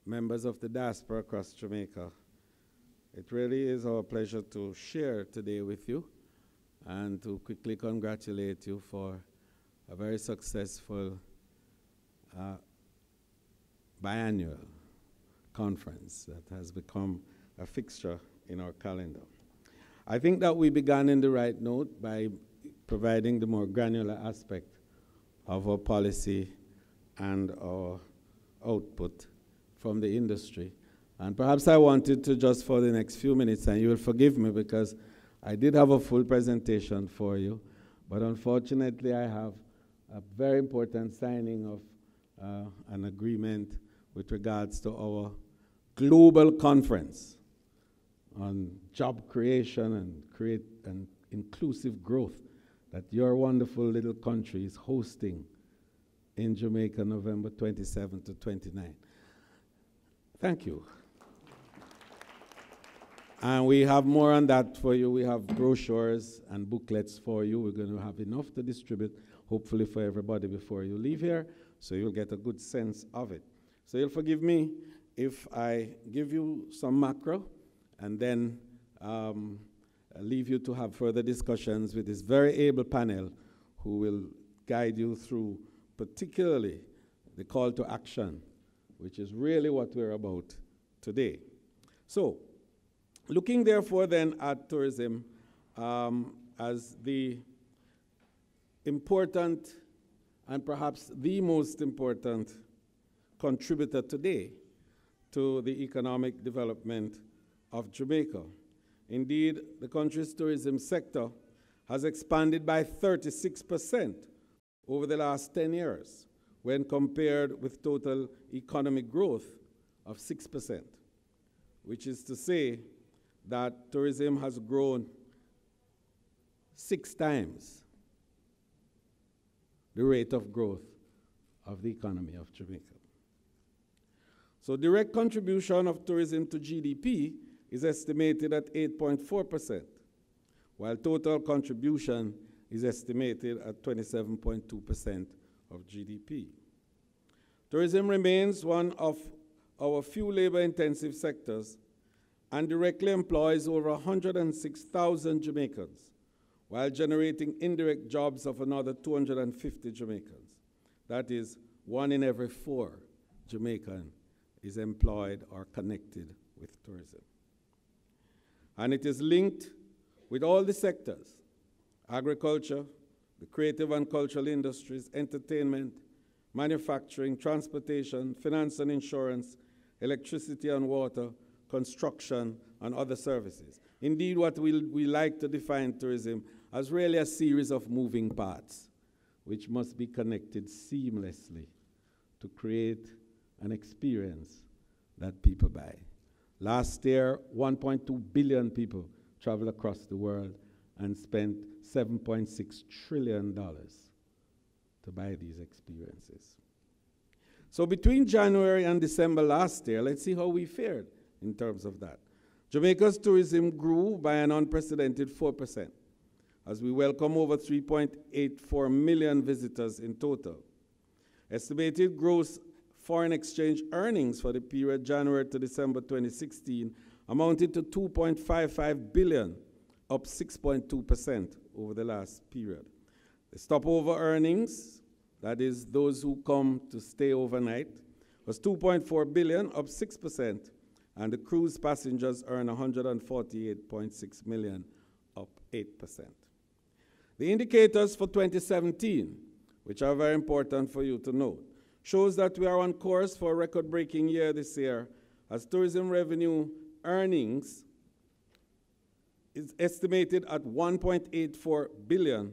members of the diaspora across Jamaica, it really is our pleasure to share today with you and to quickly congratulate you for a very successful biannual conference that has become a fixture in our calendar. I think that we began in the right note by providing the more granular aspect of our policy and our output from the industry. And perhaps I wanted to just for the next few minutes, and you will forgive me because I did have a full presentation for you, but unfortunately I have a very important signing of an agreement with regards to our global conference on job creation and inclusive growth that your wonderful little country is hosting in Jamaica, November 27 to 29. Thank you. And we have more on that for you. We have brochures and booklets for you. We're going to have enough to distribute, hopefully for everybody before you leave here, so you'll get a good sense of it. So you'll forgive me if I give you some macro and then leave you to have further discussions with this very able panel who will guide you through particularly the call to action, which is really what we're about today. So, looking therefore then at tourism as the important and perhaps the most important contributor today to the economic development of Jamaica. Indeed, the country's tourism sector has expanded by 36% over the last 10 years when compared with total economic growth of 6%, which is to say that tourism has grown 6 times the rate of growth of the economy of Jamaica. So direct contribution of tourism to GDP is estimated at 8.4%, while total contribution is estimated at 27.2% of GDP. Tourism remains one of our few labor-intensive sectors and directly employs over 106,000 Jamaicans, while generating indirect jobs of another 250 Jamaicans. That is, 1 in every 4 Jamaican is employed or connected with tourism. And it is linked with all the sectors: agriculture, the creative and cultural industries, entertainment, manufacturing, transportation, finance and insurance, electricity and water, construction, and other services. Indeed, what we like to define tourism as really a series of moving parts, which must be connected seamlessly to create an experience that people buy. Last year, 1.2 billion people traveled across the world and spent $7.6 trillion to buy these experiences. So between January and December last year, let's see how we fared in terms of that. Jamaica's tourism grew by an unprecedented 4%, as we welcome over 3.84 million visitors in total. Estimated gross foreign exchange earnings for the period January to December 2016 amounted to $2.55 billion, up 6.2% over the last period. The stopover earnings, that is those who come to stay overnight, was $2.4 billion, up 6%, and the cruise passengers earned $148.6 million, up 8%. The indicators for 2017, which are very important for you to note, shows that we are on course for a record-breaking year this year, as tourism revenue earnings is estimated at $1.84 billion,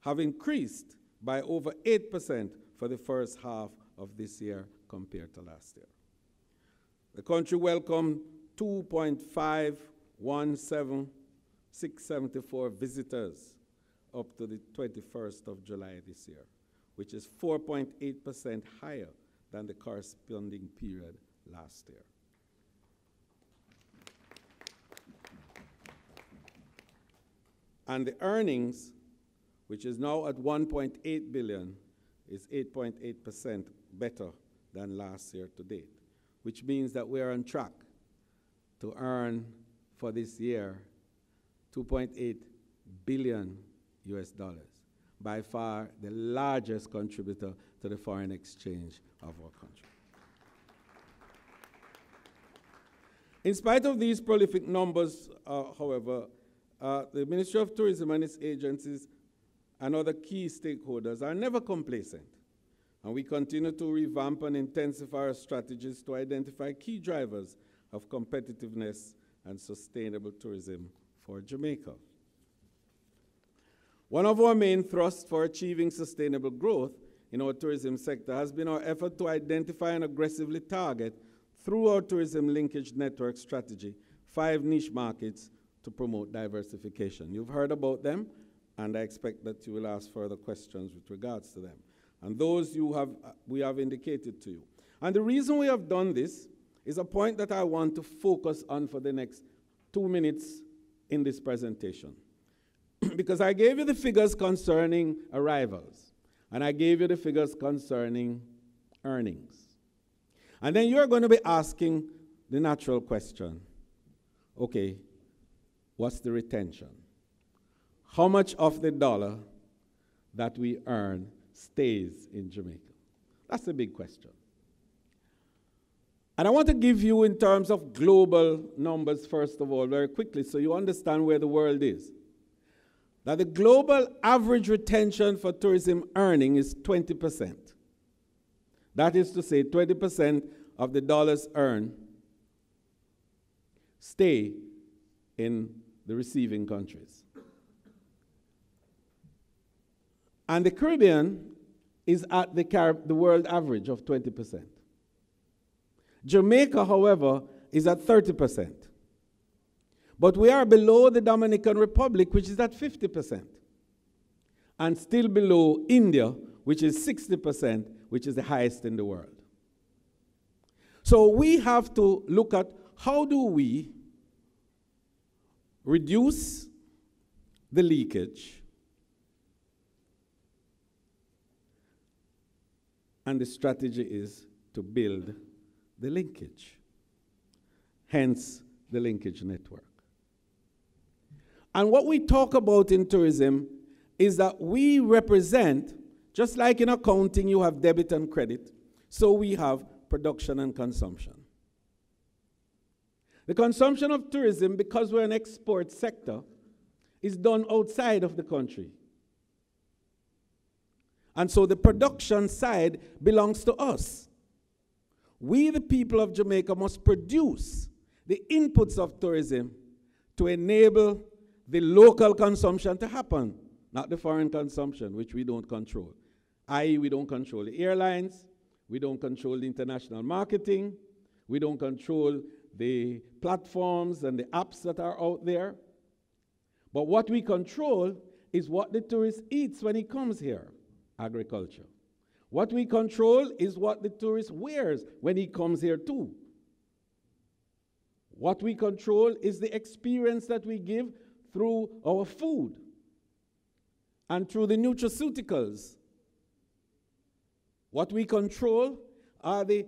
have increased by over 8% for the first half of this year compared to last year. The country welcomed 2.517674 visitors up to the 21st of July this year, which is 4.8% higher than the corresponding period last year. And the earnings, which is now at $1.8 billion, is 8.8% better than last year to date, which means that we're on track to earn for this year $2.8 billion US, by far the largest contributor to the foreign exchange of our country. In spite of these prolific numbers, however, the Ministry of Tourism and its agencies and other key stakeholders are never complacent, and we continue to revamp and intensify our strategies to identify key drivers of competitiveness and sustainable tourism for Jamaica. One of our main thrusts for achieving sustainable growth in our tourism sector has been our effort to identify and aggressively target, through our tourism linkage network strategy, 5 niche markets to promote diversification. You've heard about them, and I expect that you will ask further questions with regards to them. And those we have indicated to you. And the reason we have done this is a point that I want to focus on for the next 2 minutes in this presentation. Because I gave you the figures concerning arrivals, and I gave you the figures concerning earnings. And then you're going to be asking the natural question, okay, what's the retention? How much of the dollar that we earn stays in Jamaica? That's the big question. And I want to give you in terms of global numbers, first of all, very quickly, so you understand where the world is. That the global average retention for tourism earning is 20%. That is to say, 20% of the dollars earned stay in the receiving countries. And the Caribbean is at the world average of 20%. Jamaica, however, is at 30%. But we are below the Dominican Republic, which is at 50%. And still below India, which is 60%, which is the highest in the world. So we have to look at how do we reduce the leakage, and the strategy is to build the linkage, hence the linkage network. And what we talk about in tourism is that we represent, just like in accounting you have debit and credit, so we have production and consumption. The consumption of tourism, because we're an export sector, is done outside of the country And so the production side belongs to us. We, the people of Jamaica, must produce the inputs of tourism to enable the local consumption to happen, not the foreign consumption, which we don't control. I.e., we don't control the airlines, we don't control the international marketing, we don't control the platforms and the apps that are out there. But what we control is what the tourist eats when he comes here, agriculture. What we control is what the tourist wears when he comes here too. What we control is the experience that we give through our food and through the nutraceuticals. What we control are the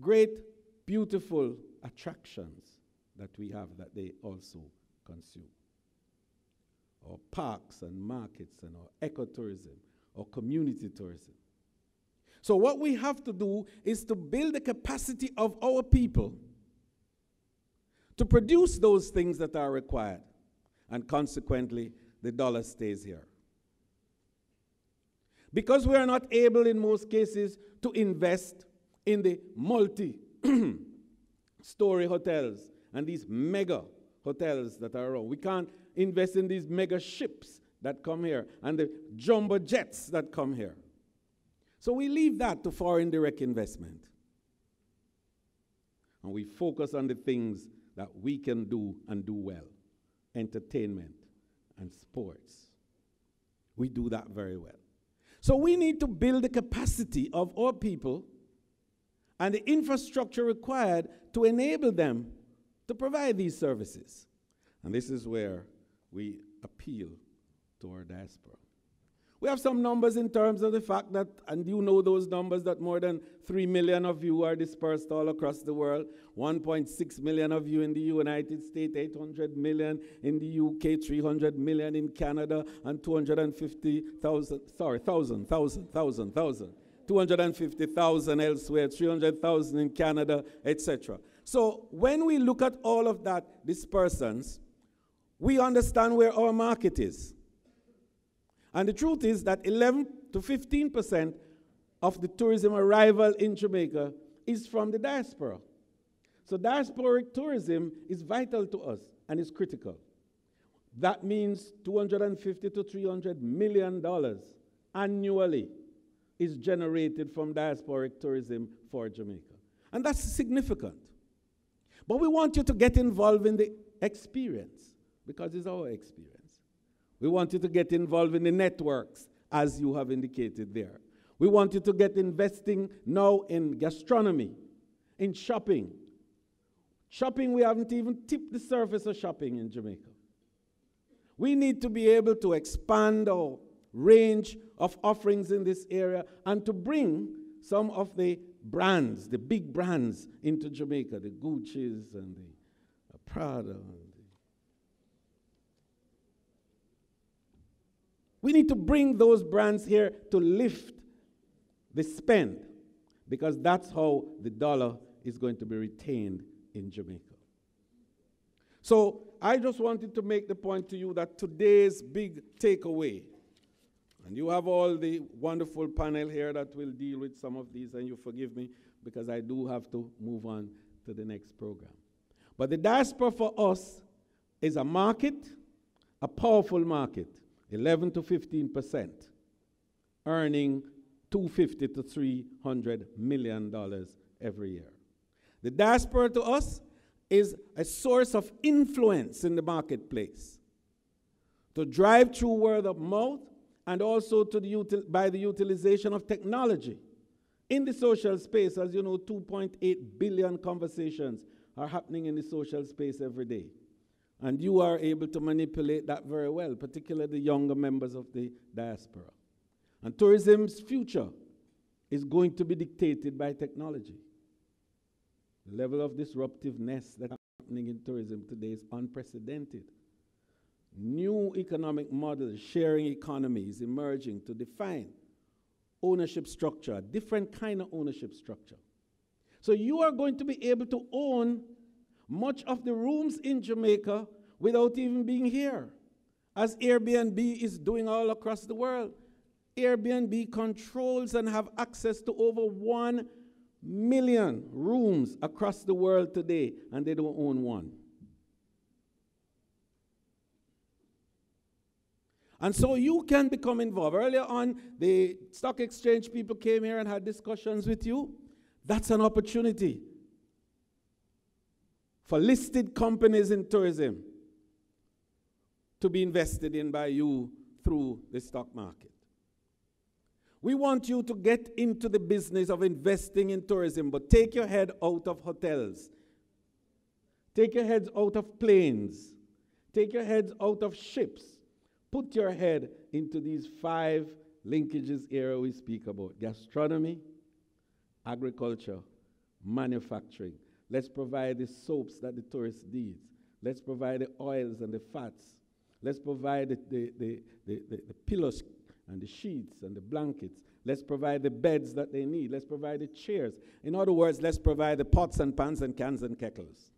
great, beautiful attractions that we have that they also consume. Our parks and markets and our ecotourism, our community tourism. So what we have to do is to build the capacity of our people to produce those things that are required. And consequently, the dollar stays here. Because we are not able in most cases to invest in the multi-story hotels and these mega hotels that are around. We can't invest in these mega ships that come here and the jumbo jets that come here. So we leave that to foreign direct investment. And we focus on the things that we can do and do well. Entertainment and sports. We do that very well. So we need to build the capacity of our people and the infrastructure required to enable them to provide these services. And this is where we appeal to our diaspora. We have some numbers in terms of the fact that, and you know those numbers, that more than 3 million of you are dispersed all across the world, 1.6 million of you in the United States, 800 million in the UK, 300 million in Canada, and 250,000 elsewhere, 300,000 in Canada, etc. So when we look at all of that dispersance, we understand where our market is. And the truth is that 11 to 15% of the tourism arrival in Jamaica is from the diaspora. So diasporic tourism is vital to us and is critical. That means $250 to $300 million annually is generated from diasporic tourism for Jamaica. And that's significant. But we want you to get involved in the experience, because it's our experience. We want you to get involved in the networks, as you have indicated there. We want you to get investing now in gastronomy, in shopping. Shopping, we haven't even tipped the surface of shopping in Jamaica. We need to be able to expand our range of offerings in this area and to bring some of the brands, the big brands, into Jamaica, the Gucci's and the Prada. We need to bring those brands here to lift the spend, because that's how the dollar is going to be retained in Jamaica. So I just wanted to make the point to you that today's big takeaway, and you have all the wonderful panel here that will deal with some of these, and you forgive me because I do have to move on to the next program. But the diaspora for us is a market, a powerful market. 11 to 15%, earning $250 to $300 million every year. The diaspora to us is a source of influence in the marketplace to drive through word of mouth and also to by the utilization of technology. In the social space, as you know, 2.8 billion conversations are happening in the social space every day. And you are able to manipulate that very well, particularly the younger members of the diaspora. And tourism's future is going to be dictated by technology. The level of disruptiveness that's happening in tourism today is unprecedented. New economic models, sharing economies emerging to define ownership structure, a different kind of ownership structure. So you are going to be able to own much of the rooms in Jamaica without even being here, as Airbnb is doing all across the world. Airbnb controls and have access to over 1 million rooms across the world today, and they don't own one. And so you can become involved. Earlier on, the stock exchange people came here and had discussions with you. That's an opportunity for listed companies in tourism to be invested in by you through the stock market. We want you to get into the business of investing in tourism, but take your head out of hotels. Take your heads out of planes. Take your heads out of ships. Put your head into these 5 linkages here we speak about: gastronomy, agriculture, manufacturing. Let's provide the soaps that the tourist needs. Let's provide the oils and the fats. Let's provide the pillows and the sheets and the blankets. Let's provide the beds that they need. Let's provide the chairs. In other words, let's provide the pots and pans and cans and kettles.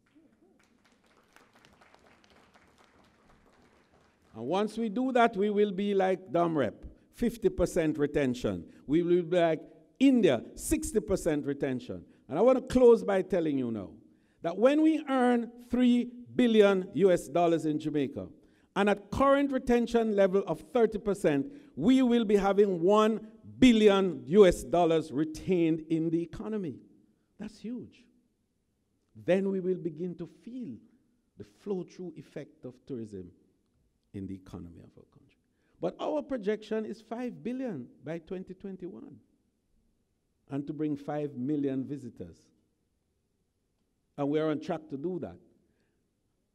And once we do that, we will be like Dumrep, 50% retention. We will be like India, 60% retention. And I want to close by telling you now that when we earn $3 billion in Jamaica, and at current retention level of 30%, we will be having $1 billion retained in the economy. That's huge. Then we will begin to feel the flow-through effect of tourism in the economy of our country. But our projection is $5 billion by 2021, and to bring 5 million visitors. And we're on track to do that.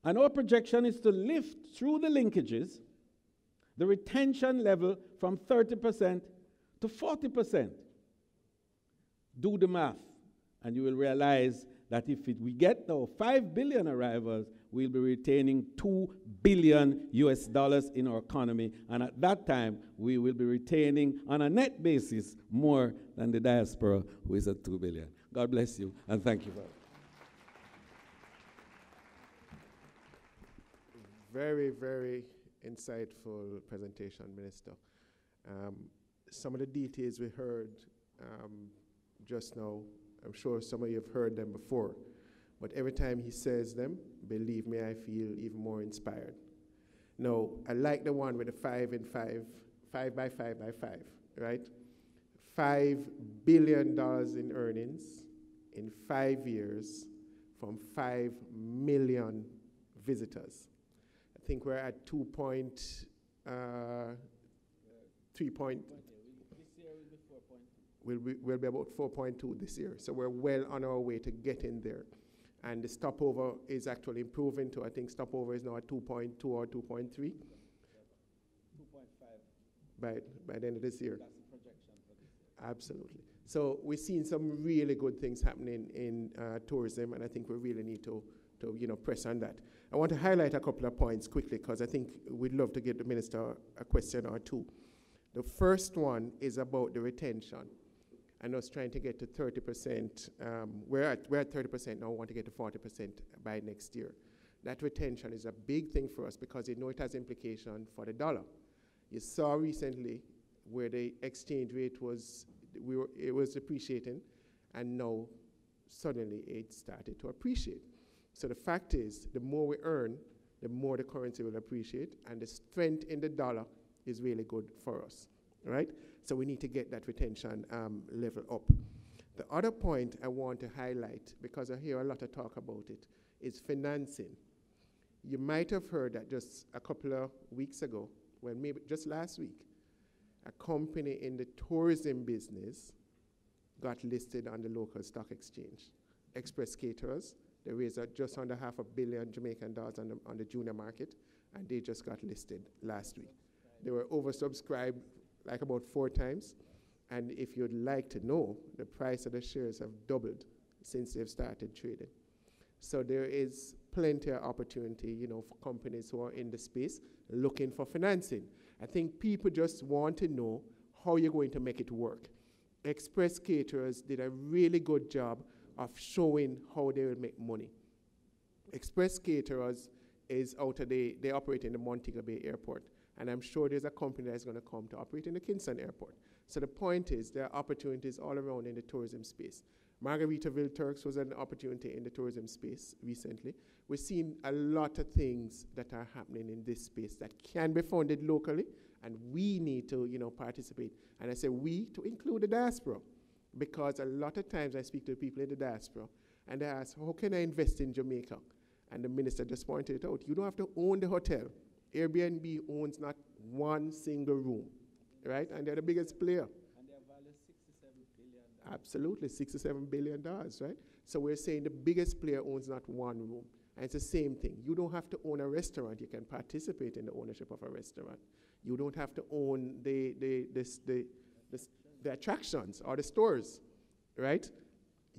And our projection is to lift, through the linkages, the retention level from 30% to 40%. Do the math, and you will realize that if we get now 5 billion arrivals, we'll be retaining $2 billion in our economy. And at that time, we will be retaining, on a net basis, more than the diaspora, who is at $2 billion. God bless you, and thank you for it. Very, very insightful presentation, Minister. Some of the details we heard just now, I'm sure some of you have heard them before, but every time he says them, believe me, I feel even more inspired. Now, I like the one with the 5 and 5, 5 by 5 by 5, right? $5 billion in earnings in 5 years from 5 million visitors. I think we're at 2.3 point. We'll be about 4.2 this year. So we're well on our way to getting there. And the stopover is actually improving to, I think stopover is now at 2.2 or 2.3. 2.5. By the end of this year. That's the projection for this year. Absolutely. So we've seen some really good things happening in tourism, and I think we really need to press on that. I want to highlight a couple of points quickly, because I think we'd love to give the minister a question or two. The first one is about the retention, and us trying to get to 30%. We're at 30% now, we want to get to 40% by next year. That retention is a big thing for us, because it has implication for the dollar. You saw recently where the exchange rate was, it was depreciating, and now suddenly it started to appreciate. So the fact is, the more we earn, the more the currency will appreciate, and the strength in the dollar is really good for us, right? So we need to get that retention level up. The other point I want to highlight, because I hear a lot of talk about it, is financing. You might have heard that just a couple of weeks ago, well, maybe just last week, a company in the tourism business got listed on the local stock exchange. Express Caterers. They raised just under $500 million Jamaican dollars on the junior market, and they just got listed last week. They were oversubscribed like about 4 times, and if you'd like to know, the price of the shares have doubled since they've started trading. So there is plenty of opportunity, for companies who are in the space looking for financing. I think people just want to know how you're going to make it work. Express Caterers did a really good job of showing how they will make money. Express Caterers is they operate in the Montego Bay Airport, And I'm sure there's a company that's going to come to operate in the Kingston Airport. So the point is there are opportunities all around in the tourism space. Margaritaville Turks was an opportunity in the tourism space recently. We're seeing a lot of things that are happening in this space that can be funded locally, and we need to, participate. And I say we to include the diaspora, because a lot of times I speak to people in the diaspora, and they ask, how can I invest in Jamaica? And the minister just pointed it out. You don't have to own the hotel. Airbnb owns not one single room, right? And they're the biggest player. And they're valued $67 billion. Absolutely, $67 billion, right? So we're saying the biggest player owns not one room. And it's the same thing. You don't have to own a restaurant. You can participate in the ownership of a restaurant. You don't have to own the attractions or the stores, right?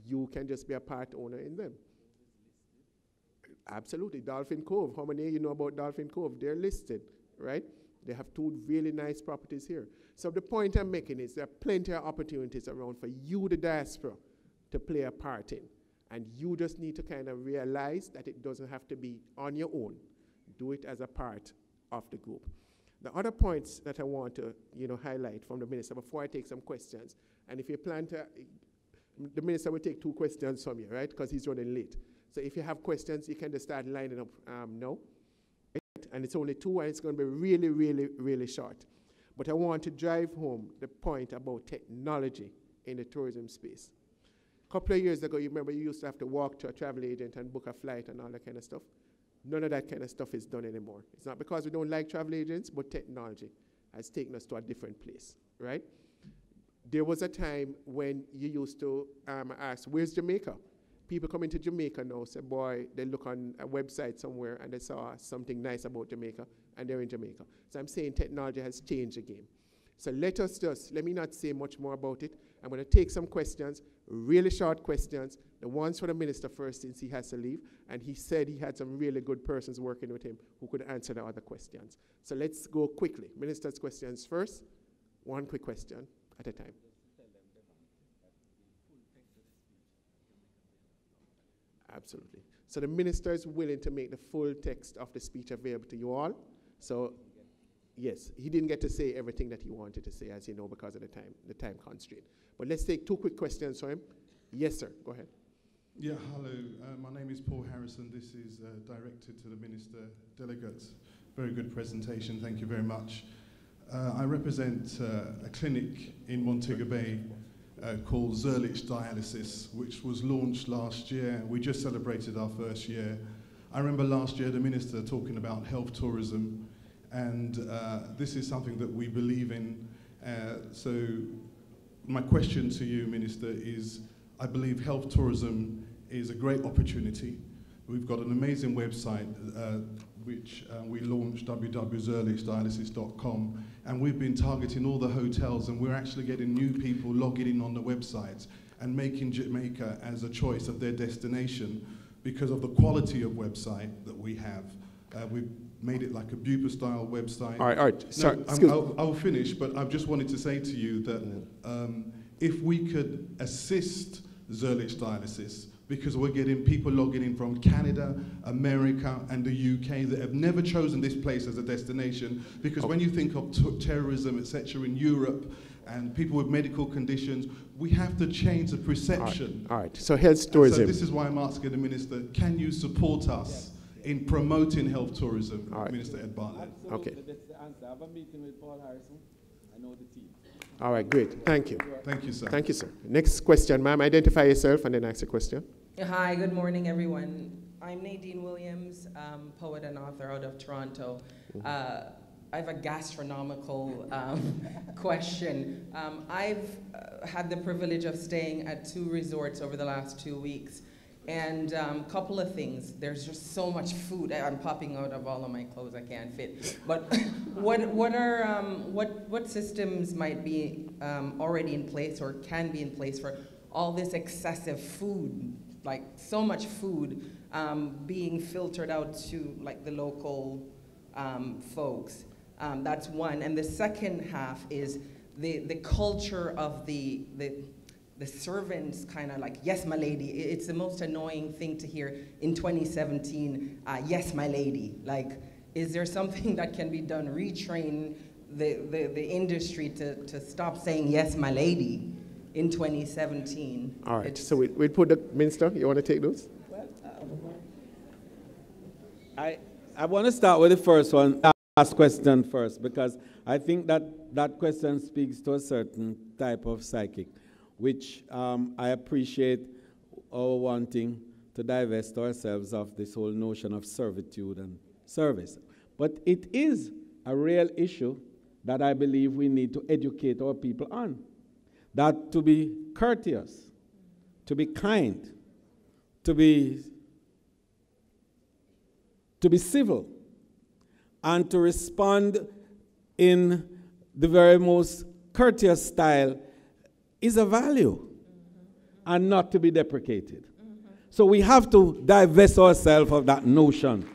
You can just be a part owner in them. Absolutely. Dolphin Cove. How many of you know about Dolphin Cove? They're listed, right? They have 2 really nice properties here. So the point I'm making is there are plenty of opportunities around for you, the diaspora, to play a part in. And you just need to kind of realize that it doesn't have to be on your own. Do it as a part of the group. The other points that I want to, highlight from the minister before I take some questions, and if you plan to, the minister will take 2 questions from you, right? Because he's running late. So if you have questions, you can just start lining up now. Right? And it's only 2, and it's going to be really, really, really short. But I want to drive home the point about technology in the tourism space. A couple of years ago, you remember you used to have to walk to a travel agent and book a flight and all that kind of stuff. None of that kind of stuff is done anymore. It's not because we don't like travel agents, but technology has taken us to a different place, right? There was a time when you used to ask, where's Jamaica? People come into Jamaica now, say, boy, they look on a website somewhere and they saw something nice about Jamaica, and they're in Jamaica. So I'm saying technology has changed the game. So let me not say much more about it. I'm going to take some questions, really short questions, the ones for the minister first since he has to leave, and he said he had some really good persons working with him who could answer the other questions. So let's go quickly. Minister's questions first, 1 quick question at a time. Absolutely. So the minister is willing to make the full text of the speech available to you all. So, yes, he didn't get to say everything that he wanted to say, as you know, because of the time constraint. But let's take 2 quick questions for him. Yes, sir. Go ahead. Yeah, hello. My name is Paul Harrison. This is directed to the minister delegates. Very good presentation. Thank you very much. I represent a clinic in Montego Bay called Zerlich Dialysis, which was launched last year. We just celebrated our 1st year. I remember last year the minister talking about health tourism, and this is something that we believe in. So my question to you, Minister, is I believe health tourism is a great opportunity. We've got an amazing website which we launched, www.zerlichdialysis.com, and we've been targeting all the hotels, and we're actually getting new people logging in on the websites and making Jamaica as a choice of their destination because of the quality of website that we have. We've made it like a Bupa-style website. All right. Sorry, I'll finish, but I just wanted to say to you that if we could assist Zerlich Dialysis, because we're getting people logging in from Canada, America, and the UK that have never chosen this place as a destination, because when you think of terrorism, etc., in Europe, and people with medical conditions, we have to change the perception. All right. So health tourism. So this is why I'm asking the minister, can you support us in promoting health tourism, Minister Ed Bartlett? Okay. That's the answer. I have a meeting with Paul Harrison. I know the team. All right, great. Thank you. Thank you, sir. Thank you, sir. Next question, ma'am. Identify yourself and then ask a question. Hi, good morning, everyone. I'm Nadine Williams, poet and author out of Toronto. I have a gastronomical question. I've had the privilege of staying at 2 resorts over the last 2 weeks. And a couple of things. There's just so much food. I'm popping out of all of my clothes. I can't fit. But what systems might be already in place or can be in place for all this excessive food, like so much food being filtered out to like the local folks? That's one. And the second half is the culture of the servants kind of like, yes, my lady. It's the most annoying thing to hear in 2017, yes, my lady. Like, Is there something that can be done, retrain the industry to stop saying, yes, my lady, in 2017? All right, so we'd put the minister, you want to take those? I want to start with the first one, last question first, because I think that question speaks to a certain type of psychic, which I appreciate our wanting to divest ourselves of this whole notion of servitude and service. But it is a real issue that I believe we need to educate our people on. That to be courteous, to be kind, to be civil, and to respond in the very most courteous style is a value and not to be deprecated. So we have to divest ourselves of that notion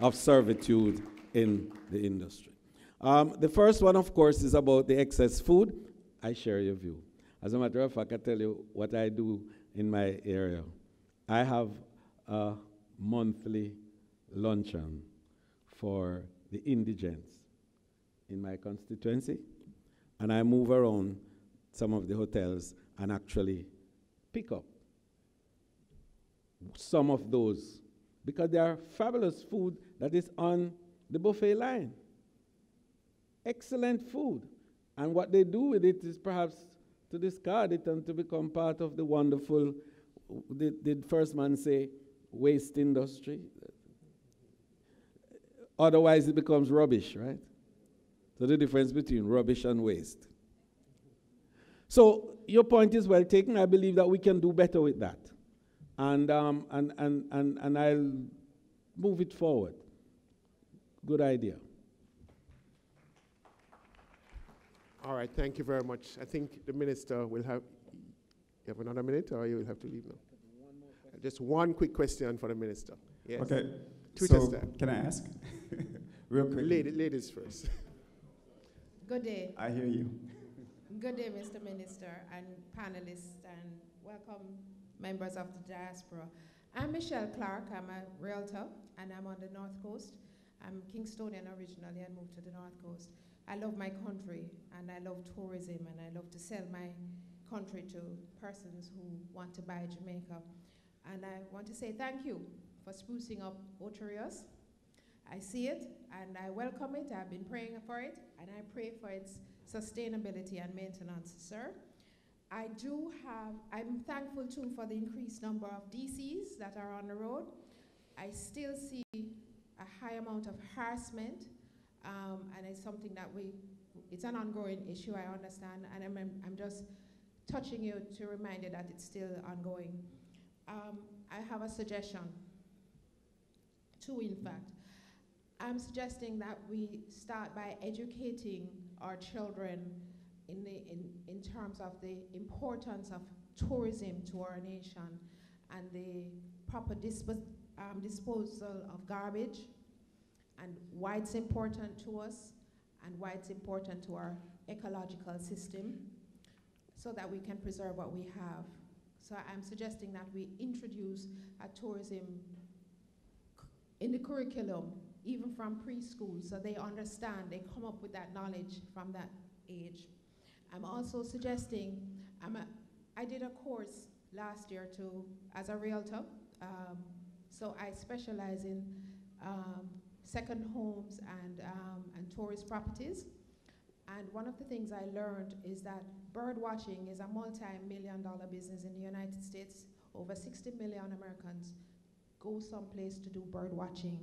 of servitude in the industry. The first one, of course, is about the excess food. I share your view. As a matter of fact, I tell you what I do in my area. I have a monthly luncheon for the indigents in my constituency, and I move around some of the hotels and actually pick up some of those, because they are fabulous food that is on the buffet line. Excellent food. And what they do with it is perhaps to discard it and to become part of the wonderful, did first man say, waste industry? Otherwise it becomes rubbish, right? So the difference between rubbish and waste. So your point is well taken. I believe that we can do better with that. And I'll move it forward. Good idea. All right, thank you very much. I think the minister will have, you have another minute or you will have to leave now? Just one quick question for the minister. Yes. Okay, Twitter so style. can I ask? Real quick. Ladies first. Good day. I hear you. Good day, Mr. Minister and panelists, and welcome members of the diaspora. I'm Michelle Clark. I'm a realtor, and I'm on the North Coast. I'm Kingstonian originally and moved to the North Coast. I love my country, and I love tourism, and I love to sell my country to persons who want to buy Jamaica. And I want to say thank you for sprucing up Oterios. I see it, and I welcome it. I've been praying for it, and I pray for its sustainability and maintenance, sir. I'm thankful too for the increased number of DCs that are on the road. I still see a high amount of harassment, and it's something that it's an ongoing issue, I understand, and I'm just touching you to remind you that it's still ongoing. I have a suggestion, two in fact. I'm suggesting that we start by educating our children in terms of the importance of tourism to our nation and the proper disposal of garbage, and why it's important to us and why it's important to our ecological system, so that we can preserve what we have. So I'm suggesting that we introduce a tourism in the curriculum, even from preschool, so they understand, they come up with that knowledge from that age. I'm also suggesting, I did a course last year as a realtor, so I specialize in second homes and tourist properties. And one of the things I learned is that bird watching is a multi-million-dollar business in the United States. Over 60 million Americans go someplace to do bird watching.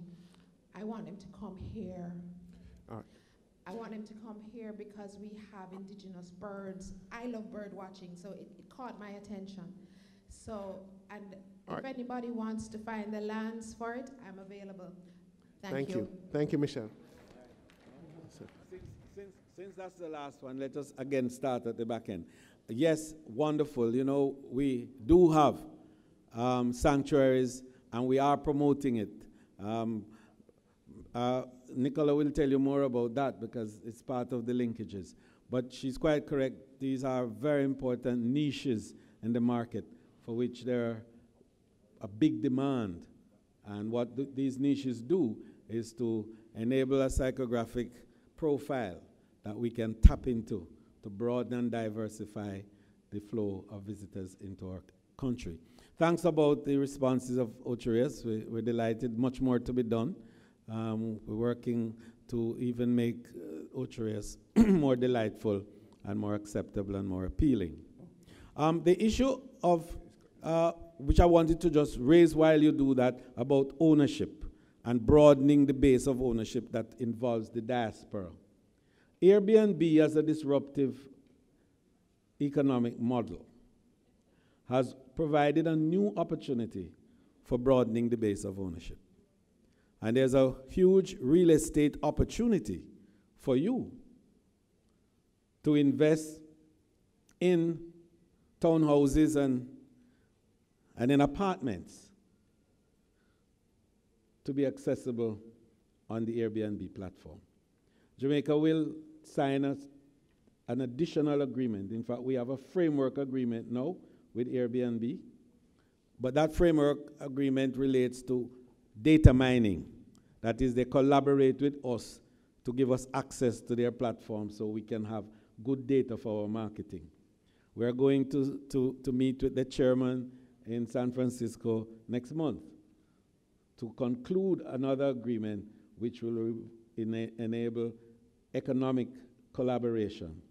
I want them to come here. All right. I want them to come here because we have indigenous birds. I love bird watching, so it caught my attention. So, and All if right. anybody wants to find the lands for it, I'm available. Thank you. Thank you, Michelle. Since that's the last one, let us again start at the back end. Yes, wonderful. You know, we do have sanctuaries, and we are promoting it. Nicola will tell you more about that because it's part of the linkages. But she's quite correct. These are very important niches in the market for which there are a big demand. And what these niches do is to enable a psychographic profile that we can tap into to broaden and diversify the flow of visitors into our country. Thanks about the responses of Ocherius. We're delighted, much more to be done. We're working to even make Ocherius more delightful and more acceptable and more appealing. The issue of, which I wanted to just raise while you do that, about ownership and broadening the base of ownership that involves the diaspora. Airbnb as a disruptive economic model has provided a new opportunity for broadening the base of ownership. And there's a huge real estate opportunity for you to invest in townhouses and in apartments to be accessible on the Airbnb platform. Jamaica will sign an additional agreement. In fact, we have a framework agreement now with Airbnb, but that framework agreement relates to data mining. That is, they collaborate with us to give us access to their platform so we can have good data for our marketing. We are going to meet with the chairman in San Francisco next month to conclude another agreement which will enable economic collaboration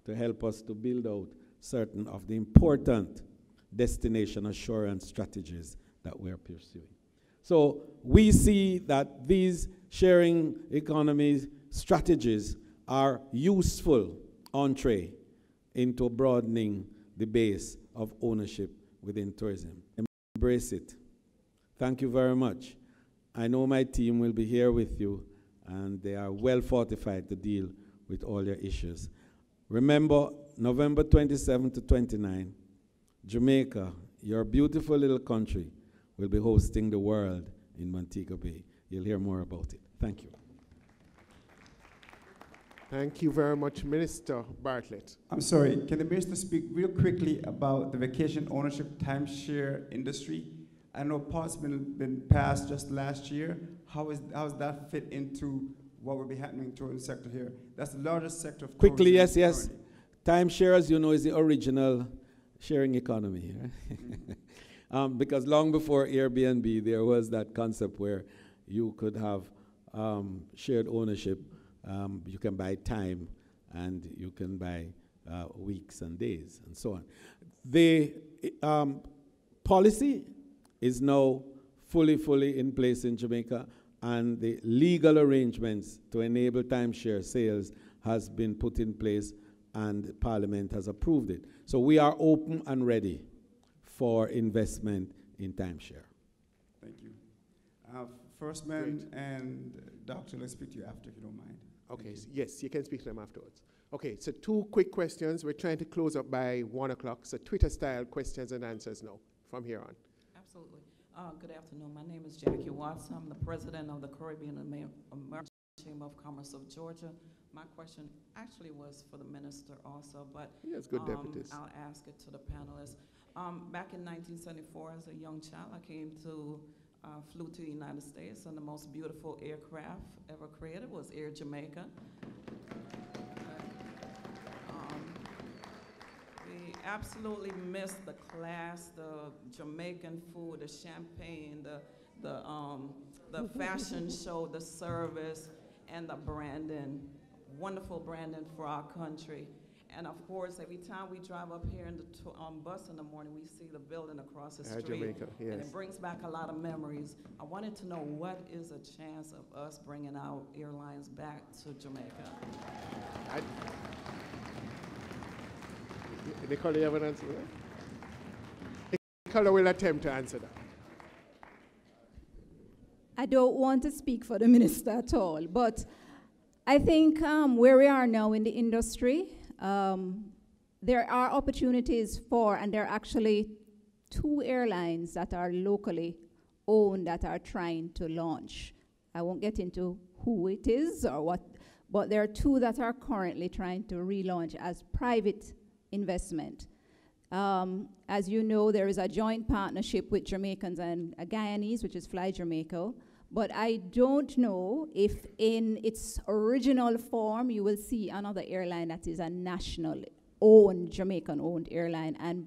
to help us to build out certain of the important destination assurance strategies that we're pursuing. So we see that these sharing economy strategies are useful entree into broadening the base of ownership within tourism. Embrace it. Thank you very much. I know my team will be here with you, and they are well fortified to deal with all your issues. Remember, November 27 to 29, Jamaica, your beautiful little country, will be hosting the world in Montego Bay. You'll hear more about it. Thank you. Thank you very much, Minister Bartlett. I'm sorry, can the Minister speak real quickly about the vacation ownership timeshare industry? I know parts been passed just last year. How does that fit into what will be happening in the tourism sector here? That's the largest sector of quickly, tourism. yes. Timeshare, as you know, is the original sharing economy. Right? Because long before Airbnb, there was that concept where you could have shared ownership. You can buy time, and you can buy weeks and days, and so on. The policy is now fully in place in Jamaica, and the legal arrangements to enable timeshare sales has been put in place, and Parliament has approved it. So we are open and ready for investment in timeshare. Thank you. First man and Doctor, let's speak to you after, if you don't mind. Okay, yes, you can speak to them afterwards. Okay, so 2 quick questions. We're trying to close up by 1 o'clock, so Twitter-style questions and answers now, from here on. Absolutely. Good afternoon. My name is Jackie Watts. I'm the president of the Caribbean American Chamber of Commerce of Georgia. My question actually was for the minister also, but yes, good deputies. I'll ask it to the panelists. Back in 1974, as a young child, I flew to the United States, and the most beautiful aircraft ever created was Air Jamaica. We absolutely missed the class, the Jamaican food, the champagne, the fashion show, the service, and the branding, wonderful branding for our country. And of course, every time we drive up here in the bus in the morning, we see the building across the street. Jamaica, yes. And it brings back a lot of memories. I wanted to know, what is a chance of us bringing our airlines back to Jamaica? Nicola, you have an answer for that? Nicola will attempt to answer that. I don't want to speak for the minister at all, but I think where we are now in the industry, there are opportunities for, and there are actually 2 airlines that are locally owned that are trying to launch. I won't get into who it is or what, but there are 2 that are currently trying to relaunch as private investment. As you know, there is a joint partnership with Jamaicans and Guyanese, which is Fly Jamaica, But I don't know if in its original form you will see another airline that is a national-owned, Jamaican-owned airline and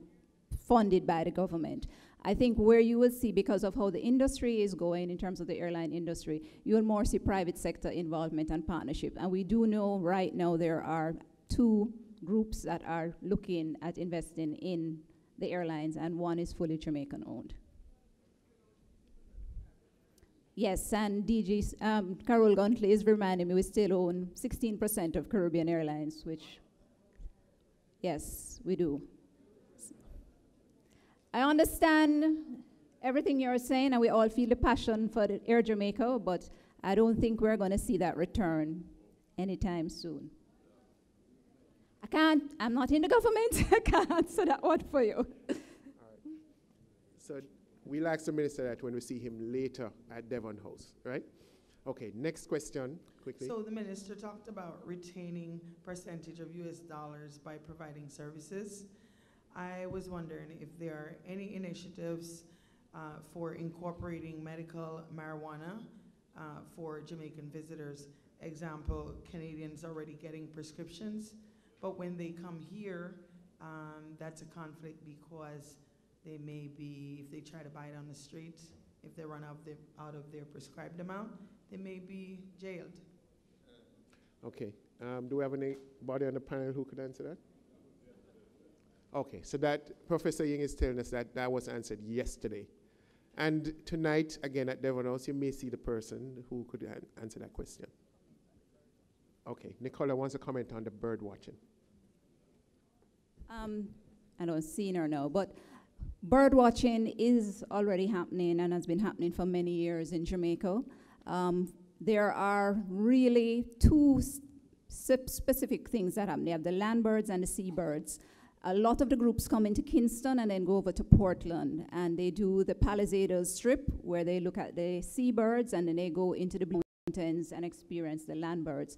funded by the government. I think where you will see, because of how the industry is going in terms of the airline industry, you will more see private sector involvement and partnership. And we do know right now there are 2 groups that are looking at investing in the airlines, and one is fully Jamaican-owned. Yes, and DG Carol Guntley is reminding me we still own 16% of Caribbean Airlines, which, yes, we do. I understand everything you're saying, and we all feel the passion for the Air Jamaica, but I don't think we're going to see that return anytime soon. I'm not in the government. I can't answer that one for you. All right. So we'll ask the minister that when we see him later at Devon House, right? Okay, next question, quickly. So the minister talked about retaining percentage of US dollars by providing services. I was wondering if there are any initiatives for incorporating medical marijuana for Jamaican visitors. Example, Canadians already getting prescriptions, but when they come here, that's a conflict because they may be, if they try to buy it on the street, if they run out of their prescribed amount, they may be jailed. Okay, do we have anybody on the panel who could answer that? Okay, so that Professor Ying is telling us that that was answered yesterday. And tonight, again at Devon House, you may see the person who could answer that question. Okay, Nicola wants to comment on the bird watching. I don't see her now, but bird watching is already happening and has been happening for many years in Jamaica. There are really 2 specific things that happen. They have the land birds and the seabirds. A lot of the groups come into Kingston and then go over to Portland, and they do the Palisados strip where they look at the seabirds, and then they go into the mountains and experience the land birds.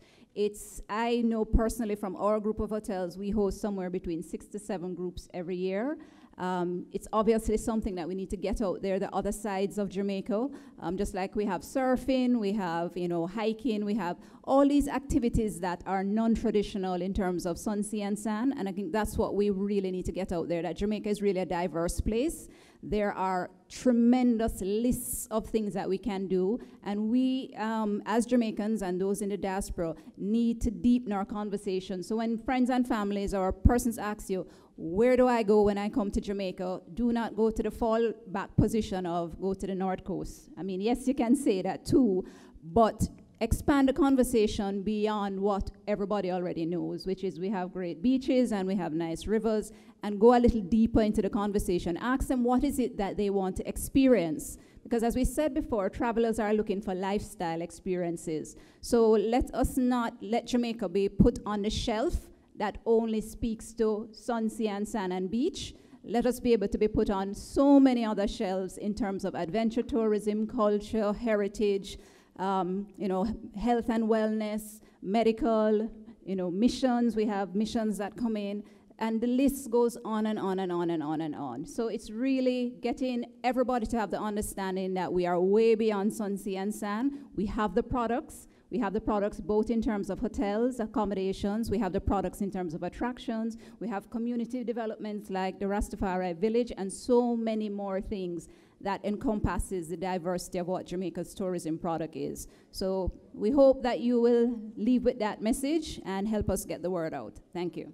I know personally from our group of hotels, we host somewhere between 6 to 7 groups every year. It's obviously something that we need to get out there, the other sides of Jamaica. Just like we have surfing, we have, hiking, we have all these activities that are non-traditional in terms of sun, sea, and sand. And I think that's what we really need to get out there, that Jamaica is really a diverse place. There are tremendous lists of things that we can do. And we, as Jamaicans and those in the diaspora, need to deepen our conversation. So when friends and families or persons ask you, where do I go when I come to Jamaica? Do not go to the fallback position of go to the North Coast. I mean, yes, you can say that too, but expand the conversation beyond what everybody already knows, which is we have great beaches and we have nice rivers, and go a little deeper into the conversation. Ask them what is it that they want to experience. Because as we said before, travelers are looking for lifestyle experiences. So let us not let Jamaica be put on the shelf that only speaks to sun, sea, and sand and beach. Let us be able to be put on so many other shelves in terms of adventure tourism, culture, heritage, health and wellness, medical, missions. We have missions that come in, and the list goes on and on and on and on and on. So it's really getting everybody to have the understanding that we are way beyond sun, sea, and sand. We have the products. We have the products both in terms of hotels, accommodations. We have the products in terms of attractions. We have community developments like the Rastafari Village and so many more things that encompasses the diversity of what Jamaica's tourism product is. So we hope that you will leave with that message and help us get the word out. Thank you.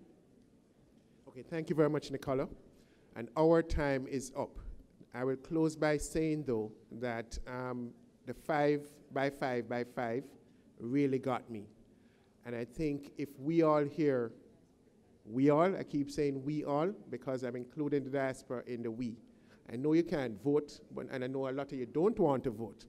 Okay, thank you very much, Nicola. And our time is up. I will close by saying, though, that the 5x5x5 really got me. And I think if we all here, I keep saying we all, because I'm including the diaspora in the we. I know you can't vote, and I know a lot of you don't want to vote,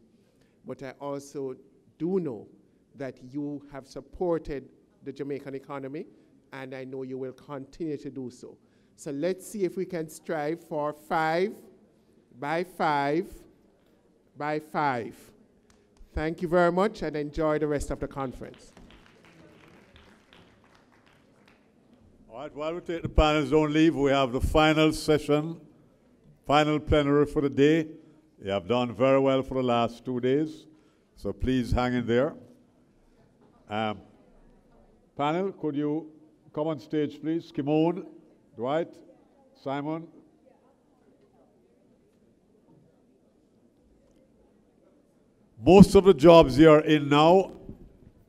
but I also do know that you have supported the Jamaican economy, and I know you will continue to do so. So let's see if we can strive for 5x5x5. Thank you very much, and enjoy the rest of the conference. All right, while we take the panels don't leave, we have the final session, final plenary for the day. You have done very well for the last 2 days. So please hang in there. Panel, could you come on stage, please? Kimon, Dwight, Simon. Most of the jobs you are in now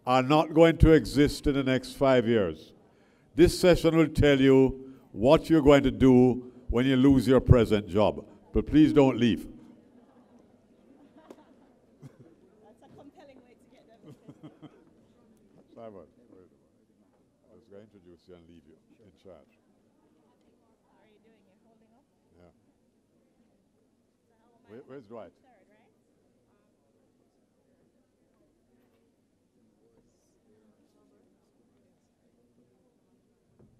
are not going to exist in the next 5 years. This session will tell you what you're going to do when you lose your present job. But please don't leave. That's a compelling way to get them. Simon, I was going to introduce you and leave you in charge. How are you doing? You're holding up? Yeah. Where's Dwight?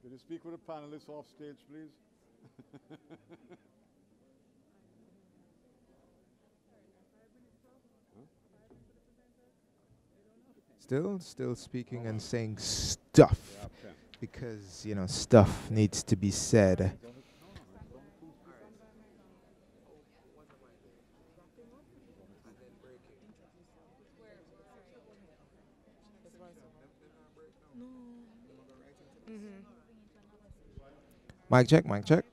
Could you speak with the panelists off stage, please? Still speaking and saying stuff, because, you know, stuff needs to be said. Mic check, mic check.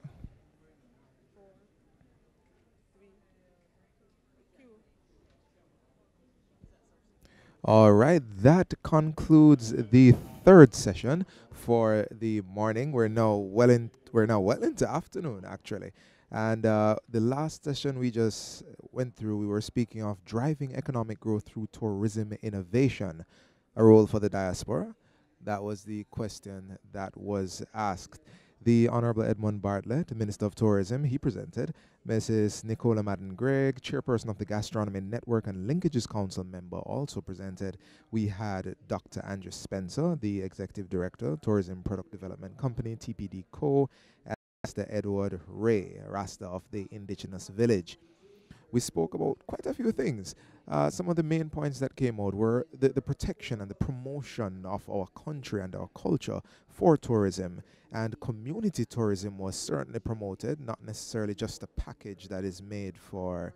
All right, that concludes the third session for the morning. We're now well into afternoon, actually. And the last session we just went through, we were speaking of driving economic growth through tourism innovation, a role for the diaspora. That was the question that was asked. The Honorable Edmund Bartlett, Minister of Tourism, he presented. Mrs. Nicola Madden-Gregg, Chairperson of the Gastronomy Network and Linkages Council member, also presented. We had Dr. Andrew Spencer, the Executive Director, Tourism Product Development Company, TPD Co., and Mr. Edward Ray, Rasta of the Indigenous Village. We spoke about quite a few things. Some of the main points that came out were the protection and the promotion of our country and our culture for tourism. And community tourism was certainly promoted, not necessarily just a package that is made for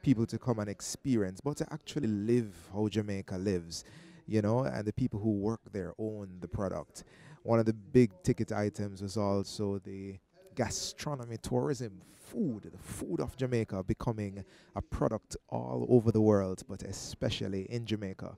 people to come and experience, but to actually live how Jamaica lives, you know, and the people who work there own the product. One of the big ticket items was also the gastronomy tourism, the food of Jamaica becoming a product all over the world, but especially in Jamaica.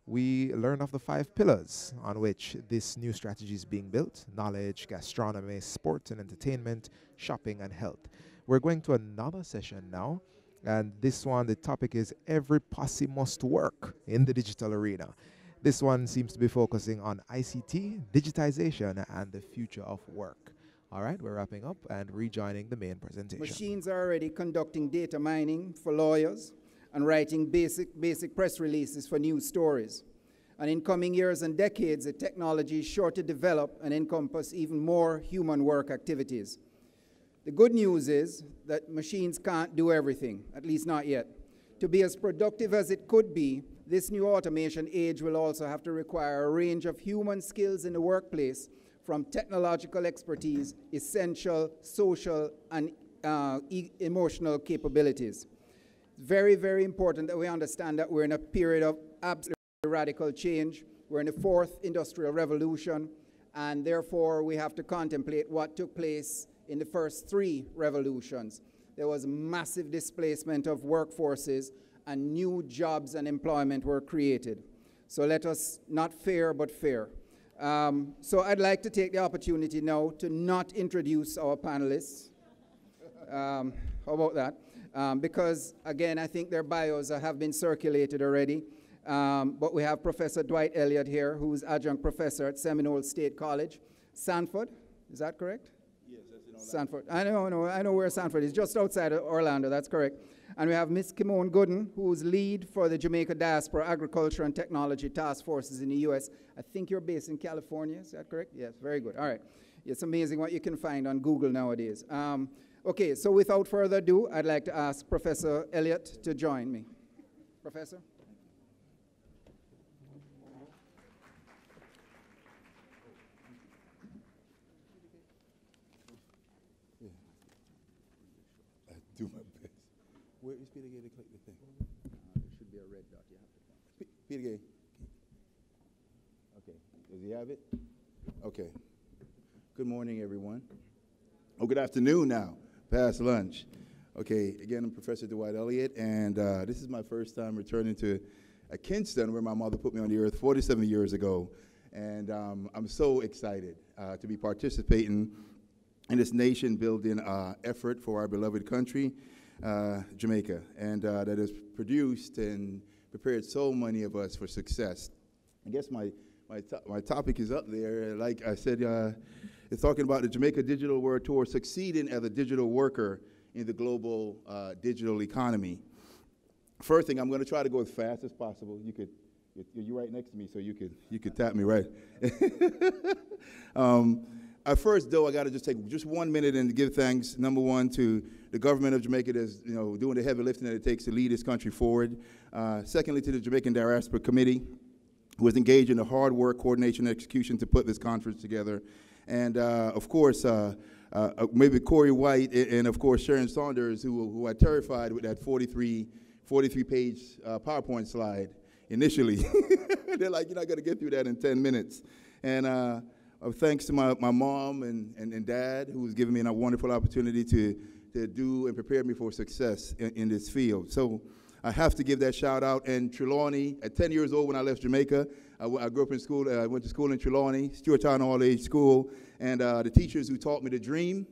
We learned of the 5 pillars on which this new strategy is being built: knowledge, gastronomy, sport and entertainment, shopping and health. We're going to another session now, and this one, the topic is every posse must work in the digital arena. This one seems to be focusing on ICT, digitization, and the future of work. All right, we're wrapping up and rejoining the main presentation. Machines are already conducting data mining for lawyers and writing basic press releases for news stories. And in coming years and decades, the technology is sure to develop and encompass even more human work activities. The good news is that machines can't do everything, at least not yet. To be as productive as it could be, this new automation age will also have to require a range of human skills in the workplace, from technological expertise, essential social and emotional capabilities. It's very, very important that we understand that we're in a period of absolute radical change. We're in the 4th industrial revolution, and therefore we have to contemplate what took place in the first 3 revolutions. There was massive displacement of workforces, and new jobs and employment were created. So let us not fear, but fair. So I'd like to take the opportunity now to not introduce our panelists. How about that? Because, again, I think their bios have been circulated already. But we have Professor Dwight Elliott here, who's adjunct professor at Seminole State College. Sanford, is that correct? Yes, that's in Orlando. Sanford. I know where Sanford is, just outside of Orlando, that's correct. And we have Ms. Kimon Gooden, who's lead for the Jamaica Diaspora Agriculture and Technology Task Forces in the U.S. I think you're based in California, is that correct? Yes, very good. All right. It's amazing what you can find on Google nowadays. Okay, so without further ado, I'd like to ask Professor Elliott to join me. Professor? Do my best. Where is Peter going to click the thing? There should be a red dot. You have to Peter Gay. Okay, does he have it? Okay. Good morning, everyone. Oh, good afternoon now, past lunch. Okay, again, I'm Professor Dwight Elliott, and this is my first time returning to Kinston, where my mother put me on the earth 47 years ago. And I'm so excited to be participating in this nation-building effort for our beloved country, Jamaica, and that has produced and prepared so many of us for success. I guess my topic is up there. Like I said, it's talking about the Jamaica Digital World Tour succeeding as a digital worker in the global digital economy. First thing, I'm going to try to go as fast as possible. You're right next to me, so you could tap me right. At first, though, I got to just take just 1 minute and give thanks, number one, to the government of Jamaica that's doing the heavy lifting that it takes to lead this country forward. Secondly, to the Jamaican Diaspora Committee, who was engaged in the hard work, coordination, and execution to put this conference together. And, of course, maybe Corey White and, of course, Sharon Saunders, who I terrified with that 43-page PowerPoint slide initially. They're like, you're not going to get through that in 10 minutes. And thanks to my mom and dad, who was giving me a wonderful opportunity to do and prepare me for success in this field. So I have to give that shout out. And Trelawney, at 10 years old when I left Jamaica, I grew up in school. I went to school in Trelawney, Stewartown All-Age School, and the teachers who taught me to dream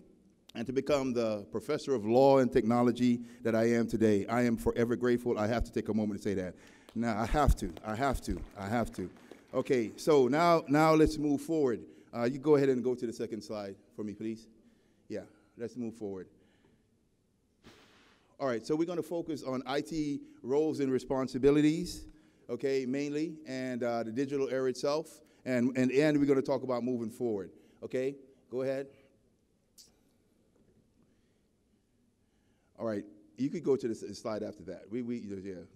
and to become the professor of law and technology that I am today. I am forever grateful. I have to take a moment to say that. Now, I have to. Okay, so now let's move forward. You go ahead and go to the second slide for me, please. Yeah, let's move forward. All right, so we're going to focus on IT roles and responsibilities, okay, mainly, and the digital era itself, and we're going to talk about moving forward, okay? Go ahead. All right, you could go to the slide after that.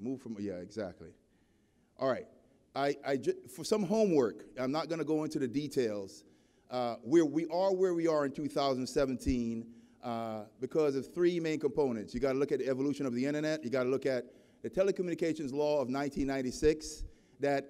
Move from, yeah, exactly. All right, for some homework, I'm not going to go into the details. We are where we are in 2017 because of three main components. You got to look at the evolution of the internet. You got to look at the telecommunications law of 1996 that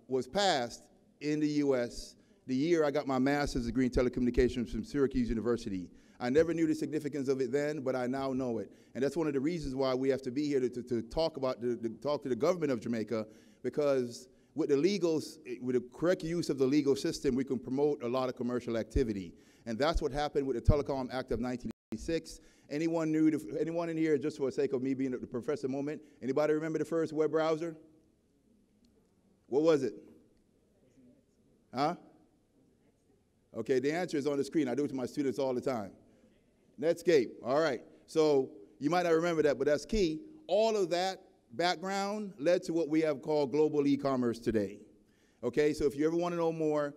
was passed in the U.S. the year I got my master's degree in telecommunications from Syracuse University. I never knew the significance of it then, but I now know it. And that's one of the reasons why we have to be here to talk about, talk to the government of Jamaica, because with the correct use of the legal system, we can promote a lot of commercial activity. And that's what happened with the Telecom Act of 1986. Anyone in here, just for the sake of me being the professor moment, anybody remember the first web browser? What was it? Huh? Okay, the answer is on the screen. I do it to my students all the time. Netscape, all right. So you might not remember that, but that's key. All of that background led to what we have called global e-commerce today. Okay, so if you ever want to know more,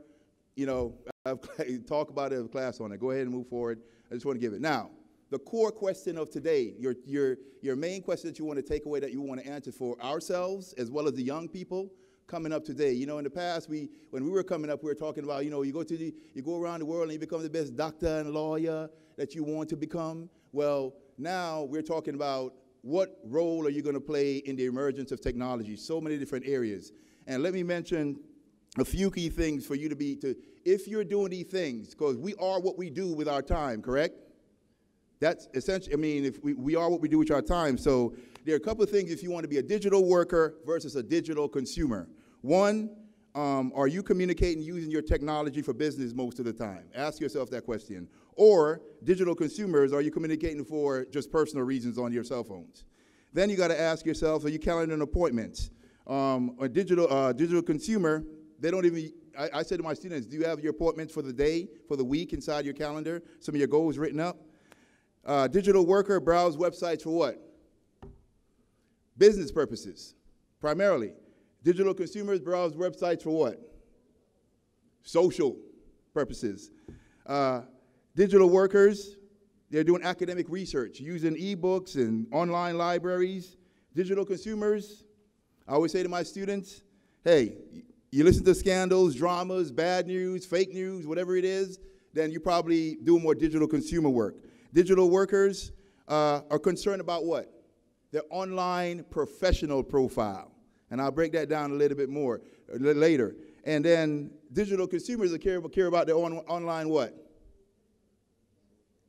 talk about it in class on it. Go ahead and move forward. I just want to give it. Now, the core question of today, your main question that you want to take away, that you want to answer for ourselves as well as the young people coming up today. In the past, when we were coming up, we were talking about, you go around the world and you become the best doctor and lawyer that you want to become. Well, now we're talking about what role are you going to play in the emergence of technology? So many different areas. And let me mention a few key things for you if you're doing these things, because we are what we do with our time, correct? That's essentially, if we are what we do with our time. So there are a couple of things if you want to be a digital worker versus a digital consumer. One, are you communicating using your technology for business most of the time? Ask yourself that question. Or digital consumers, are you communicating for just personal reasons on your cell phones? Then you got to ask yourself, are you calendaring appointments? A digital consumer, they don't even, I said to my students, do you have your appointments for the day, for the week inside your calendar? Some of your goals written up? Digital worker, browse websites for what? Business purposes, primarily. Digital consumers browse websites for what? Social purposes. Digital workers, they're doing academic research, using ebooks and online libraries. Digital consumers, I always say to my students, hey, you listen to scandals, dramas, bad news, fake news, whatever it is, then you probably do more digital consumer work. Digital workers are concerned about what? Their online professional profile. And I'll break that down a little bit more later. And then digital consumers that care about their online what?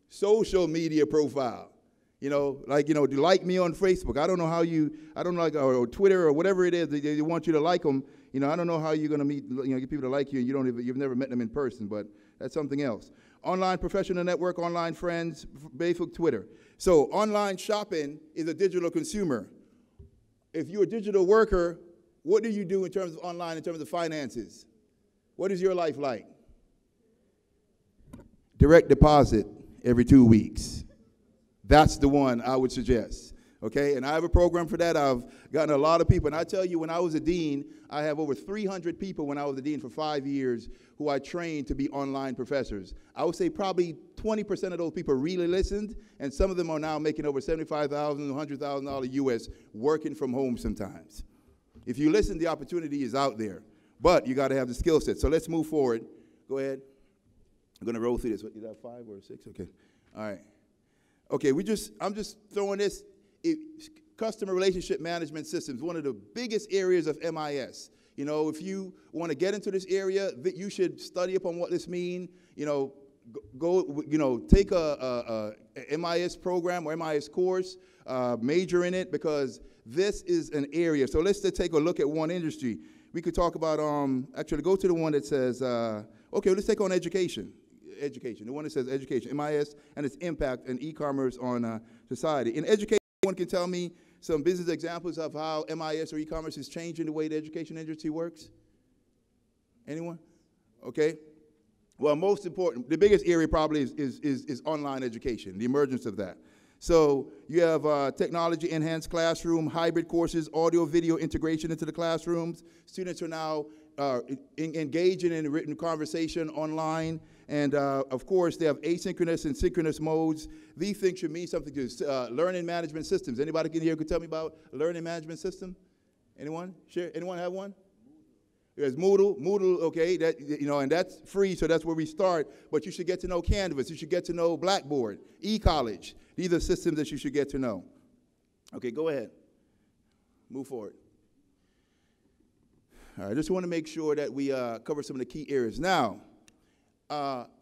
Social media profile. You know, like, you know, to like me on Facebook. I don't know how you, I don't know, like, or Twitter or whatever it is, they want you to like them. You know, I don't know how you're going to meet, you know, get people to like you and you've never met them in person, but that's something else. Online professional network, online friends, Facebook, Twitter. So online shopping is a digital consumer. If you're a digital worker, what do you do in terms of online, in terms of finances? What is your life like? Direct deposit every 2 weeks. That's the one I would suggest, okay? And I have a program for that. I've gotten a lot of people. And I tell you, when I was a dean, I have over 300 people when I was a dean for 5 years who I trained to be online professors. I would say probably 20% of those people really listened, and some of them are now making over $75,000, $100,000 US working from home sometimes. If you listen, the opportunity is out there, but you got to have the skill set. So let's move forward. Go ahead. I'm going to roll through this. What, is that 5 or 6? Okay. All right. Okay, I'm just throwing this. Customer relationship management systems, one of the biggest areas of MIS. You know, if you want to get into this area, you should study up on what this means. You know, take a MIS program or MIS course, major in it, because this is an area. So let's just take a look at one industry. We could talk about, actually go to the one that says, okay, let's take on education. The one that says education, MIS, and its impact and e-commerce on society. In education, anyone can tell me some business examples of how MIS or e-commerce is changing the way the education industry works? Anyone? Okay. Well, most important, the biggest area probably is online education, the emergence of that. So you have technology-enhanced classroom, hybrid courses, audio-video integration into the classrooms. Students are now engaging in written conversation online. And, of course, they have asynchronous and synchronous modes. These things should mean something to learning management systems. Anybody in here could tell me about a learning management system? Anyone? Share? Anyone have one? There's Moodle. Moodle, okay, that, you know, and that's free, so that's where we start. But you should get to know Canvas. You should get to know Blackboard, eCollege. These are systems that you should get to know. Okay, go ahead. Move forward. All right, I just want to make sure that we cover some of the key areas. Now,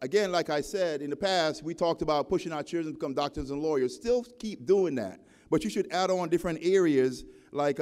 again, like I said, in the past, we talked about pushing our children to become doctors and lawyers. Still keep doing that. But you should add on different areas, like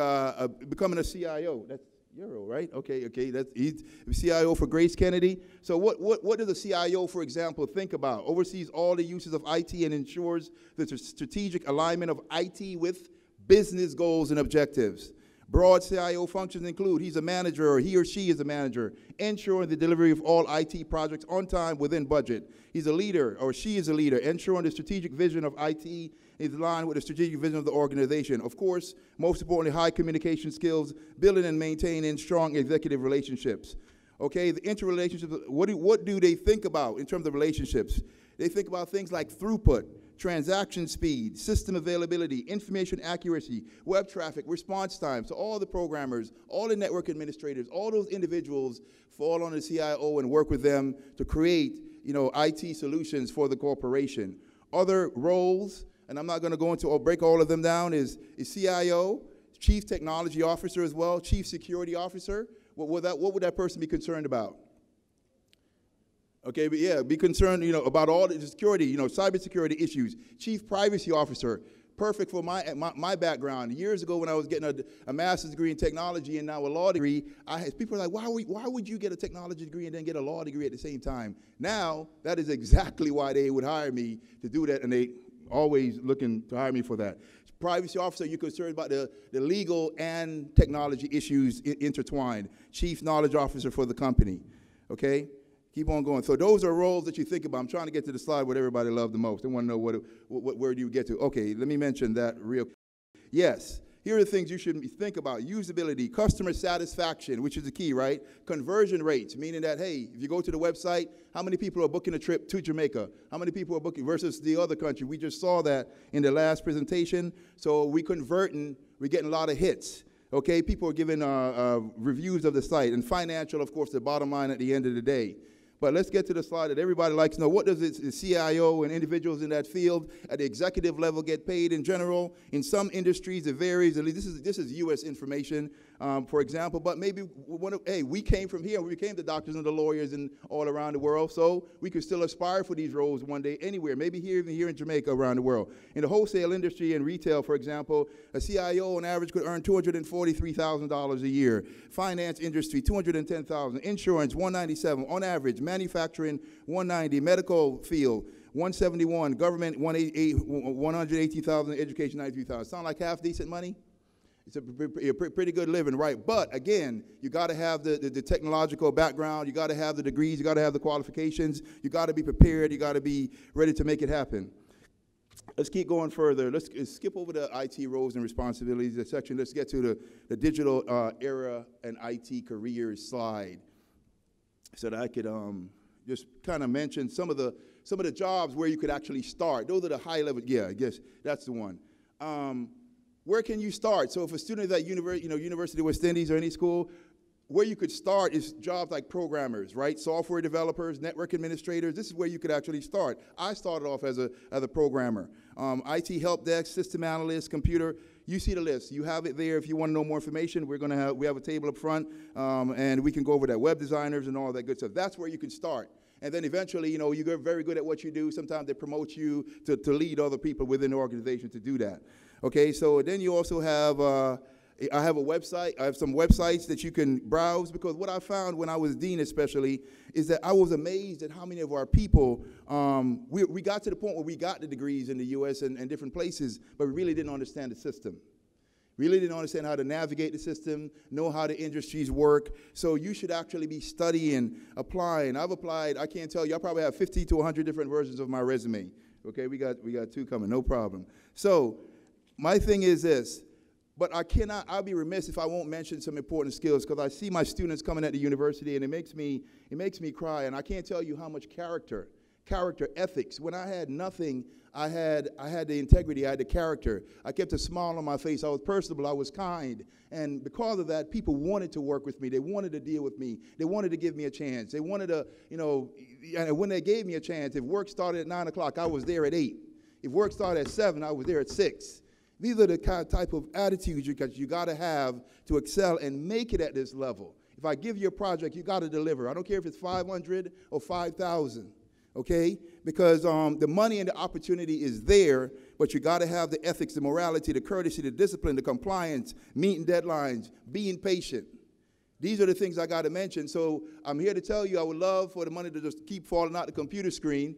becoming a CIO. That's Euro, right? Okay. He's CIO for Grace Kennedy. So what does a CIO, for example, think about? Oversees all the uses of IT and ensures the strategic alignment of IT with business goals and objectives. Broad CIO functions include he's a manager, or he or she is a manager, ensuring the delivery of all IT projects on time within budget. He's a leader, or she is a leader, ensuring the strategic vision of IT is aligned with the strategic vision of the organization. Of course, most importantly, high communication skills, building and maintaining strong executive relationships. Okay, the interrelationships, what do they think about in terms of relationships? They think about things like throughput, transaction speed, system availability, information accuracy, web traffic, response time. So all the programmers, all the network administrators, all those individuals fall on the CIO and work with them to create, you know, IT solutions for the corporation. Other roles, and I'm not going to go into or break all of them down, is CIO, Chief Technology Officer as well, Chief Security Officer. What would that person be concerned about? Okay, but yeah, be concerned, you know, about all the security, you know, cybersecurity issues. Chief Privacy Officer, perfect for my background. Years ago when I was getting a master's degree in technology and now a law degree, people are like, why would you get a technology degree and then get a law degree at the same time? Now, that is exactly why they would hire me to do that, and they always looking to hire me for that. Privacy Officer, you're concerned about the legal and technology issues intertwined. Chief Knowledge Officer for the company, okay? Keep on going. So those are roles that you think about. I'm trying to get to the slide what everybody loved the most. They want to know where do you get to. Okay, let me mention that real quick. Yes, here are the things you should think about. Usability, customer satisfaction, which is the key, right? Conversion rates, meaning that, hey, if you go to the website, how many people are booking a trip to Jamaica? How many people are booking versus the other country? We just saw that in the last presentation. So we're getting a lot of hits. Okay, people are giving reviews of the site. And financial, of course, the bottom line at the end of the day. But let's get to the slide that everybody likes to know. What does the CIO and individuals in that field at the executive level get paid in general? In some industries, it varies. At least this is U.S. information. for example. But maybe hey, we came from here. We became the doctors and the lawyers and all around the world. So we could still aspire for these roles one day anywhere. Maybe even here in Jamaica, around the world. In the wholesale industry and retail, for example, a CIO on average could earn $243,000 a year. Finance industry, $210,000. Insurance, $197,000 on average. Manufacturing, $190,000. Medical field, $171,000. Government, $118,000. Education, $93,000. Sound like half decent money? It's a pretty good living, right? But again, you got to have the technological background. You got to have the degrees. You got to have the qualifications. You got to be prepared. You got to be ready to make it happen. Let's keep going further. Let's skip over the IT roles and responsibilities section. Let's get to the digital era and IT careers slide, so that I could just kind of mention some of the jobs where you could actually start. Those are the high level. Yeah, I guess that's the one. Where can you start? So if a student is at University of West Indies or any school, where you could start is jobs like programmers, right? Software developers, network administrators. This is where you could actually start. I started off as a programmer. IT help desk, system analyst, computer. You see the list. You have it there. If you want to know more information, we have a table up front, and we can go over that. Web designers and all that good stuff. That's where you can start. And then eventually, you get very good at what you do. Sometimes they promote you to lead other people within the organization to do that. Okay, so then you also have, I have a website. I have some websites that you can browse, because what I found when I was dean especially is that I was amazed at how many of our people, we got to the point where we got the degrees in the U.S. and different places, but we really didn't understand the system. Really didn't understand how to navigate the system, know how the industries work. So you should actually be studying, applying. I've applied, I can't tell you, I probably have 50 to 100 different versions of my resume. Okay, we got 2 coming, no problem. So my thing is this, but I'll be remiss if I won't mention some important skills, because I see my students coming at the university and it makes me cry, and I can't tell you how much character, ethics. When I had nothing, I had the integrity, I had the character. I kept a smile on my face. I was personable, I was kind. And because of that, people wanted to work with me. They wanted to deal with me. They wanted to give me a chance. They wanted to, and when they gave me a chance, if work started at 9 o'clock, I was there at 8. If work started at 7, I was there at 6. These are the type of attitudes you got to have to excel and make it at this level. If I give you a project, you got to deliver. I don't care if it's 500 or 5,000, okay? Because the money and the opportunity is there, but you got to have the ethics, the morality, the courtesy, the discipline, the compliance, meeting deadlines, being patient. These are the things I got to mention. So I'm here to tell you I would love for the money to just keep falling out the computer screen,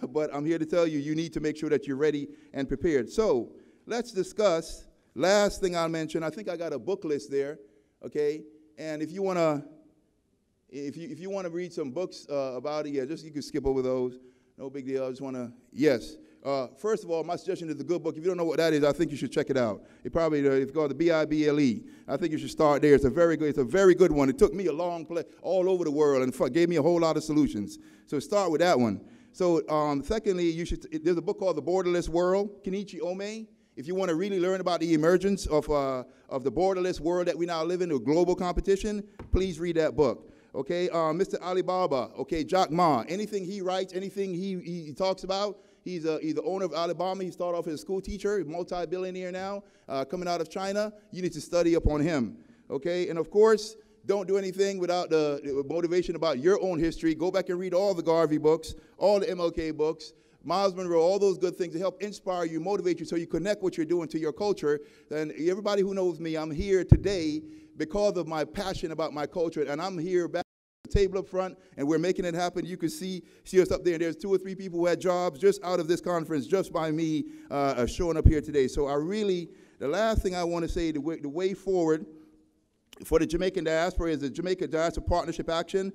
but I'm here to tell you you need to make sure that you're ready and prepared. So let's discuss, last thing I'll mention, I think I got a book list there, okay? And if you want to read some books about it, yeah, you can skip over those. No big deal. I just want to, yes. First of all, my suggestion is a good book. If you don't know what that is, I think you should check it out. It's called the Bible. I think you should start there. It's a very good one. It took me a long play all over the world and gave me a whole lot of solutions. So start with that one. So secondly, there's a book called The Borderless World, Kenichi Ome. If you want to really learn about the emergence of the borderless world that we now live in, with global competition, please read that book. Okay, Mr. Alibaba, okay, Jack Ma, anything he writes, anything he talks about, he's the owner of Alibaba. He started off as a school teacher, multi-billionaire now, coming out of China. You need to study up on him, okay? And of course, don't do anything without the motivation about your own history. Go back and read all the Garvey books, all the MLK books, Miles Monroe, all those good things to help inspire you, motivate you, so you connect what you're doing to your culture. And everybody who knows me, I'm here today because of my passion about my culture, and I'm here back at the table up front, and we're making it happen. You can see us up there, and there's 2 or 3 people who had jobs just out of this conference, just by me showing up here today. So the last thing I want to say, the way forward for the Jamaican diaspora is the Jamaica Diaspora Partnership Action.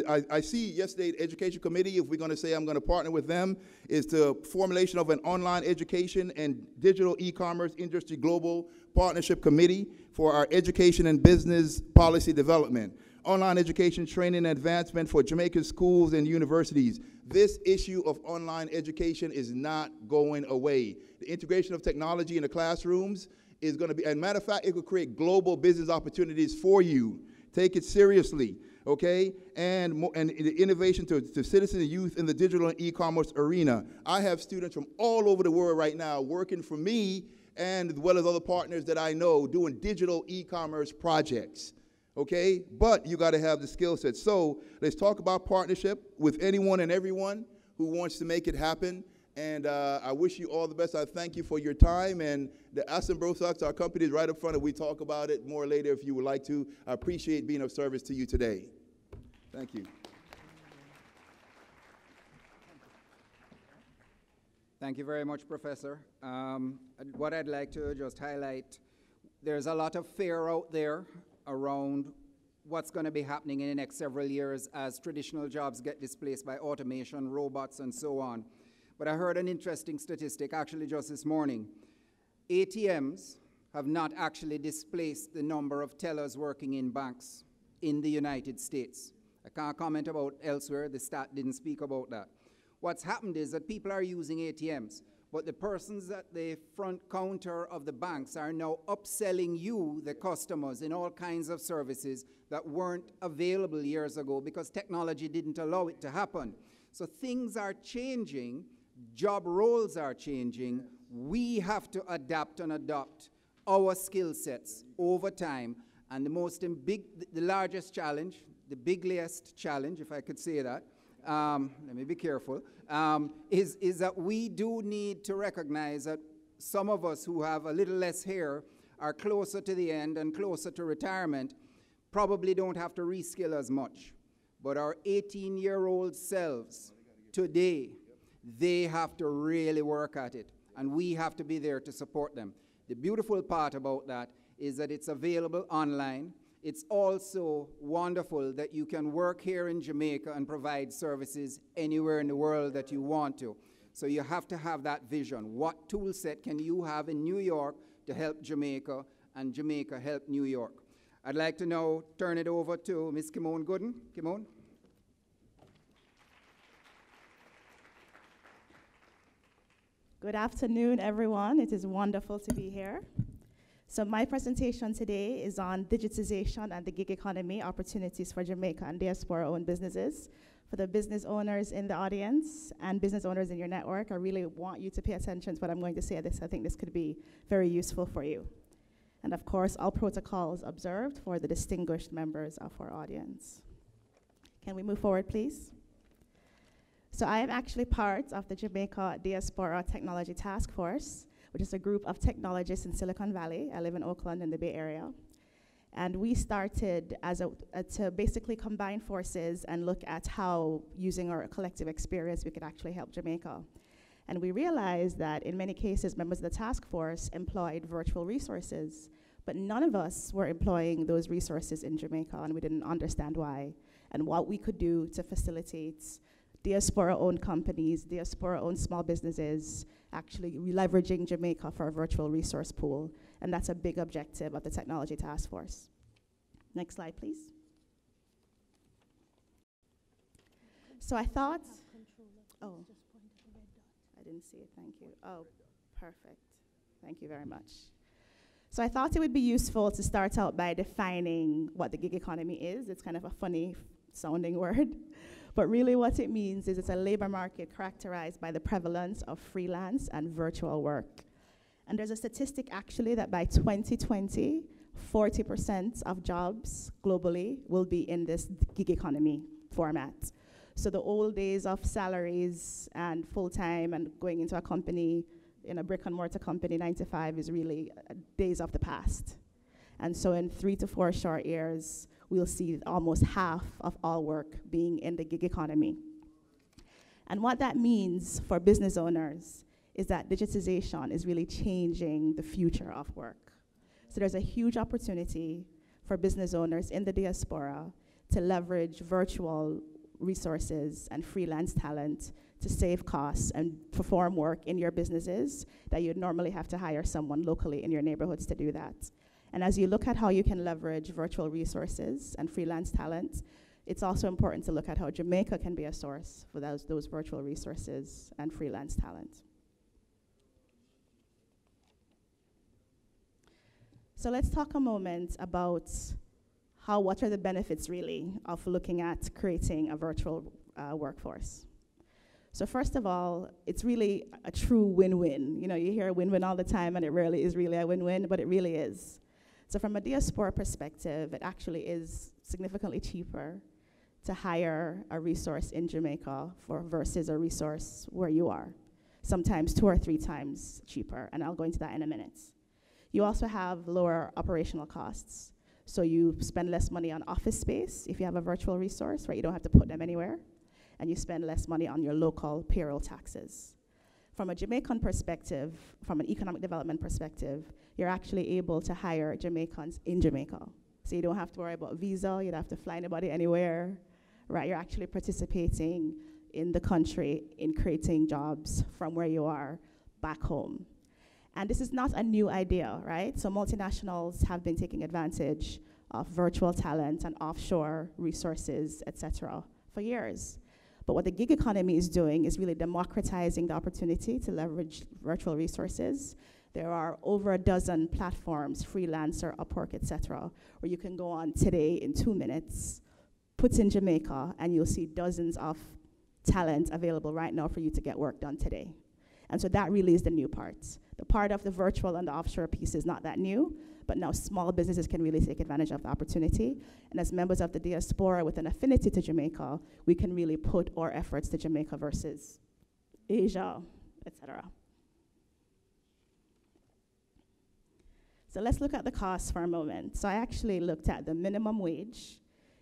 I see yesterday the Education Committee, if we're going to say I'm going to partner with them, is the formulation of an online education and digital e-commerce industry global partnership committee for our education and business policy development. Online education, training, and advancement for Jamaican schools and universities. This issue of online education is not going away. The integration of technology in the classrooms is going to be, and matter of fact, it will create global business opportunities for you. Take it seriously, okay? And the innovation to citizens and youth in the digital and e-commerce arena. I have students from all over the world right now working for me and as well as other partners that I know doing digital e-commerce projects. Okay, but you got to have the skill set. So let's talk about partnership with anyone and everyone who wants to make it happen. And I wish you all the best. I thank you for your time. And the Aston Brosox, our company, is right up front, and we talk about it more later if you would like to. I appreciate being of service to you today. Thank you. Thank you very much, Professor. What I'd like to just highlight, there's a lot of fear out there around what's going to be happening in the next several years as traditional jobs get displaced by automation, robots, and so on. But I heard an interesting statistic actually just this morning. ATMs have not actually displaced the number of tellers working in banks in the United States. I can't comment about elsewhere. The stat didn't speak about that. What's happened is that people are using ATMs, but the persons at the front counter of the banks are now upselling you, the customers, in all kinds of services that weren't available years ago because technology didn't allow it to happen. So things are changing, job roles are changing. We have to adapt and adopt our skill sets over time. And the largest challenge, the biggest challenge, if I could say that, let me be careful, is that we do need to recognize that some of us who have a little less hair are closer to the end and closer to retirement, probably don't have to reskill as much. But our 18-year-old selves today, they have to really work at it, and we have to be there to support them. The beautiful part about that is that it's available online. It's also wonderful that you can work here in Jamaica and provide services anywhere in the world that you want to. So you have to have that vision. What tool set can you have in New York to help Jamaica, and Jamaica help New York? I'd like to now turn it over to Ms. Kimone Gooden. Kimone. Good afternoon, everyone. It is wonderful to be here. So my presentation today is on digitization and the gig economy, opportunities for Jamaica and diaspora-owned businesses. For the business owners in the audience and business owners in your network, I really want you to pay attention to what I'm going to say. I think this could be very useful for you. And of course, all protocols observed for the distinguished members of our audience. Can we move forward, please? So I am actually part of the Jamaica Diaspora Technology Task Force, which is a group of technologists in Silicon Valley. I live in Oakland in the Bay Area. And we started to basically combine forces and look at how, using our collective experience, we could actually help Jamaica. And we realized that in many cases, members of the task force employed virtual resources, but none of us were employing those resources in Jamaica, and we didn't understand why, and what we could do to facilitate diaspora-owned companies, diaspora-owned small businesses, actually leveraging Jamaica for a virtual resource pool. And that's a big objective of the Technology Task Force. Next slide, please. So I thought, oh, I didn't see it, thank you. Oh, perfect. Thank you very much. So I thought it would be useful to start out by defining what the gig economy is. It's kind of a funny sounding word. But really what it means is it's a labor market characterized by the prevalence of freelance and virtual work. And there's a statistic actually that by 2020, 40% of jobs globally will be in this gig economy format. So the old days of salaries and full-time and going into a company, in a brick and mortar company, 9 to 5 is really days of the past. And so in 3 to 4 short years, we'll see almost half of all work being in the gig economy. And what that means for business owners is that digitization is really changing the future of work. So there's a huge opportunity for business owners in the diaspora to leverage virtual resources and freelance talent to save costs and perform work in your businesses that you'd normally have to hire someone locally in your neighborhoods to do that. And as you look at how you can leverage virtual resources and freelance talent, it's also important to look at how Jamaica can be a source for those virtual resources and freelance talent. So let's talk a moment about what are the benefits really of looking at creating a virtual workforce. So first of all, it's really a true win-win. You know, you hear win-win all the time, and it rarely is really a win-win, but it really is. So from a Diaspora perspective, it actually is significantly cheaper to hire a resource in Jamaica versus a resource where you are. Sometimes 2 or 3 times cheaper, and I'll go into that in a minute. You also have lower operational costs. So you spend less money on office space if you have a virtual resource, right? You don't have to put them anywhere. And you spend less money on your local payroll taxes. From a Jamaican perspective, from an economic development perspective, you're actually able to hire Jamaicans in Jamaica. So you don't have to worry about visa, you don't have to fly anybody anywhere, right? You're actually participating in the country in creating jobs from where you are back home. And this is not a new idea, right? So multinationals have been taking advantage of virtual talent and offshore resources, et cetera, for years. But what the gig economy is doing is really democratizing the opportunity to leverage virtual resources. There are over a dozen platforms, Freelancer, Upwork, et cetera, where you can go on today in 2 minutes, put in Jamaica, and you'll see dozens of talent available right now for you to get work done today. And so that really is the new part. The part of the virtual and the offshore piece is not that new, but now small businesses can really take advantage of the opportunity. And as members of the Diaspora with an affinity to Jamaica, we can really put our efforts to Jamaica versus Asia, etc. So let's look at the costs for a moment. So I actually looked at the minimum wage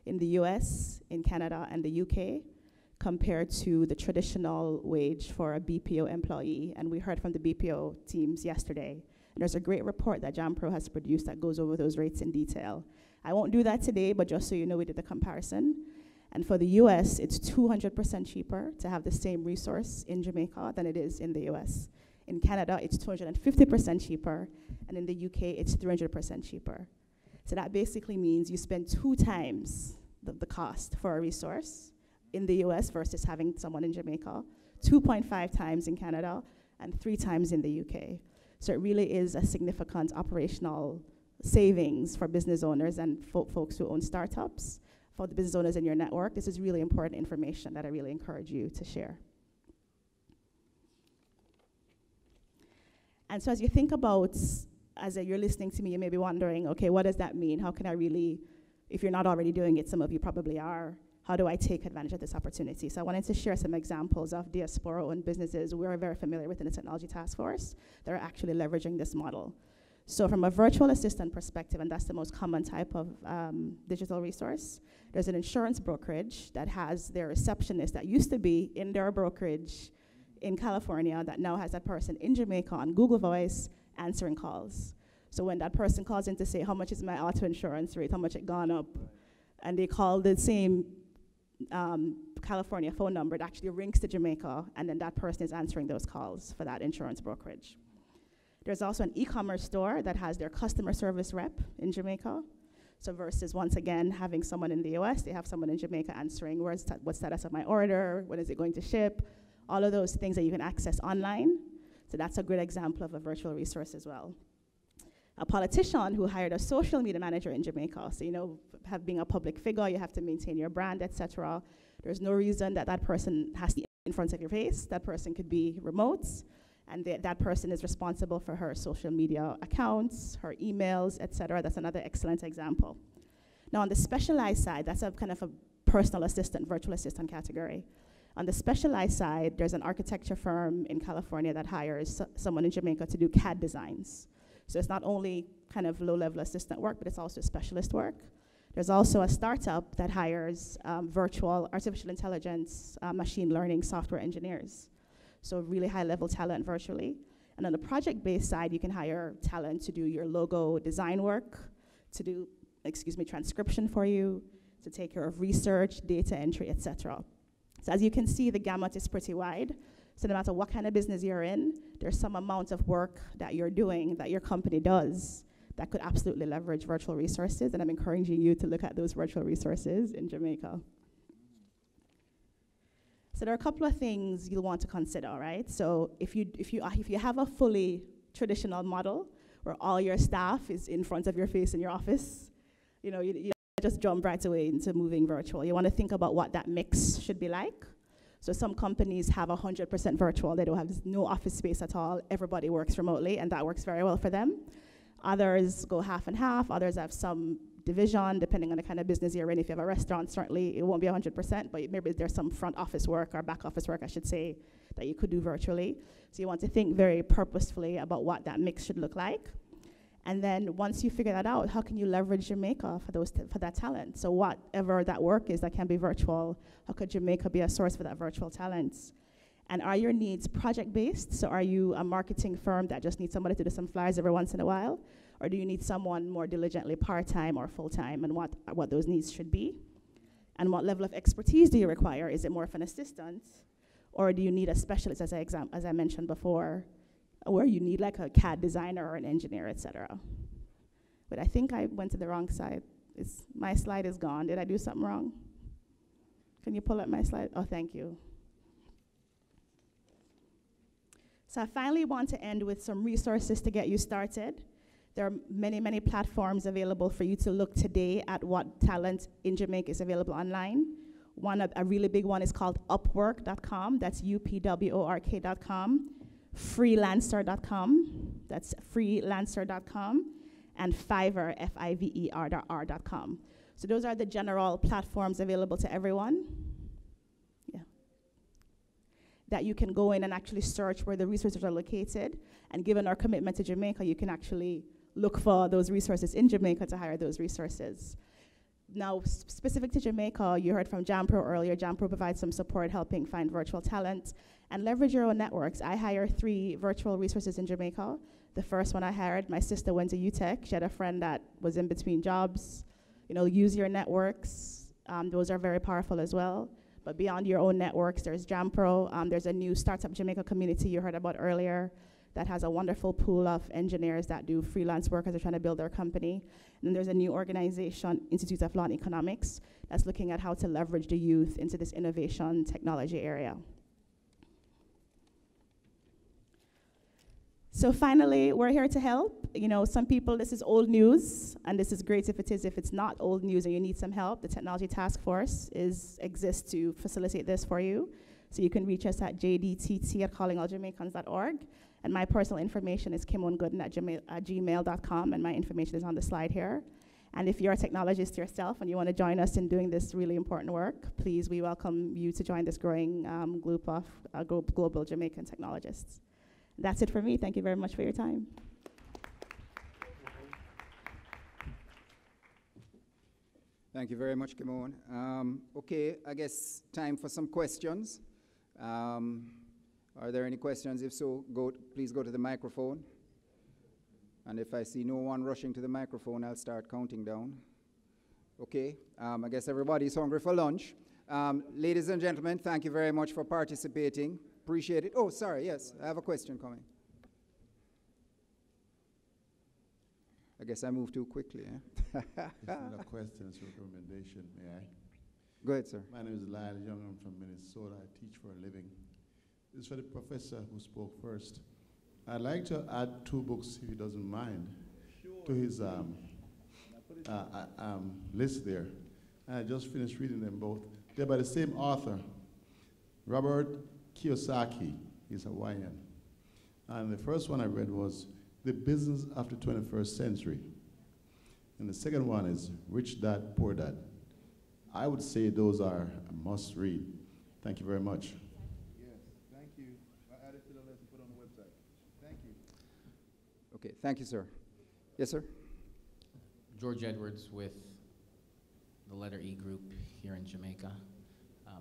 in the US, in Canada, and the UK compared to the traditional wage for a BPO employee. And we heard from the BPO teams yesterday. And there's a great report that JAMPRO has produced that goes over those rates in detail. I won't do that today, but just so you know, we did the comparison. And for the US, it's 200% cheaper to have the same resource in Jamaica than it is in the US. In Canada, it's 250% cheaper, and in the UK, it's 300% cheaper. So that basically means you spend 2 times the cost for a resource in the US versus having someone in Jamaica, 2.5 times in Canada, and 3 times in the UK. So it really is a significant operational savings for business owners and folks who own startups. For the business owners in your network, this is really important information that I really encourage you to share. And so as you think about, as you're listening to me, you may be wondering, okay, what does that mean? How can I really, if you're not already doing it, some of you probably are, how do I take advantage of this opportunity? So I wanted to share some examples of Diaspora-owned businesses we're very familiar with in the Technology Task Force that are actually leveraging this model. So from a virtual assistant perspective, and that's the most common type of digital resource, there's an insurance brokerage that has their receptionist that used to be in their brokerage in California that now has that person in Jamaica on Google Voice answering calls. So when that person calls in to say, how much is my auto insurance rate, how much it gone up, and they call the same California phone number, it actually rings to Jamaica, and then that person is answering those calls for that insurance brokerage. There's also an e-commerce store that has their customer service rep in Jamaica. So versus, once again, having someone in the US, they have someone in Jamaica answering, what's the status of my order, when is it going to ship, all of those things that you can access online. So that's a good example of a virtual resource as well. A politician who hired a social media manager in Jamaica. So, you know, being a public figure, you have to maintain your brand, etc. There's no reason that that person has to be in front of your face. That person could be remote, and that person is responsible for her social media accounts, her emails, etc. That's another excellent example. Now, on the specialized side, that's a kind of a personal assistant, virtual assistant category. On the specialized side, there's an architecture firm in California that hires someone in Jamaica to do CAD designs. So it's not only kind of low-level assistant work, but it's also specialist work. There's also a startup that hires virtual artificial intelligence, machine learning software engineers. So really high-level talent virtually. And on the project-based side, you can hire talent to do your logo design work, to do, transcription for you, to take care of research, data entry, etc. So as you can see, the gamut is pretty wide. So no matter what kind of business you're in, there's some amount of work that you're doing, that your company does, that could absolutely leverage virtual resources, and I'm encouraging you to look at those virtual resources in Jamaica. So there are a couple of things you'll want to consider, right? So if you have a fully traditional model where all your staff is in front of your face in your office, you just jump right away into moving virtual. You want to think about what that mix should be like. So some companies have 100% virtual. They don't have no office space at all. Everybody works remotely, and that works very well for them. Others go half and half. Others have some division, depending on the kind of business you're in. If you have a restaurant, certainly it won't be 100%, but maybe there's some front office work or back office work, I should say, that you could do virtually. So you want to think very purposefully about what that mix should look like. And then once you figure that out, how can you leverage Jamaica for that talent? So whatever that work is that can be virtual, how could Jamaica be a source for that virtual talent? And are your needs project-based? So are you a marketing firm that just needs somebody to do some flyers every once in a while? Or do you need someone more diligently part-time or full-time, and what those needs should be? And what level of expertise do you require? Is it more of an assistant? Or do you need a specialist, as I mentioned before, where you need like a CAD designer or an engineer, etc. But I think I went to the wrong side. My slide is gone. Did I do something wrong? Can you pull up my slide? Oh, thank you. So I finally want to end with some resources to get you started. There are many, many platforms available for you to look today at what talent in Jamaica is available online. A really big one is called Upwork.com. That's UPWORK.com. Freelancer.com. That's freelancer.com. And Fiverr, FIVER.com. So those are the general platforms available to everyone. Yeah. That you can go in and actually search where the resources are located. And given our commitment to Jamaica, you can actually look for those resources in Jamaica to hire those resources. Now, specific to Jamaica, you heard from JAMPRO earlier. JAMPRO provides some support helping find virtual talent and leverage your own networks. I hire 3 virtual resources in Jamaica. The first one I hired, my sister went to UTech. She had a friend that was in between jobs. Use your networks. Those are very powerful as well. But beyond your own networks, there's JAMPRO. There's a new Startup Jamaica community you heard about earlier that has a wonderful pool of engineers that do freelance work as they're trying to build their company. And then there's a new organization, Institute of Law and Economics, that's looking at how to leverage the youth into this innovation technology area. So finally, we're here to help. Some people, this is old news, and this is great if it is. If it's not old news and you need some help, the Technology Task Force exists to facilitate this for you. So you can reach us at jdtt@callingalljamaicans.org. And my personal information is kimwongooden@gmail.com, and my information is on the slide here. And if you're a technologist yourself and you want to join us in doing this really important work, please, we welcome you to join this growing group of global Jamaican technologists. That's it for me. Thank you very much for your time. Thank you very much, Kimon. Okay, I guess time for some questions. Are there any questions? If so, please go to the microphone. And if I see no one rushing to the microphone, I'll start counting down. Okay, I guess everybody's hungry for lunch. Ladies and gentlemen, thank you very much for participating. Appreciate it. Oh, sorry, yes, I have a question coming. I guess I moved too quickly. It's not a question, it's a recommendation, may I? Go ahead, sir. My name is Lyle Young, I'm from Minnesota, I teach for a living. This is for the professor who spoke first. I'd like to add 2 books, if he doesn't mind, to his list there. And I just finished reading them both. They're by the same author, Robert Kiyosaki. He's Hawaiian. And the first one I read was The Business of the 21st Century. And the second one is Rich Dad, Poor Dad. I would say those are a must read. Thank you very much. Thank you. I added to the list and put on the website. Thank you. Okay, thank you, sir. Yes, sir? George Edwards with the letter E group here in Jamaica.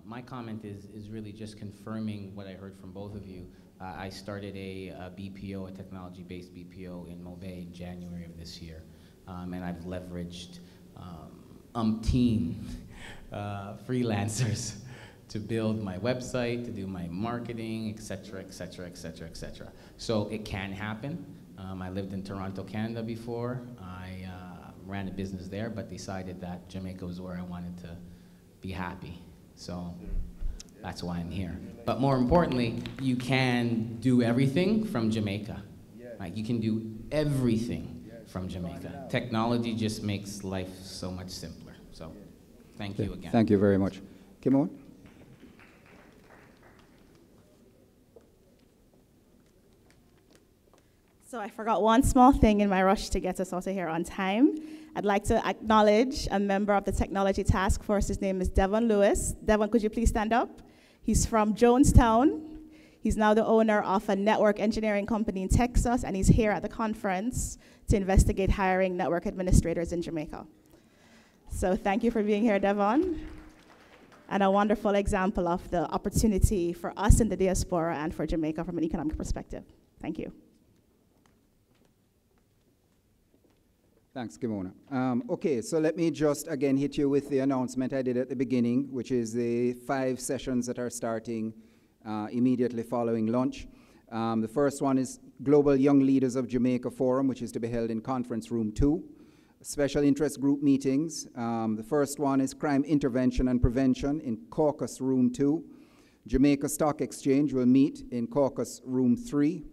My comment is really just confirming what I heard from both of you. I started a BPO, a technology-based BPO in Mobay in January of this year. And I've leveraged umpteen freelancers to build my website, to do my marketing, et cetera, et cetera, et cetera, et cetera. So it can happen. I lived in Toronto, Canada before. I ran a business there, but decided that Jamaica was where I wanted to be happy. So that's why I'm here. But more importantly, you can do everything from Jamaica. Like, you can do everything from Jamaica. Technology just makes life so much simpler. So thank you again. Thank you very much. Kimon? So I forgot one small thing in my rush to get us out of here on time. I'd like to acknowledge a member of the technology task force. His name is Devon Lewis. Devon, could you please stand up? He's from Jonestown. He's now the owner of a network engineering company in Texas, and he's here at the conference to investigate hiring network administrators in Jamaica. So thank you for being here, Devon. And a wonderful example of the opportunity for us in the diaspora and for Jamaica from an economic perspective. Thank you. Thanks, Kimona. Okay, so let me just again hit you with the announcement I did at the beginning, which is the 5 sessions that are starting immediately following lunch. The first one is Global Young Leaders of Jamaica Forum, which is to be held in Conference Room 2. Special interest group meetings. The first one is Crime Intervention and Prevention in Caucus Room 2. Jamaica Stock Exchange will meet in Caucus Room 3.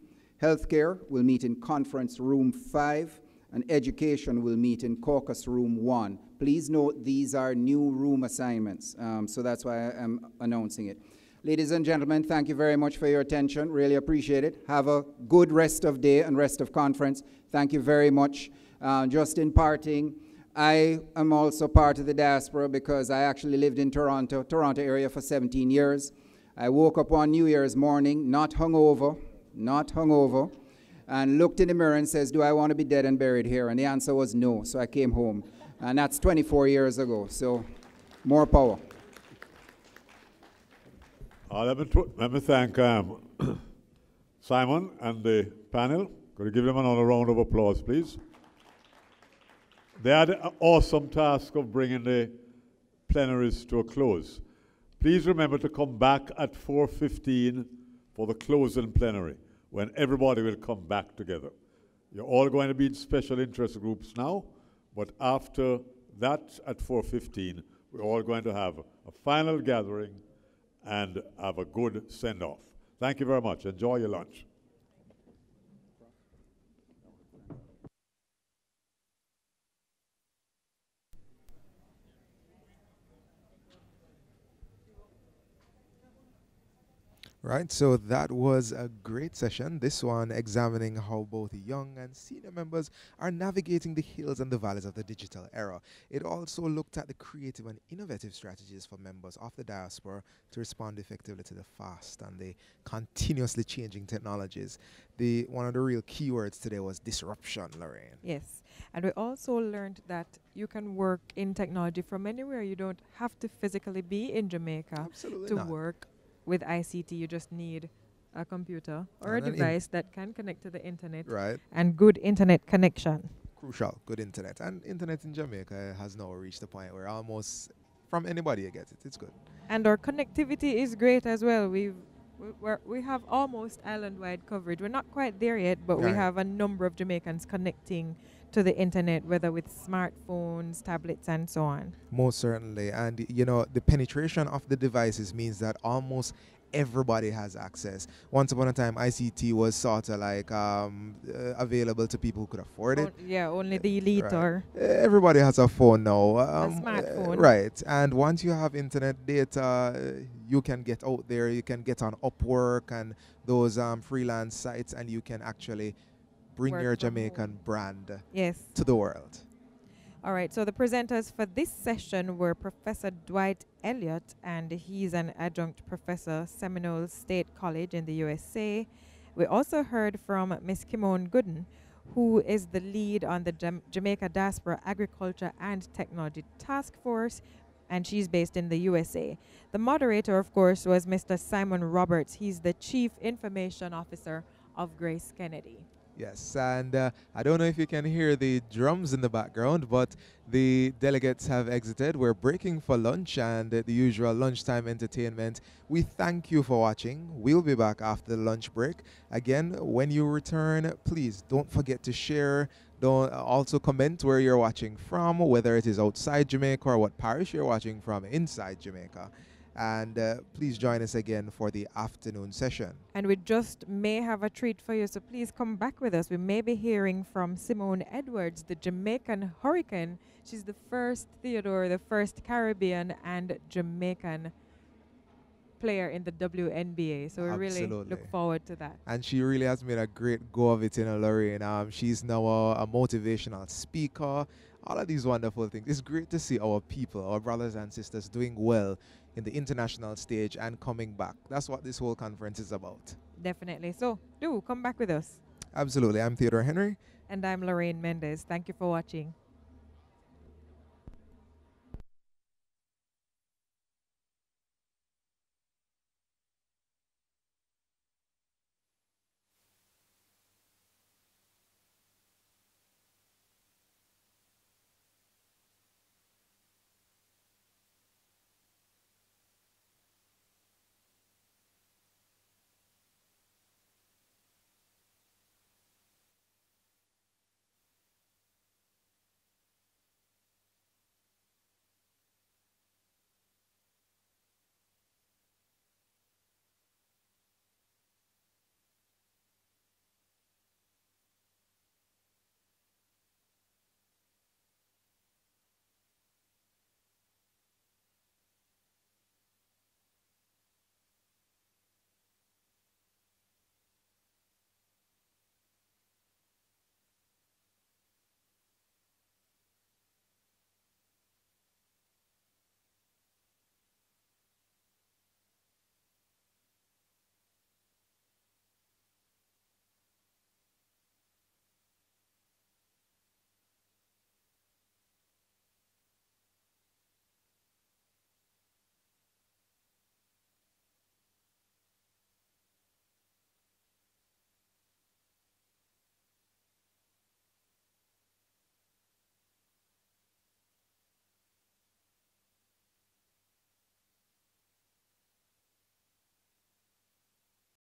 Healthcare will meet in Conference Room 5. And education will meet in Caucus Room 1. Please note these are new room assignments, so that's why I'm announcing it. Ladies and gentlemen, thank you very much for your attention. Really appreciate it. Have a good rest of day and rest of conference. Thank you very much. Just in parting, I am also part of the diaspora because I actually lived in Toronto area for 17 years. I woke up on New Year's morning, not hungover, and looked in the mirror and says, do I want to be dead and buried here? And the answer was no, so I came home. And that's 24 years ago, so more power. Let me thank Simon and the panel. Could you give them another round of applause, please? They had an awesome task of bringing the plenaries to a close. Please remember to come back at 4:15 for the closing plenary, when everybody will come back together. You're all going to be in special interest groups now, but after that at 4:15, we're all going to have a final gathering and have a good send-off. Thank you very much. Enjoy your lunch. Right, so that was a great session. This one examining how both young and senior members are navigating the hills and the valleys of the digital era. It also looked at the creative and innovative strategies for members of the diaspora to respond effectively to the fast and the continuously changing technologies. One of the real keywords today was disruption, Lorraine. Yes, and we also learned that you can work in technology from anywhere. You don't have to physically be in Jamaica to work with ICT. You just need a computer or a device that can connect to the internet, and good internet connection. Crucial, good internet. And internet in Jamaica has now reached the point where almost from anybody you get it. It's good. And our connectivity is great as well. We have almost island-wide coverage. We're not quite there yet, but we have a number of Jamaicans connecting to the internet, whether with smartphones, tablets, and so on. Most certainly. And, you know, the penetration of the devices means that almost everybody has access. Once upon a time, ICT was sort of like available to people who could afford it. Yeah, only the elite or... Everybody has a phone now. A smartphone. Right. And once you have internet data, you can get out there, you can get on Upwork and those freelance sites, and you can actually bring your Jamaican brand to the world. All right, so the presenters for this session were Professor Dwight Elliott, and he's an adjunct professor, Seminole State College in the USA. We also heard from Ms. Kimone Gooden, who is the lead on the Jamaica Diaspora Agriculture and Technology Task Force, and she's based in the USA. The moderator, of course, was Mr. Simon Roberts. He's the Chief Information Officer of Grace Kennedy. Yes, and I don't know if you can hear the drums in the background, but the delegates have exited. We're breaking for lunch and the usual lunchtime entertainment. We thank you for watching. We'll be back after the lunch break. Again, when you return, please don't forget to share. Don't also comment where you're watching from, whether it is outside Jamaica or what parish you're watching from inside Jamaica. And please join us again for the afternoon session. And we just may have a treat for you, so please come back with us. We may be hearing from Simone Edwards, the Jamaican hurricane. She's the first Theodore, the first Caribbean and Jamaican player in the WNBA. So we really look forward to that. And she really has made a great go of it, Lorraine. She's now a motivational speaker, all of these wonderful things. It's great to see our people, our brothers and sisters doing well in the international stage and coming back. That's what this whole conference is about. Definitely. So do come back with us. Absolutely. I'm Theodore Henry. And I'm Lorraine Mendez. Thank you for watching.